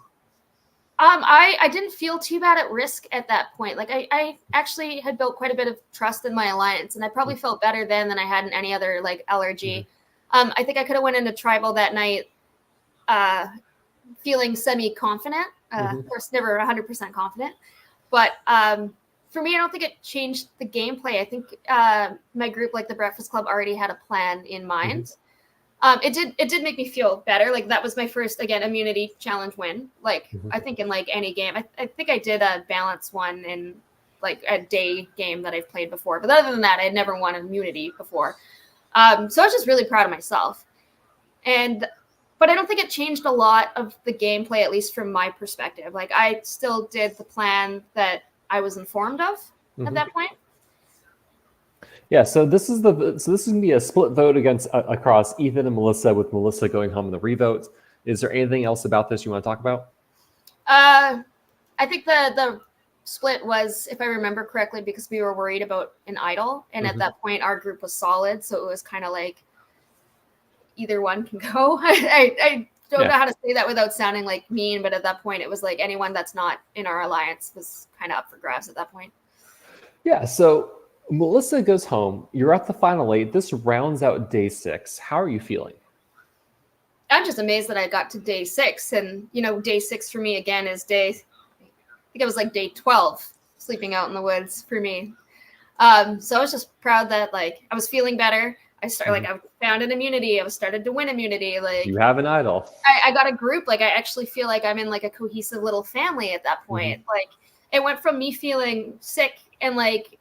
I didn't feel too bad at risk at that point. Like I actually had built quite a bit of trust in my alliance, and I probably felt better then than I had in any other like LRG. I think I could have went into tribal that night, feeling semi-confident. Of course, never 100% confident, but for me, I don't think it changed the gameplay. I think my group, like the Breakfast Club, already had a plan in mind. It did make me feel better. Like that was my first, again, immunity challenge win. Like I think in like any game, I think I did a balance one in like a day game that I've played before. But other than that, I had never won immunity before. So I was just really proud of myself. But I don't think it changed a lot of the gameplay, at least from my perspective. Like I still did the plan that I was informed of at that point. Yeah, so this is gonna be a split vote across Ethan and Melissa, with Melissa going home in the revote. Is there anything else about this you want to talk about? I think the split was, if I remember correctly, because we were worried about an idol, and at that point our group was solid, so it was kind of like either one can go. I don't know how to say that without sounding like mean, but at that point it was like anyone that's not in our alliance was kind of up for grabs at that point. Yeah, so Melissa goes home. You're at the final 8. This rounds out day 6. How are you feeling? I'm just amazed that I got to day 6. And, day 6 for me, again, is I think it was like day 12, sleeping out in the woods for me. So I was just proud that, like, I was feeling better. I found an immunity. I started to win immunity. Like, you have an idol. I got a group. Like, I actually feel like I'm in, like, a cohesive little family at that point. Like, it went from me feeling sick and, like,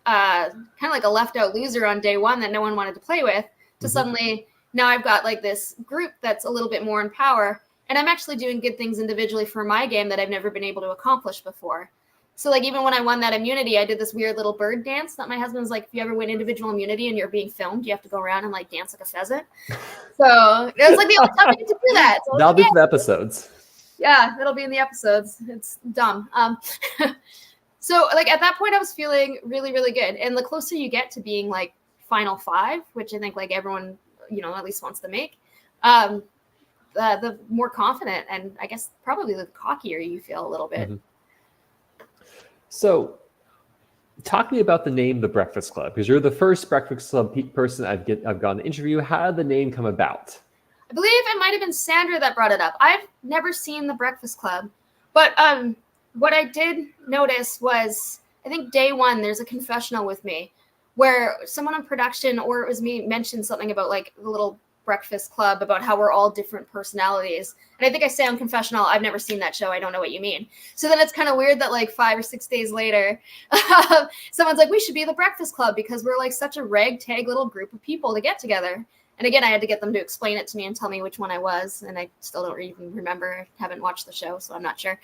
kind of like a left out loser on day 1 that no one wanted to play with, to suddenly now I've got like this group that's a little bit more in power, and I'm actually doing good things individually for my game that I've never been able to accomplish before. So like even when I won that immunity, I did this weird little bird dance that my husband's like, if you ever win individual immunity and you're being filmed, you have to go around and like dance like a pheasant. So it was like the only time I get to do that. So that'll be for the episodes. Yeah, it'll be in the episodes. It's dumb. So like at that point I was feeling really, really good. And the closer you get to being like final 5, which I think like everyone, at least wants to make, the more confident and I guess probably the cockier you feel a little bit. So talk to me about the name The Breakfast Club, because you're the first Breakfast Club person I've gone to interview. How did the name come about? I believe it might have been Sandra that brought it up. I've never seen The Breakfast Club, but what I did notice was, I think day 1, there's a confessional with me where someone on production, or it was me, mentioned something about like the little Breakfast Club, about how we're all different personalities. And I think I say on confessional, I've never seen that show. I don't know what you mean. So then it's kind of weird that like 5 or 6 days later, someone's like, we should be the Breakfast Club because we're like such a ragtag little group of people to get together. And again, I had to get them to explain it to me and tell me which one I was. And I still don't even remember. I haven't watched the show, so I'm not sure.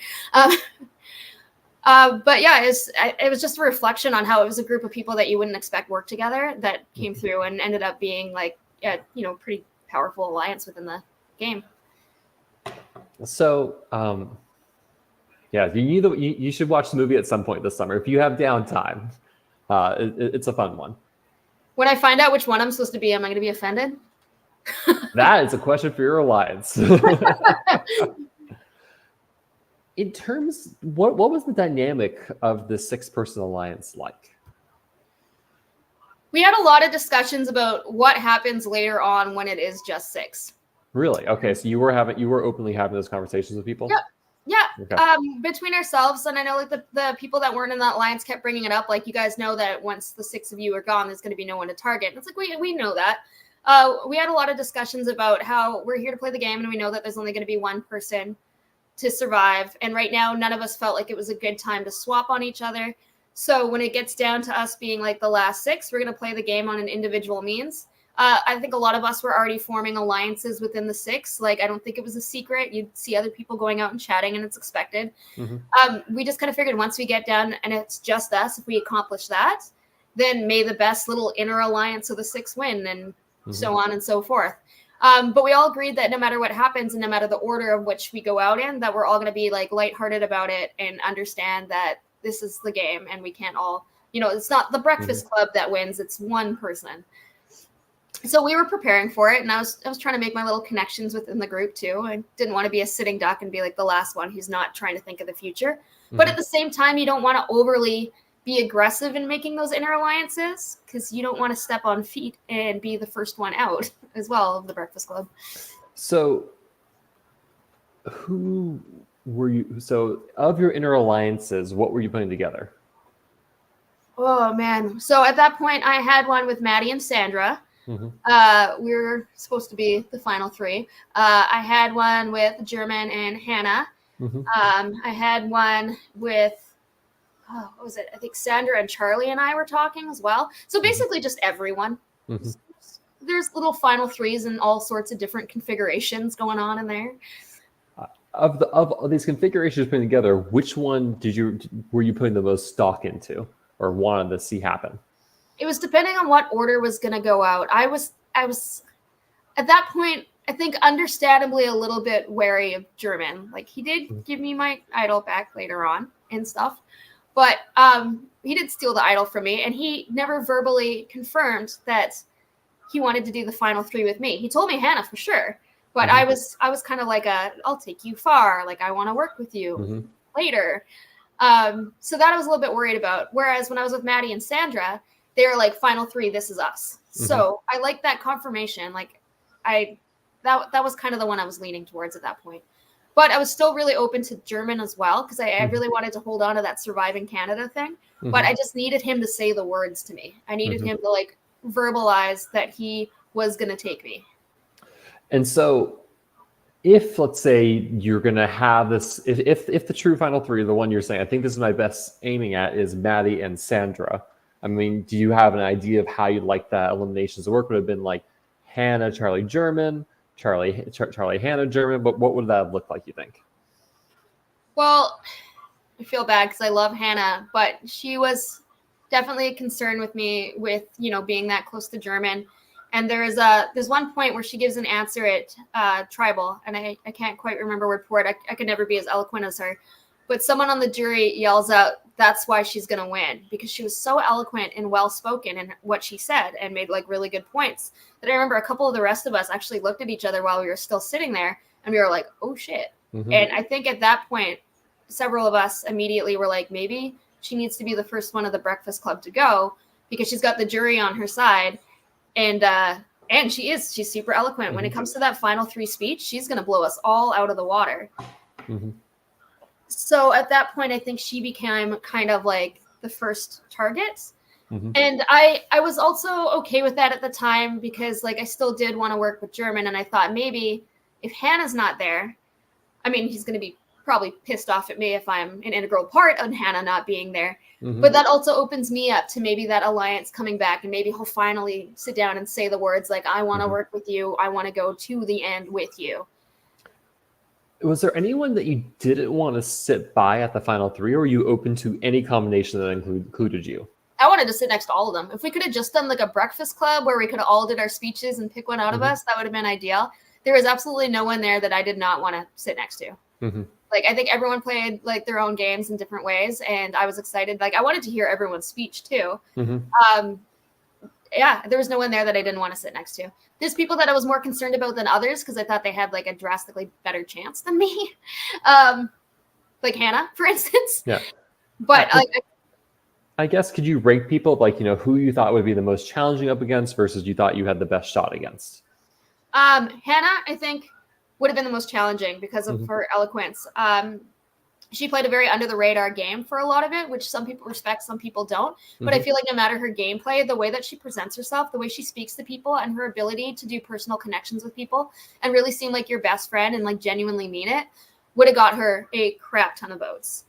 But yeah, it was just a reflection on how it was a group of people that you wouldn't expect work together that came through and ended up being like, pretty powerful alliance within the game. So, you should watch the movie at some point this summer if you have downtime. It's a fun one. When I find out which one I'm supposed to be, am I going to be offended? That is a question for your alliance. In terms, what was the dynamic of the 6-person alliance like? We had a lot of discussions about what happens later on when it is just 6. Really? Okay, so you were openly having those conversations with people? Yeah. Okay. Between ourselves, and I know like the people that weren't in that alliance kept bringing it up. Like, you guys know that once the 6 of you are gone, there's going to be no one to target. And it's like, we know that. We had a lot of discussions about how we're here to play the game, and we know that there's only going to be one person to survive. And right now, none of us felt like it was a good time to swap on each other. So when it gets down to us being like the last 6, we're going to play the game on an individual means. I think a lot of us were already forming alliances within the 6. Like, I don't think it was a secret. You'd see other people going out and chatting, and it's expected. We just kind of figured once we get down and it's just us, if we accomplish that, then may the best little inner alliance of the 6 win, and so on and so forth. But we all agreed that no matter what happens and no matter the order of which we go out in, that we're all going to be like lighthearted about it and understand that this is the game and we can't all, it's not the Breakfast Club that wins. It's one person. So we were preparing for it, and I was trying to make my little connections within the group too. I didn't want to be a sitting duck and be like the last one who's not trying to think of the future. But at the same time, you don't want to overly be aggressive in making those inner alliances, because you don't want to step on feet and be the first one out as well of the Breakfast Club. So who were you? So of your inner alliances, what were you putting together? Oh, man. So at that point, I had one with Maddie and Sandra. We were supposed to be the final 3. I had one with German and Hannah. I had one with, what was it? I think Sandra and Charlie and I were talking as well. So basically just everyone. There's little final 3s and all sorts of different configurations going on in there. Of these configurations putting together, which one were you putting the most stock into or wanted to see happen? It was depending on what order was going to go out. I was at that point, I think understandably a little bit wary of German. Like, he did give me my idol back later on and stuff, but he did steal the idol from me, and he never verbally confirmed that he wanted to do the final 3 with me. He told me Hannah for sure, but I was kind of like I'll take you far. Like, I want to work with you later. So that I was a little bit worried about. Whereas when I was with Maddie and Sandra, they were like, final 3, this is us. So I like that confirmation. Like, that was kind of the one I was leaning towards at that point. But I was still really open to German as well, because I really wanted to hold on to that Surviving Canada thing. But I just needed him to say the words to me. I needed him to like verbalize that he was going to take me. And so if, let's say, you're going to have this, if the true final 3, the one you're saying, I think this is my best aiming at, is Maddie and Sandra. I mean, do you have an idea of how you'd like that eliminations to work? Would it have been like Hannah, Charlie, German, Charlie, Hannah, German? But what would that look like, you think? Well, I feel bad because I love Hannah, but she was definitely a concern with me with, being that close to German. And there's one point where she gives an answer at Tribal, and I can't quite remember word for it. I could never be as eloquent as her. But someone on the jury yells out, that's why she's going to win, because she was so eloquent and well-spoken in what she said and made like really good points that I remember a couple of the rest of us actually looked at each other while we were still sitting there, and we were like, oh shit. And I think at that point, several of us immediately were like, maybe she needs to be the first one of the Breakfast Club to go, because she's got the jury on her side. And she's super eloquent. When it comes to that final 3 speech, she's going to blow us all out of the water. So at that point, I think she became kind of like the first target. And I was also okay with that at the time, because like I still did want to work with German. And I thought maybe if Hannah's not there, I mean, he's going to be probably pissed off at me if I'm an integral part of Hannah not being there. But that also opens me up to maybe that alliance coming back, and maybe he'll finally sit down and say the words like, I want to work with you. I want to go to the end with you. Was there anyone that you didn't want to sit by at the final 3, or were you open to any combination that included you? I wanted to sit next to all of them. If we could have just done like a Breakfast Club where we could have all did our speeches and pick one out of us, that would have been ideal. There was absolutely no one there that I did not want to sit next to. Like, I think everyone played like their own games in different ways, and I was excited. Like, I wanted to hear everyone's speech too. Yeah, there was no one there that I didn't want to sit next to. There's people that I was more concerned about than others because I thought they had like a drastically better chance than me. Like Hannah, for instance. Yeah. But I guess, could you rank people like, who you thought would be the most challenging up against versus you thought you had the best shot against? Hannah, I think, would have been the most challenging because of her eloquence. She played a very under the radar game for a lot of it, which some people respect, some people don't. But I feel like no matter her gameplay, the way that she presents herself, the way she speaks to people, and her ability to do personal connections with people and really seem like your best friend and like genuinely mean it would have got her a crap ton of votes.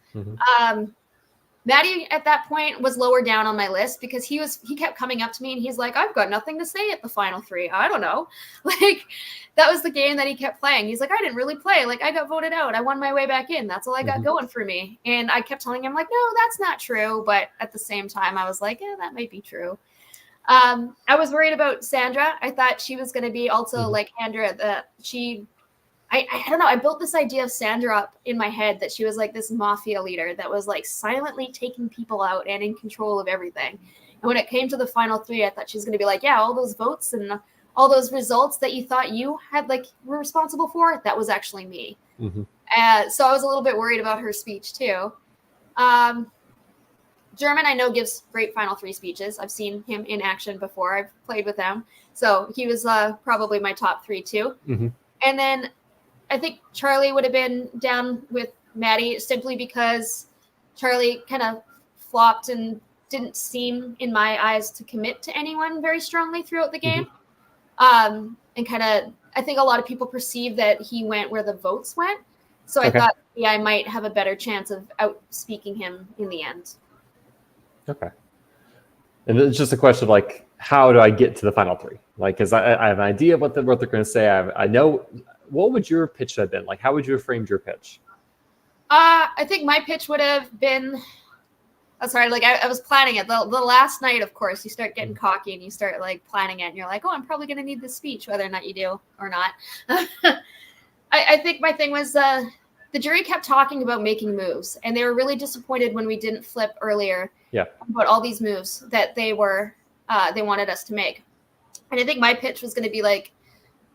Maddie at that point was lower down on my list because he kept coming up to me and he's like, I've got nothing to say at the final 3. I don't know. Like, that was the game that he kept playing. He's like, I didn't really play. Like, I got voted out. I won my way back in. That's all I got going for me. And I kept telling him, like, no, that's not true. But at the same time, I was like, yeah, that might be true. I was worried about Sandra. I thought she was going to be also like Andrea, I don't know. I built this idea of Sandra up in my head that she was like this mafia leader that was like silently taking people out and in control of everything. And when it came to the final 3, I thought she was going to be like, yeah, all those votes and all those results that you thought you had like were responsible for, that was actually me. So I was a little bit worried about her speech too. German, I know, gives great final 3 speeches. I've seen him in action before. I've played with him. So he was probably my top 3 too. And then I think Charlie would have been down with Maddie simply because Charlie kind of flopped and didn't seem, in my eyes, to commit to anyone very strongly throughout the game. And kind of, I think a lot of people perceive that he went where the votes went. So I thought, I might have a better chance of outspeaking him in the end. Okay. And it's just a question of like, how do I get to the final 3? Like, because I have an idea of what they're going to say. I know. What would your pitch have been? Like, how would you have framed your pitch? I think my pitch would have been, I was planning it. The last night, of course, you start getting cocky and you start like planning it and you're like, oh, I'm probably going to need this speech, whether or not you do or not. I think my thing was the jury kept talking about making moves and they were really disappointed when we didn't flip earlier about all these moves that they wanted us to make. And I think my pitch was going to be like,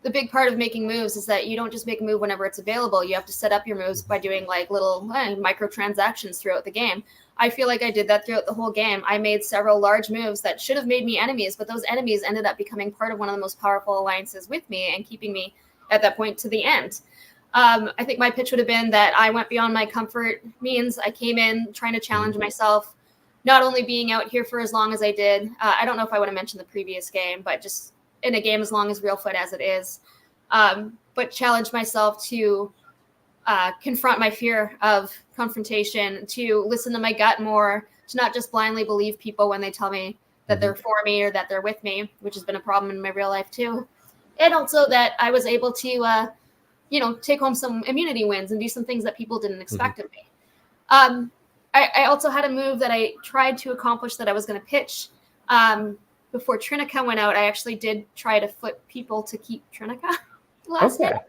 the big part of making moves is that you don't just make a move whenever it's available. You have to set up your moves by doing like little microtransactions throughout the game. I feel like I did that throughout the whole game. I made several large moves that should have made me enemies, but those enemies ended up becoming part of one of the most powerful alliances with me and keeping me at that point to the end. I think my pitch would have been that I went beyond my comfort means. I came in trying to challenge myself, not only being out here for as long as I did. I don't know if I would have mentioned the previous game, but just in a game as long as Reelfoot as it is, but challenge myself to confront my fear of confrontation, to listen to my gut more, to not just blindly believe people when they tell me that they're for me or that they're with me, which has been a problem in my real life too. And also that I was able to, take home some immunity wins and do some things that people didn't expect of me. I also had a move that I tried to accomplish that I was going to pitch. Before Trinica went out, I actually did try to flip people to keep Trinica last night.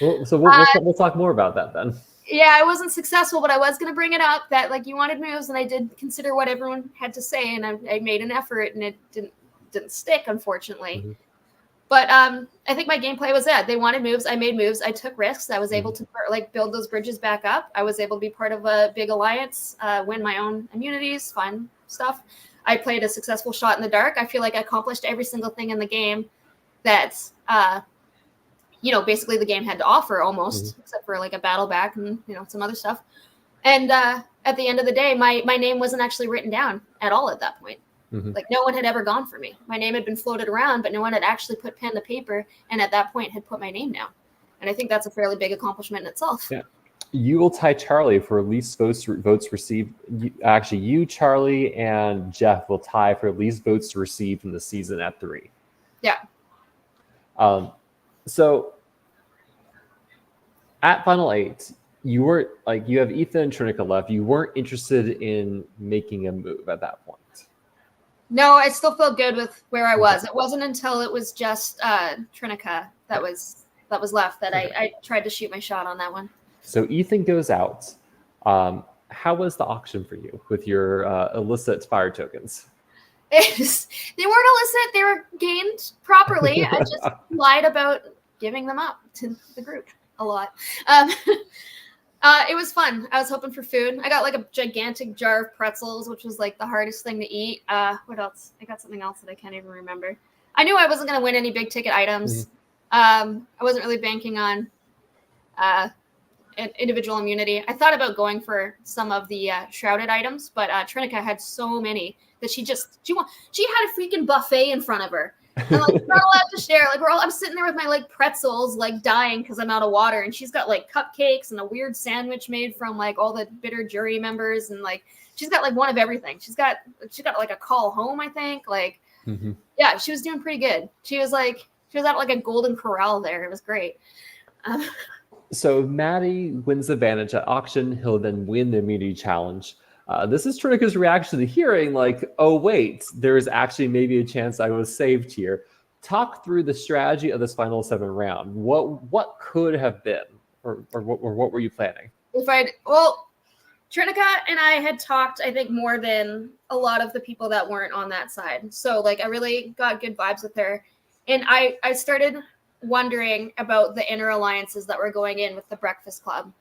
Well, so we'll talk more about that then. Yeah, I wasn't successful, but I was going to bring it up that like you wanted moves, and I did consider what everyone had to say, and I made an effort, and it didn't stick, unfortunately. But I think my gameplay was that they wanted moves. I made moves. I took risks. I was able to build those bridges back up. I was able to be part of a big alliance, win my own immunities, fun stuff. I played a successful shot in the dark. I feel like I accomplished every single thing in the game that, basically the game had to offer almost, except for like a battle back and, some other stuff. And at the end of the day, my name wasn't actually written down at all at that point. Like no one had ever gone for me. My name had been floated around, but no one had actually put pen to paper. And at that point had put my name down. And I think that's a fairly big accomplishment in itself. Yeah. You will tie Charlie for least votes received. Actually, you, Charlie, and Jeff will tie for least votes received in the season at 3. Yeah. So at Final 8, you weren't you have Ethan and Trinica left. You weren't interested in making a move at that point. No, I still felt good with where I was. It wasn't until it was just Trinica that was left that I tried to shoot my shot on that one. So Ethan goes out. How was the auction for you with your illicit fire tokens? They weren't illicit. They were gained properly. I just lied about giving them up to the group a lot. It was fun. I was hoping for food. I got like a gigantic jar of pretzels, which was like the hardest thing to eat. What else? I got something else that I can't even remember. I knew I wasn't going to win any big ticket items. I wasn't really banking on individual immunity. I thought about going for some of the shrouded items, but Trinica had so many that she had a freaking buffet in front of her. And like, we're not allowed to share. Like I'm sitting there with my like pretzels, like dying because I'm out of water, and she's got like cupcakes and a weird sandwich made from like all the bitter jury members, and like she's got like one of everything. She's got like a call home, I think. Like, yeah, she was doing pretty good. She was at like a golden corral there. It was great. So Maddie wins the Vantage at auction. He'll then win the immunity challenge. This is Trinica's reaction to hearing like, oh, wait, there's actually maybe a chance I was saved here. Talk through the strategy of this final 7 round. What could have been, or what were you planning? Trinica and I had talked, I think, more than a lot of the people that weren't on that side. So like I really got good vibes with her. And I started wondering about the inner alliances that were going in with the Breakfast Club,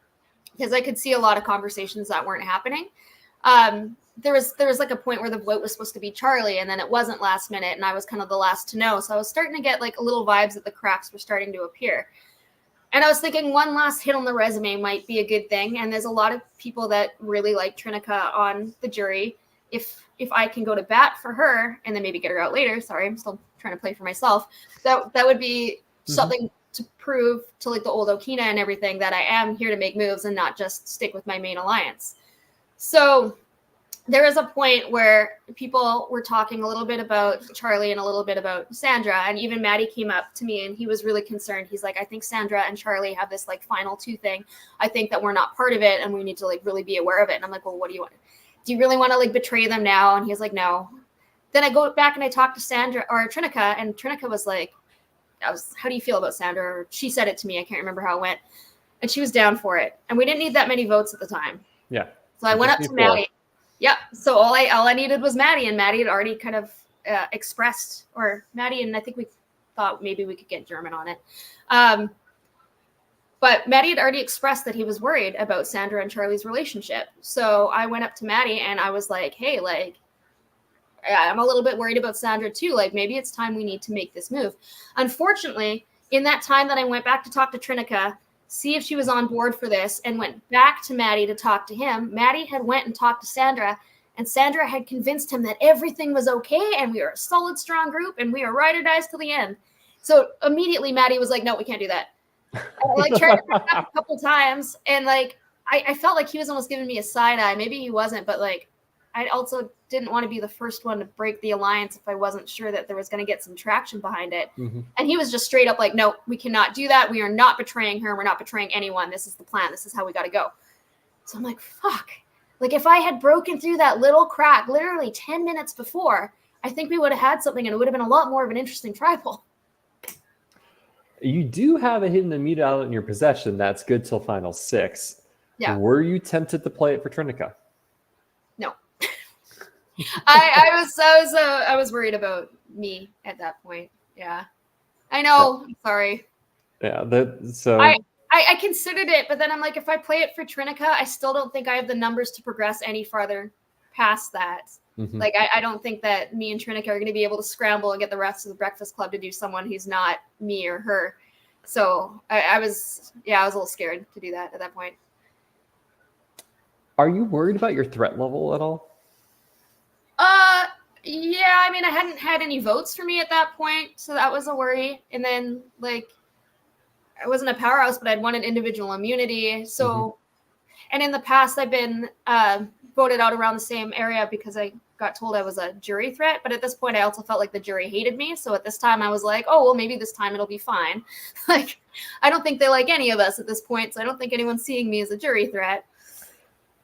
because I could see a lot of conversations that weren't happening. There was like a point where the vote was supposed to be Charlie, and then it wasn't last minute, and I was kind of the last to know. So I was starting to get like a little vibes that the cracks were starting to appear. And I was thinking one last hit on the resume might be a good thing. And there's a lot of people that really like Trinica on the jury. If I can go to bat for her and then maybe get her out later, sorry, I'm still trying to play for myself. That would be something to prove to like the old Okina and everything that I am here to make moves and not just stick with my main alliance. So there was a point where people were talking a little bit about Charlie and a little bit about Sandra, and even Maddie came up to me and he was really concerned. He's like, I think Sandra and Charlie have this like final 2 thing. I think that we're not part of it and we need to like really be aware of it. And I'm like, well, what do you want? Do you really want to like betray them now? And he's like, no. Then I go back and I talk to Sandra or Trinica, and Trinica was like, how do you feel about Sandra? Or she said it to me. I can't remember how it went. And she was down for it. And we didn't need that many votes at the time. Yeah. So I went up to Maddie. Yeah. So all I needed was Maddie, and Maddie had already kind of expressed, or Maddie, and I think we thought maybe we could get German on it. But Maddie had already expressed that he was worried about Sandra and Charlie's relationship. So I went up to Maddie and I was like, hey, like, I'm a little bit worried about Sandra too. Like, maybe it's time we need to make this move. Unfortunately, in that time that I went back to talk to Trinica, see if she was on board for this, and went back to Maddie to talk to him, Maddie had went and talked to Sandra, and Sandra had convinced him that everything was okay and we were a solid, strong group and we were ride or dies till the end. So immediately Maddie was like, no, we can't do that. I like tried to bring it up a couple times, and like I felt like he was almost giving me a side eye. Maybe he wasn't, but like I also didn't want to be the first one to break the alliance if I wasn't sure that there was going to get some traction behind it. And he was just straight up like, no, we cannot do that. We are not betraying her. We're not betraying anyone. This is the plan. This is how we got to go. So I'm like, fuck. Like if I had broken through that little crack literally 10 minutes before, I think we would have had something, and it would have been a lot more of an interesting tribal. You do have a hidden immunity in your possession. That's good till final 6. Yeah. Were you tempted to play it for Trinica? No. I was worried about me at that point. Yeah. I know. I'm sorry. Yeah. So I considered it, but then I'm like, if I play it for Trinica, I still don't think I have the numbers to progress any farther past that. Like, I don't think that me and Trinica are going to be able to scramble and get the rest of the Breakfast Club to do someone who's not me or her. So I was a little scared to do that at that point. Are you worried about your threat level at all? Yeah, I mean, I hadn't had any votes for me at that point, so that was a worry. And then, like, I wasn't a powerhouse, but I'd wanted individual immunity. So, and in the past, I've been voted out around the same area because I got told I was a jury threat. But at this point, I also felt like the jury hated me. So at this time, I was like, oh, well, maybe this time it'll be fine. Like, I don't think they like any of us at this point, so I don't think anyone's seeing me as a jury threat.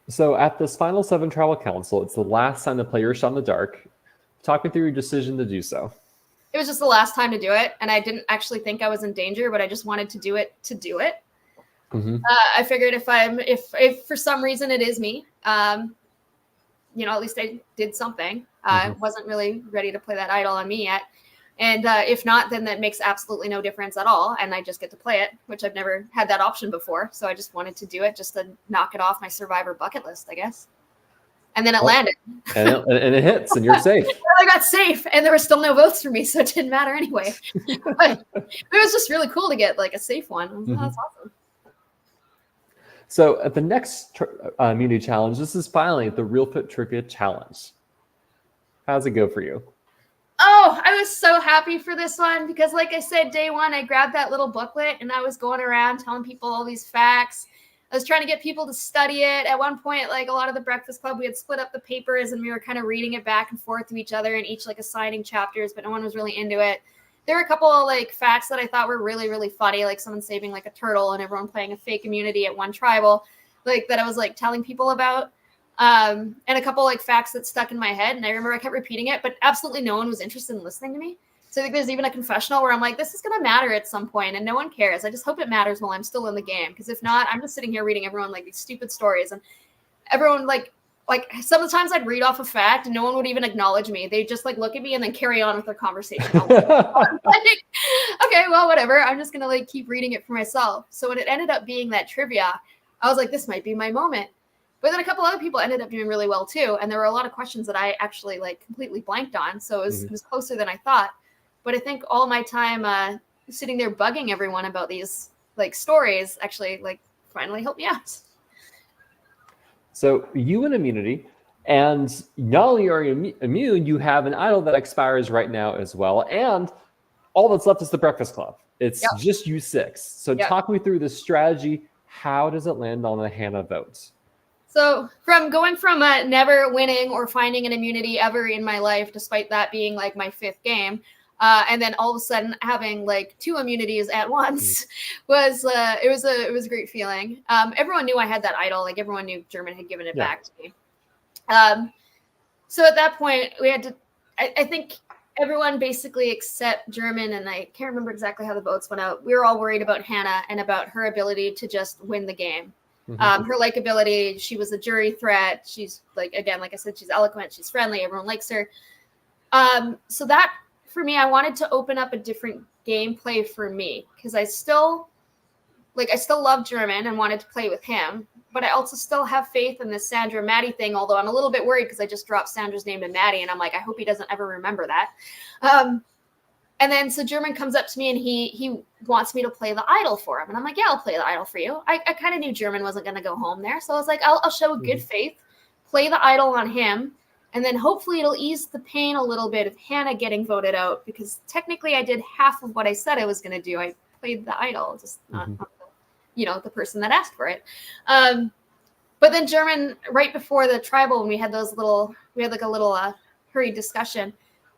So at this final 7 Tribal Council, it's the last time to play your shot in the dark. Talk me through your decision to do so. It was just the last time to do it, and I didn't actually think I was in danger, but I just wanted to do it to do it. I figured if for some reason it is me, at least I did something. I wasn't really ready to play that idol on me yet. And if not, then that makes absolutely no difference at all. And I just get to play it, which I've never had that option before. So I just wanted to do it just to knock it off my Survivor bucket list, I guess. and then it Oh, landed. and it hits, and you're safe. I got safe, and there were still no votes for me, so it didn't matter anyway. But it was just really cool to get like a safe one. I was like, oh, that's awesome. So at the next immunity challenge, this is finally the Reelfoot Trivia Challenge. How's it go for you? Oh, I was so happy for this one because, like I said, day one, I grabbed that little booklet and I was going around telling people all these facts. I was trying to get people to study it. At one point, like a lot of the Breakfast Club, we had split up the papers and we were kind of reading it back and forth to each other and each like assigning chapters, but no one was really into it. There were a couple of like facts that I thought were really, really funny, like someone saving like a turtle and everyone playing a fake immunity at one tribal, like that I was like telling people about. And a couple like facts that stuck in my head. And I remember I kept repeating it, but absolutely no one was interested in listening to me. So I think there's even a confessional where I'm like, this is going to matter at some point and no one cares. I just hope it matters while I'm still in the game. Because if not, I'm just sitting here reading everyone like these stupid stories and everyone like some of the times I'd read off a fact and no one would even acknowledge me. They'd just like look at me and then carry on with their conversation. Like, okay, well, whatever. I'm just going to like keep reading it for myself. So when it ended up being that trivia, I was like, this might be my moment. But then a couple other people ended up doing really well too. And there were a lot of questions that I actually like completely blanked on. So it was closer than I thought. But I think all my time sitting there bugging everyone about these like stories actually like finally helped me out. So you win immunity, and not only are you immune, you have an idol that expires right now as well. And all that's left is the Breakfast Club. It's just you six. So talk me through the strategy. How does it land on the Hannah vote? So from going from never winning or finding an immunity ever in my life, despite that being like my 5th game, and then all of a sudden having like 2 immunities at once was it was a great feeling. Everyone knew I had that idol, like everyone knew German had given it back to me. So at that point we had to, I think everyone basically except German, and I can't remember exactly how the votes went out. We were all worried about Hannah and about her ability to just win the game. Her likability, she was a jury threat. She's like, again, like I said, she's eloquent, she's friendly, everyone likes her. So that for me, I wanted to open up a different gameplay for me because I still love German and wanted to play with him, but I also still have faith in this Sandra Maddie thing, although I'm a little bit worried because I just dropped Sandra's name to Maddie and I'm like, I hope he doesn't ever remember that. And then so German comes up to me and he wants me to play the idol for him. And I'm like, yeah, I'll play the idol for you. I kind of knew German wasn't going to go home there. So I was like, I'll show good faith, play the idol on him. And then hopefully it'll ease the pain a little bit of Hannah getting voted out because technically I did half of what I said I was going to do. I played the idol, just not the person that asked for it. But then German, right before the tribal, when we had a little hurried discussion,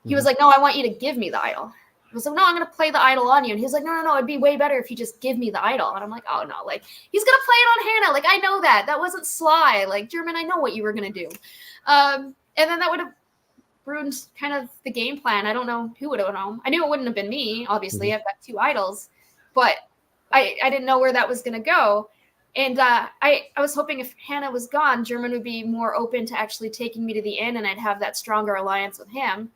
he was like, no, I want you to give me the idol. I was like, no, I'm going to play the idol on you. And he was like, no, it'd be way better if you just give me the idol. And I'm like, oh, no, like, he's going to play it on Hannah. Like, I know that. That wasn't sly. Like, German, I know what you were going to do. And then that would have ruined kind of the game plan. I don't know who would have known. I knew it wouldn't have been me. Obviously, I've got 2 idols. But I didn't know where that was going to go. And I was hoping if Hannah was gone, German would be more open to actually taking me to the inn and I'd have that stronger alliance with him.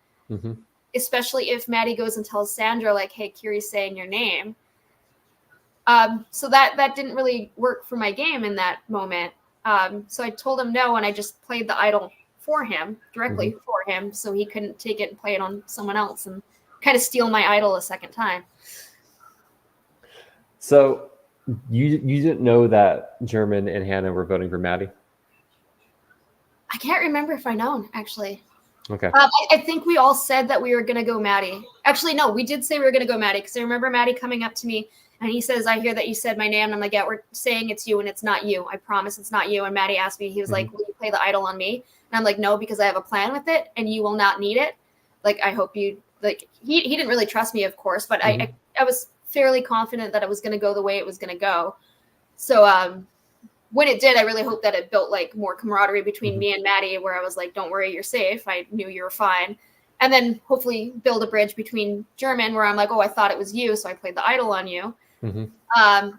Especially if Maddie goes and tells Sandra, like, hey, Kiri's saying your name. So that didn't really work for my game in that moment. So I told him no, and I just played the idol for him, directly for him, so he couldn't take it and play it on someone else and kind of steal my idol a second time. So you didn't know that German and Hannah were voting for Maddie? I can't remember if I known, actually. Okay. I think we all said that we were going to go Maddie. Actually, no, we did say we were going to go Maddie because I remember Maddie coming up to me and he says, I hear that you said my name. And I'm like, yeah, we're saying it's you and it's not you. I promise it's not you. And Maddie asked me, he was like, will you play the idol on me? And I'm like, no, because I have a plan with it and you will not need it. Like, I hope you, like, he didn't really trust me, of course, but I was fairly confident that it was going to go the way it was going to go. So, when it did, I really hope that it built like more camaraderie between me and Maddie, where I was like, don't worry, you're safe. I knew you were fine. And then hopefully build a bridge between German where I'm like, oh, I thought it was you. So I played the idol on you. And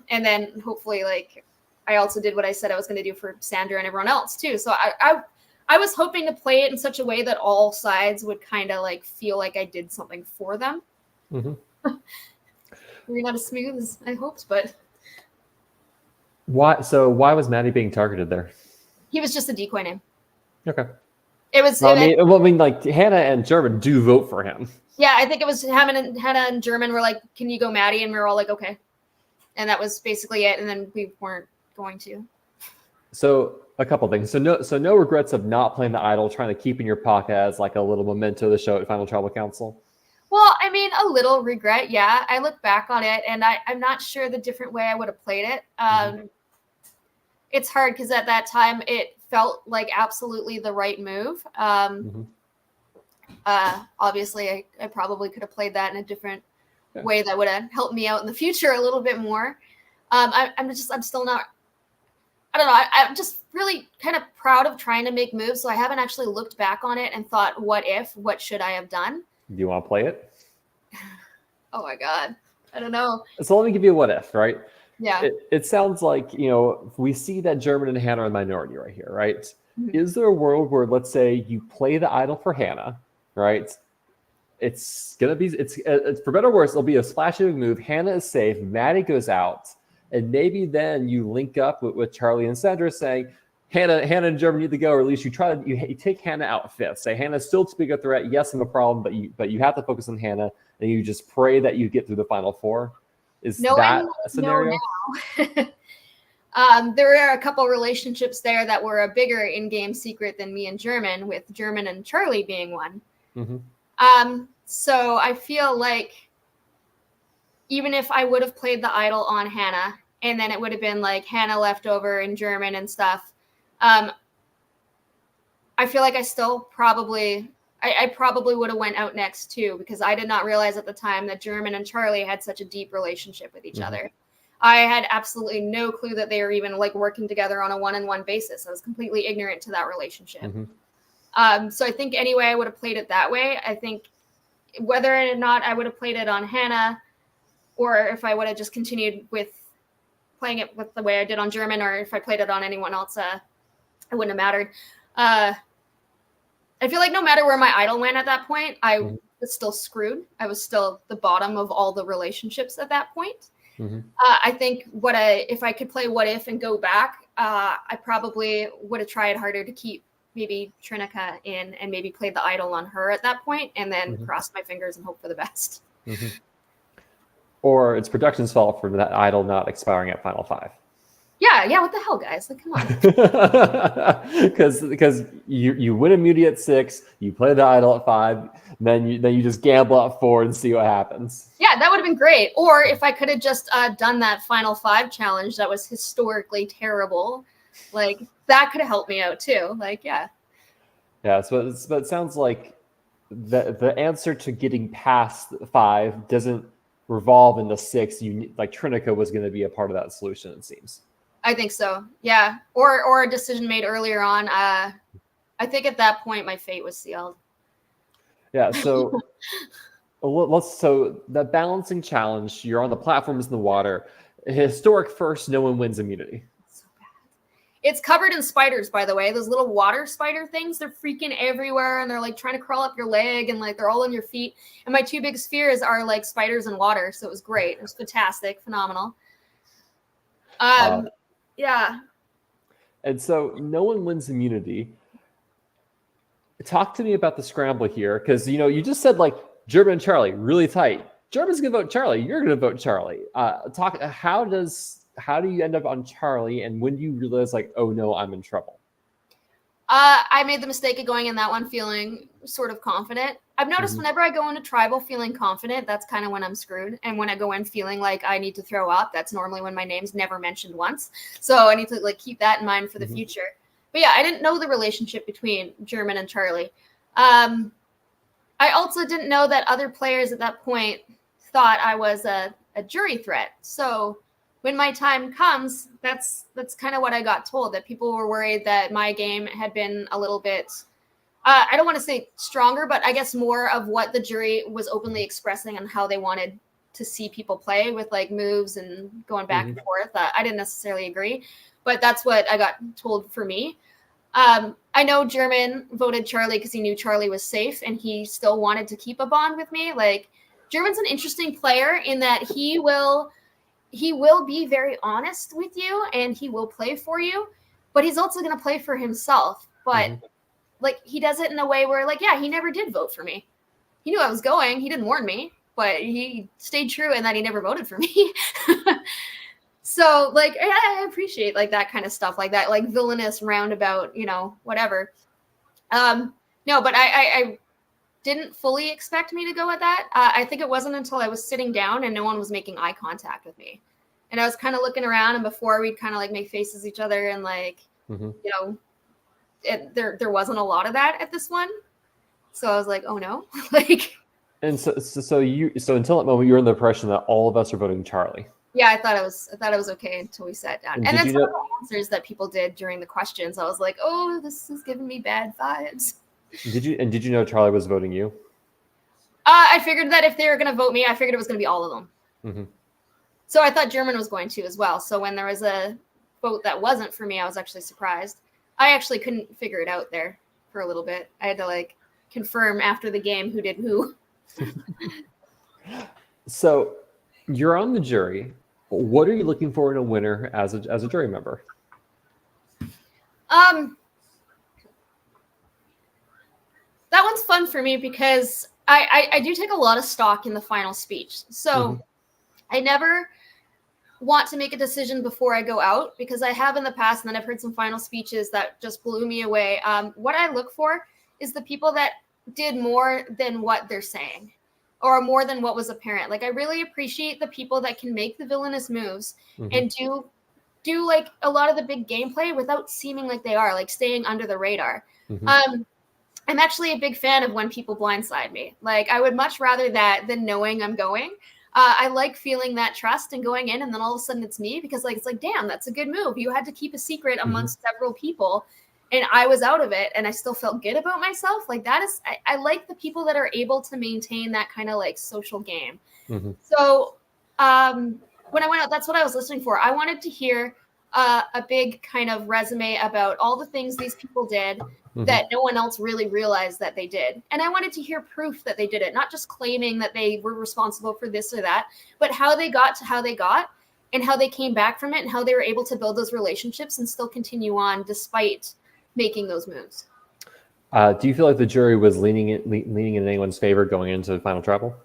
then hopefully like I also did what I said I was going to do for Sandra and everyone else too. So I was hoping to play it in such a way that all sides would kind of like feel like I did something for them. Maybe not as smooth as I hoped, but. Why was Maddie being targeted there? He was just a decoy name. Okay. It was. Well, I mean, like Hannah and German do vote for him. Yeah, I think it was Hannah and German were like, "Can you go, Maddie?" And we were all like, "Okay," and that was basically it. And then we weren't going to. So a couple things. So no regrets of not playing the idol, trying to keep in your pocket as like a little memento of the show at Final Tribal Council. Well, I mean, a little regret, yeah. I look back on it, and I'm not sure the different way I would have played it. It's hard because at that time it felt like absolutely the right move. Obviously, I probably could have played that in a different way that would have helped me out in the future a little bit more. I'm still not. I don't know. I'm just really kind of proud of trying to make moves. So I haven't actually looked back on it and thought, what should I have done? Do you want to play it? Oh my God. I don't know. So let me give you a what if, right? Yeah. It sounds like, we see that German and Hannah are in the minority right here, right? Mm-hmm. Is there a world where, let's say, you play the idol for Hannah, right? It's for better or worse, it'll be a splashing move. Hannah is safe. Maddie goes out. And maybe then you link up with Charlie and Sandra saying, Hannah and German need to go, or at least you take Hannah out fifth. Say Hannah's still too big a threat. Yes, I'm a problem, but you have to focus on Hannah, and you just pray that you get through the final four. Is that a scenario? There are a couple relationships there that were a bigger in-game secret than me and German, with German and Charlie being one. Mm-hmm. So I feel like even if I would have played the idol on Hannah, and then it would have been like Hannah left over and German and stuff, I feel like I still probably would have went out next too, because I did not realize at the time that German and Charlie had such a deep relationship with each other. I had absolutely no clue that they were even like working together on a one-on-one basis. I was completely ignorant to that relationship. So I think anyway, I would have played it that way. I think whether or not I would have played it on Hannah, or if I would have just continued with playing it with the way I did on German, or if I played it on anyone else, it wouldn't have mattered. I feel like no matter where my idol went at that point, I was still screwed. I was still the bottom of all the relationships at that point. I think if I could play what if and go back, I probably would have tried harder to keep maybe Trinica in and maybe played the idol on her at that point, and then crossed my fingers and hope for the best. Or it's production's fault for that idol not expiring at Final Five. Yeah. What the hell, guys? Like, come on. Because you win immunity at 6, you play the idol at 5, then you just gamble at 4 and see what happens. Yeah, that would have been great. Or if I could have just done that Final 5 challenge that was historically terrible, like that could have helped me out too. Like, yeah. Yeah. So it sounds like the answer to getting past 5 doesn't revolve into 6. Like Trinica was going to be a part of that solution, it seems. I think so. Yeah. Or a decision made earlier on. I think at that point my fate was sealed. Yeah. So so that balancing challenge, you're on the platforms in the water. Historic first, no one wins immunity. So bad. It's covered in spiders, by the way. Those little water spider things, they're freaking everywhere, and they're like trying to crawl up your leg, and like they're all on your feet. And my 2 biggest fears are like spiders and water. So it was great. It was fantastic, phenomenal. Yeah. And so no one wins immunity. Talk to me about the scramble here, because you just said like German and Charlie really tight. German's gonna vote Charlie. You're gonna vote Charlie. How do you end up on Charlie, and when do you realize like, oh no, I'm in trouble? I made the mistake of going in that one feeling sort of confident. I've noticed whenever I go into tribal feeling confident, that's kind of when I'm screwed. And when I go in feeling like I need to throw up, that's normally when my name's never mentioned once. So I need to like keep that in mind for the future. But yeah, I didn't know the relationship between German and Charlie. I also didn't know that other players at that point thought I was a jury threat. So when my time comes, that's kind of what I got told, that people were worried that my game had been a little bit, I don't want to say stronger, but I guess more of what the jury was openly expressing on how they wanted to see people play with like moves and going back and forth. I didn't necessarily agree, but that's what I got told for me. I know German voted Charlie because he knew Charlie was safe and he still wanted to keep a bond with me. Like, German's an interesting player in that he will be very honest with you and he will play for you, but he's also going to play for himself. But like he does it in a way where like, yeah, he never did vote for me. He knew I was going. He didn't warn me, but he stayed true in that he never voted for me. So like, I appreciate like that kind of stuff, like that, like villainous roundabout, you know, whatever. No, but I didn't fully expect me to go at that. I think it wasn't until I was sitting down and no one was making eye contact with me. And I was kind of looking around, and before we'd kind of like make faces at each other, and like, you know, there wasn't a lot of that at this one. So I was like, oh no, like. And so until that moment, you were in the impression that all of us are voting Charlie. Yeah, I thought it was okay until we sat down. And then some of the answers that people did during the questions, I was like, oh, this is giving me bad vibes. Did you know Charlie was voting you? I figured that if they were going to vote me, I figured it was going to be all of them. Mm-hmm. So I thought German was going to as well. So when there was a vote that wasn't for me, I was actually surprised. I actually couldn't figure it out there for a little bit. I had to like confirm after the game who did who. So you're on the jury. What are you looking for in a winner as a jury member? That one's fun for me because I do take a lot of stock in the final speech. So I never want to make a decision before I go out, because I have in the past, and then I've heard some final speeches that just blew me away. What I look for is the people that did more than what they're saying, or more than what was apparent. Like, I really appreciate the people that can make the villainous moves and do like a lot of the big gameplay without seeming like they are, like staying under the radar. I'm actually a big fan of when people blindside me. Like, I would much rather that than knowing I'm going. I like feeling that trust and going in, and then all of a sudden it's me, because like, it's like, damn, that's a good move. You had to keep a secret amongst several people, and I was out of it, and I still felt good about myself. Like, that is, I like the people that are able to maintain that kind of like social game. So when I went out, that's what I was listening for. I wanted to hear a big kind of resume about all the things these people did that no one else really realized that they did. And I wanted to hear proof that they did it, not just claiming that they were responsible for this or that, but how they got to how they got, and how they came back from it, and how they were able to build those relationships and still continue on despite making those moves. Do you feel like the jury was leaning in anyone's favor going into the final travel?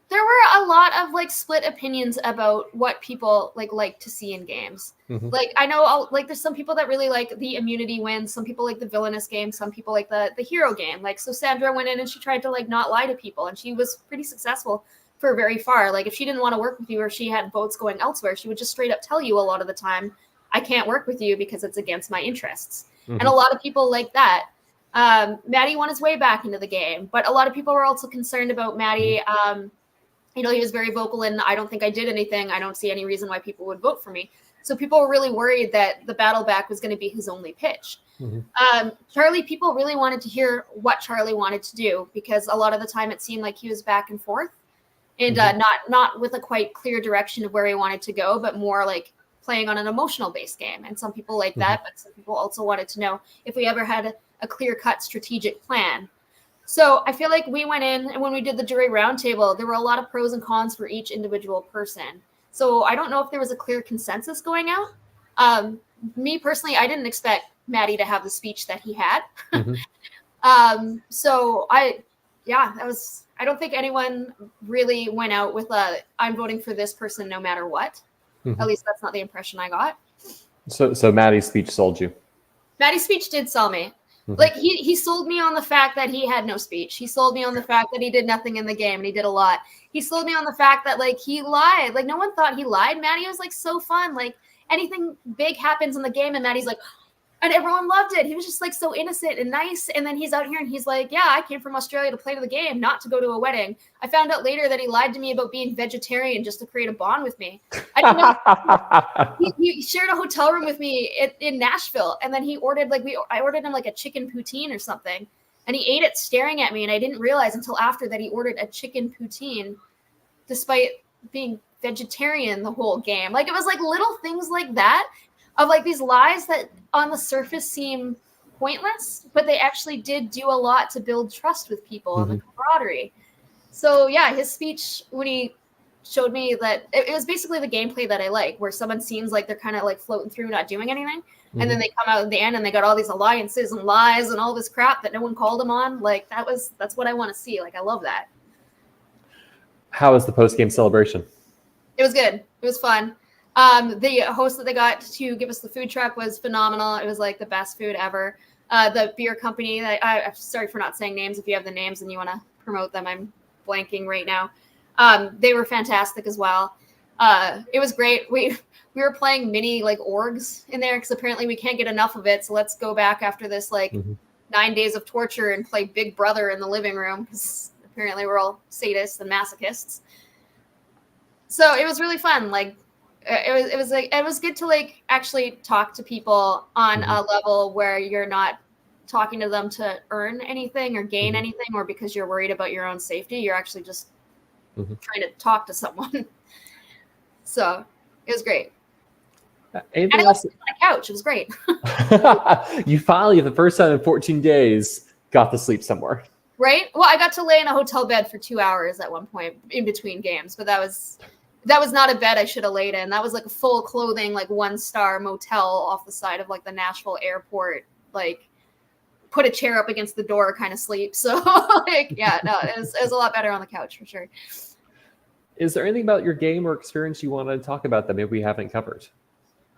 There were a lot of like split opinions about what people like to see in games. Like, I know like there's some people that really like the immunity wins, some people like the villainous game, some people like the hero game. Like, so Sandra went in and she tried to like not lie to people, and she was pretty successful for very far. Like, if she didn't want to work with you, or she had votes going elsewhere, she would just straight up tell you a lot of the time, I can't work with you because it's against my interests. And a lot of people like that. Maddie won his way back into the game, but a lot of people were also concerned about Maddie. You know, he was very vocal in, I don't think I did anything. I don't see any reason why people would vote for me. So people were really worried that the battle back was going to be his only pitch. Charlie, people really wanted to hear what Charlie wanted to do, because a lot of the time it seemed like he was back and forth, and not with a quite clear direction of where he wanted to go, but more like playing on an emotional based game. And some people like that, but some people also wanted to know if we ever had a clear cut strategic plan. So I feel like we went in, and when we did the jury roundtable, there were a lot of pros and cons for each individual person. So I don't know if there was a clear consensus going out. Me personally, I didn't expect Maddie to have the speech that he had. So I don't think anyone really went out with I'm voting for this person no matter what. At least that's not the impression I got. So Maddie's speech sold you. Maddie's speech did sell me. Like, he sold me on the fact that he had no speech. He sold me on the fact that he did nothing in the game, and he did a lot. He sold me on the fact that like he lied. Like, no one thought he lied. Maddie was like so fun. Like, anything big happens in the game, and Maddie's like, and everyone loved it. He was just like so innocent and nice. And then he's out here and he's like, yeah, I came from Australia to play the game, not to go to a wedding. I found out later that he lied to me about being vegetarian just to create a bond with me. I didn't know. He shared a hotel room with me in Nashville. And then he ordered I ordered him like a chicken poutine or something. And he ate it staring at me. And I didn't realize until after that he ordered a chicken poutine despite being vegetarian the whole game. Like, it was like little things like that, of like these lies that on the surface seem pointless, but they actually did do a lot to build trust with people and the camaraderie. So yeah, his speech, when he showed me that it was basically the gameplay that I like, where someone seems like they're kind of like floating through, not doing anything. And then they come out at the end and they got all these alliances and lies and all this crap that no one called them on. Like that's what I want to see. Like I love that. How was the post-game celebration? It was good. It was fun. The host that they got to give us the food truck was phenomenal. It was like the best food ever. The beer company, I'm sorry for not saying names. If you have the names and you want to promote them, I'm blanking right now. They were fantastic as well. It was great. We were playing mini like orgs in there because apparently we can't get enough of it. So let's go back after this 9 days of torture and play Big Brother in the living room because apparently we're all sadists and masochists. So it was really fun. Like it was good to like actually talk to people on a level where you're not talking to them to earn anything or gain anything or because you're worried about your own safety. You're actually just trying to talk to someone. So it was great. Anything and I else? was on a couch. It was great. You finally, the first time in 14 days, got to sleep somewhere. Right? Well, I got to lay in a hotel bed for 2 hours at one point in between games, but that was not a bed I should have laid in. That was like a full clothing, like 1-star motel off the side of like the Nashville airport, like put a chair up against the door kind of sleep. So like, yeah, no, it was a lot better on the couch for sure. Is there anything about your game or experience you want to talk about that maybe we haven't covered?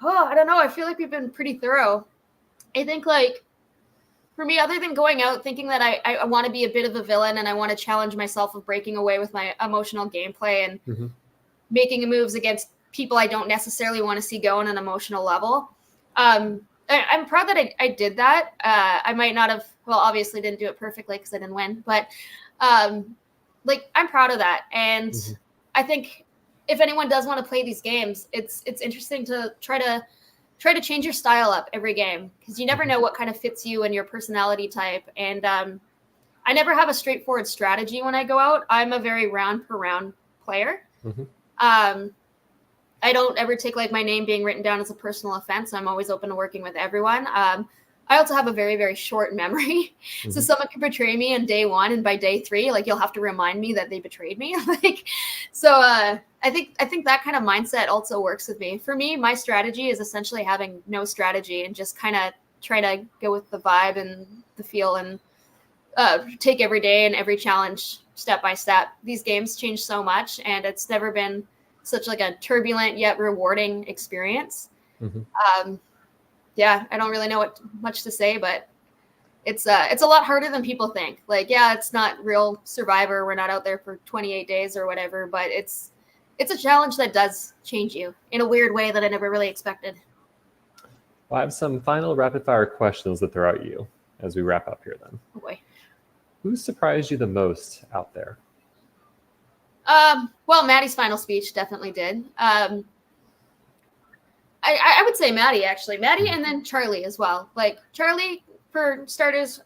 Oh, I don't know. I feel like we've been pretty thorough. I think like for me, other than going out thinking that I want to be a bit of a villain and I want to challenge myself of breaking away with my emotional gameplay and making moves against people I don't necessarily want to see go on an emotional level. I'm proud that I did that. I might not have, well, obviously didn't do it perfectly because I didn't win, but like I'm proud of that. And I think if anyone does want to play these games, it's interesting to try to change your style up every game because you never know what kind of fits you and your personality type. And I never have a straightforward strategy when I go out. I'm a very round per round player. I don't ever take like my name being written down as a personal offense. I'm always open to working with everyone. I also have a very, very short memory. So someone can betray me on day 1 and by day 3, like you'll have to remind me that they betrayed me. I think that kind of mindset also works with me. For me, my strategy is essentially having no strategy and just kind of try to go with the vibe and the feel and take every day and every challenge step by step. These games change so much and it's never been such like a turbulent yet rewarding experience. Yeah, I don't really know what much to say, but it's a lot harder than people think. Like, yeah, it's not real Survivor. We're not out there for 28 days or whatever, but it's a challenge that does change you in a weird way that I never really expected. Well, I have some final rapid fire questions to throw at you as we wrap up here then. Oh boy. Who surprised you the most out there? Well, Maddie's final speech definitely did. I would say Maddie, actually. Maddie and then Charlie as well. Like, Charlie, for starters,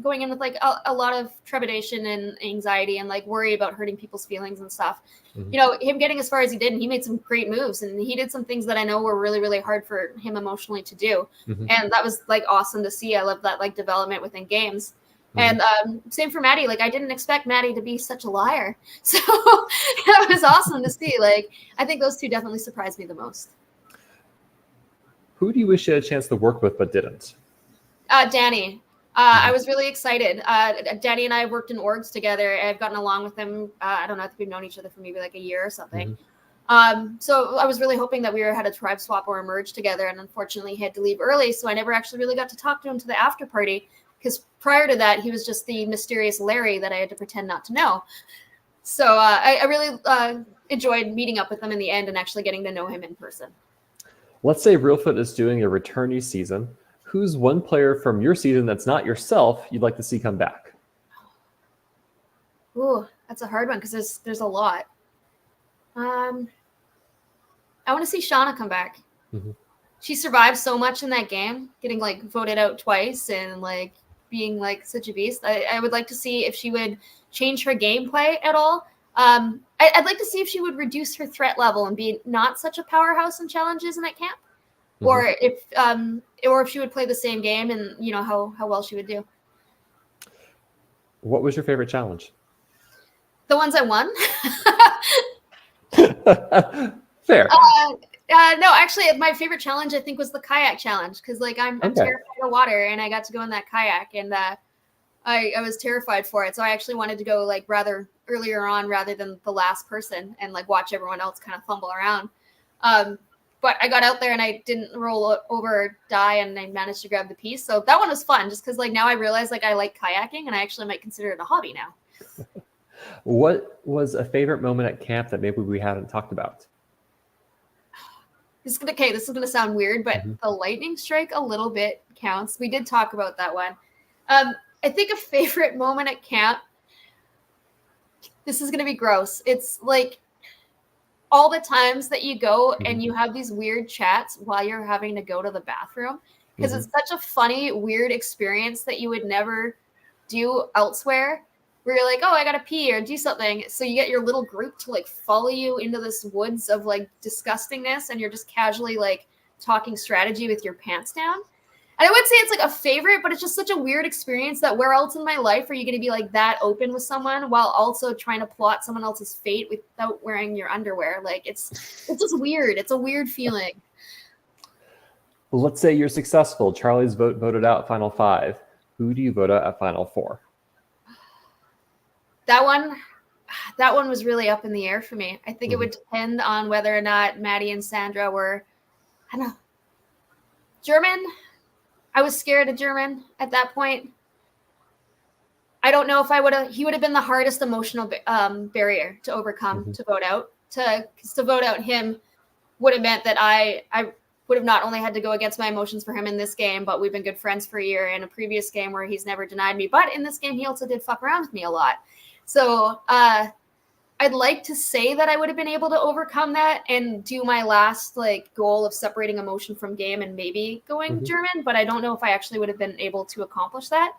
going in with, like, a lot of trepidation and anxiety and, like, worry about hurting people's feelings and stuff. You know, him getting as far as he did, and he made some great moves, and he did some things that I know were really, really hard for him emotionally to do. And that was, like, awesome to see. I love that, like, development within games. And same for Maddie. Like, I didn't expect Maddie to be such a liar. So that was awesome to see. Like, I think those two definitely surprised me the most. Who do you wish you had a chance to work with but didn't? Danny. I was really excited. Danny and I worked in orgs together. I've gotten along with him. I don't know, I think we've known each other for maybe like a year or something. So I was really hoping that we had a tribe swap or a merge together. And unfortunately, he had to leave early. So I never actually really got to talk to him to the after party. Because prior to that, he was just the mysterious Larry that I had to pretend not to know. So I really enjoyed meeting up with him in the end and actually getting to know him in person. Let's say Reelfoot is doing a returnee season. Who's one player from your season that's not yourself you'd like to see come back? Ooh, that's a hard one because there's a lot. I want to see Shauna come back. She survived so much in that game, getting like voted out twice and like being like such a beast. I would like to see if she would change her gameplay at all. I'd like to see if she would reduce her threat level and be not such a powerhouse in challenges in that camp, or if she would play the same game and you know how well she would do. What was your favorite challenge? The ones I won. Fair. No, actually, my favorite challenge I think was the kayak challenge because like I'm terrified of water, and I got to go in that kayak, and I was terrified for it. So I actually wanted to go like rather earlier on rather than the last person and like watch everyone else kind of fumble around. But I got out there and I didn't roll over or die, and I managed to grab the piece. So that one was fun just because like now I realize like I like kayaking, and I actually might consider it a hobby now. What was a favorite moment at camp that maybe we haven't talked about? This is gonna sound weird, but the lightning strike a little bit counts. We did talk about that one. I think a favorite moment at camp, this is gonna be gross. It's like all the times that you go and you have these weird chats while you're having to go to the bathroom, because it's such a funny, weird experience that you would never do elsewhere, where you're like, oh, I gotta pee or do something. So you get your little group to like follow you into this woods of like disgustingness, and you're just casually like talking strategy with your pants down. And I would say it's like a favorite, but it's just such a weird experience that where else in my life are you going to be like that open with someone while also trying to plot someone else's fate without wearing your underwear? Like it's just weird. It's a weird feeling. Let's say you're successful. Charlie's voted out Final 5. Who do you vote out at Final 4? That one was really up in the air for me. I think it would depend on whether or not Maddie and Sandra were, I don't know, German. I was scared of German at that point. I don't know if he would have been the hardest emotional barrier to overcome to vote out. To vote out him would have meant that I would have not only had to go against my emotions for him in this game, but we've been good friends for a year in a previous game where he's never denied me. But in this game, he also did fuck around with me a lot. So I'd like to say that I would have been able to overcome that and do my last like goal of separating emotion from game and maybe going German, but I don't know if I actually would have been able to accomplish that.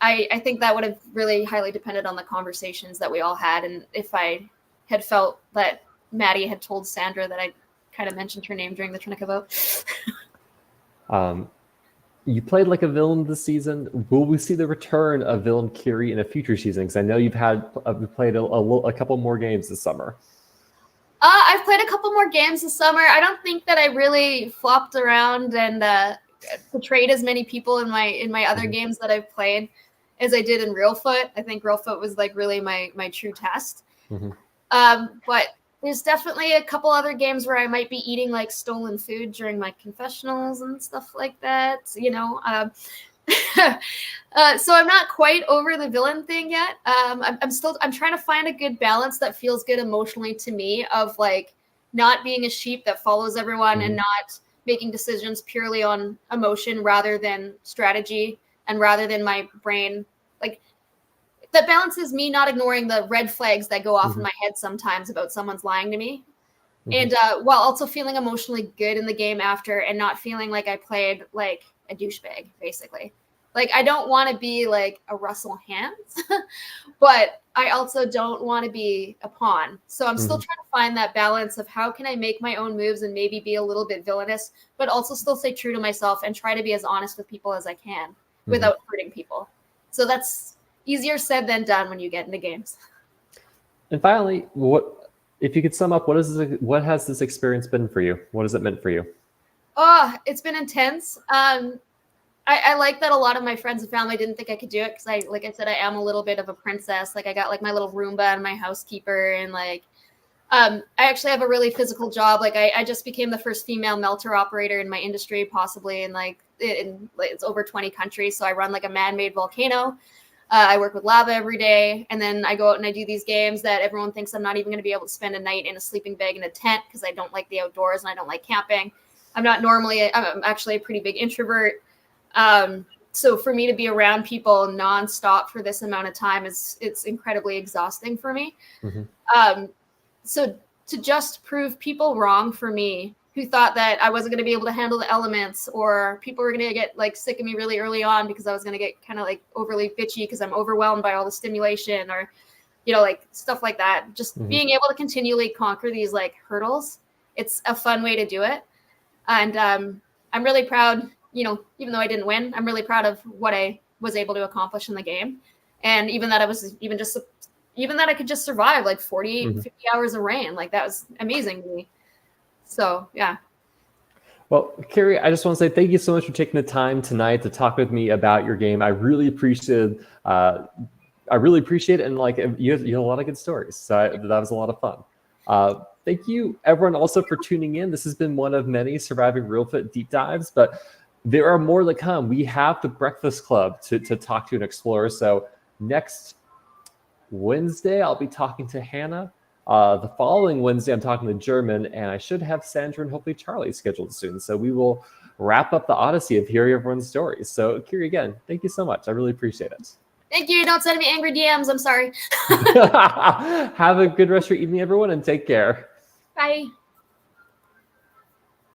I think that would have really highly depended on the conversations that we all had, and if I had felt that Maddie had told Sandra that I kind of mentioned her name during the Trinica vote. You played like a villain this season. Will we see the return of villain Kiri in a future season? Because I know you've played a couple more games this summer. I've played a couple more games this summer. I don't think that I really flopped around and portrayed as many people in my other games that I've played as I did in Reelfoot. I think Reelfoot was like really my true test. But there's definitely a couple other games where I might be eating like stolen food during my confessionals and stuff like that, you know. So I'm not quite over the villain thing yet. I'm trying to find a good balance that feels good emotionally to me, of like not being a sheep that follows everyone and not making decisions purely on emotion rather than strategy and rather than my brain. Like that balances me not ignoring the red flags that go off in my head sometimes about someone's lying to me. And while also feeling emotionally good in the game after and not feeling like I played like a douchebag, basically. Like I don't want to be like a Russell Hands, but I also don't want to be a pawn. So I'm still trying to find that balance of how can I make my own moves and maybe be a little bit villainous, but also still stay true to myself and try to be as honest with people as I can without hurting people. So that's easier said than done when you get into games. And finally, what if you could sum up, what has this experience been for you? What has it meant for you? Oh, it's been intense. I like that a lot of my friends and family didn't think I could do it because like I said, I am a little bit of a princess. Like I got like my little Roomba and my housekeeper, and like I actually have a really physical job. Like I just became the first female melter operator in my industry, possibly in it's over 20 countries. So I run like a man-made volcano. I work with lava every day, and then I go out and I do these games that everyone thinks I'm not even going to be able to spend a night in a sleeping bag in a tent because I don't like the outdoors and I don't like camping. I'm actually a pretty big introvert. So for me to be around people nonstop for this amount of time it's incredibly exhausting for me. So to just prove people wrong for me who thought that I wasn't going to be able to handle the elements, or people were going to get like sick of me really early on because I was going to get kind of like overly bitchy because I'm overwhelmed by all the stimulation, or, you know, like stuff like that. Just being able to continually conquer these like hurdles. It's a fun way to do it. And I'm really proud, you know, even though I didn't win, I'm really proud of what I was able to accomplish in the game. And even that I was even just, even that I could just survive like 40, Mhm. 50 hours of rain. Like that was amazing to me. So yeah. Well, Kiri, I just want to say thank you so much for taking the time tonight to talk with me about your game. I really appreciate it, and like you have a lot of good stories. So that was a lot of fun. Thank you, everyone, also for tuning in. This has been one of many Surviving Reelfoot deep dives, but there are more to come. We have the Breakfast Club to talk to and explore. So next Wednesday, I'll be talking to Hannah. The following Wednesday, I'm talking to German, and I should have Sandra and hopefully Charlie scheduled soon. So we will wrap up the odyssey of hearing everyone's stories. So Kiri, again, thank you so much. I really appreciate it. Thank you. Don't send me angry DMs. I'm sorry. Have a good rest of your evening, everyone, and take care. Bye.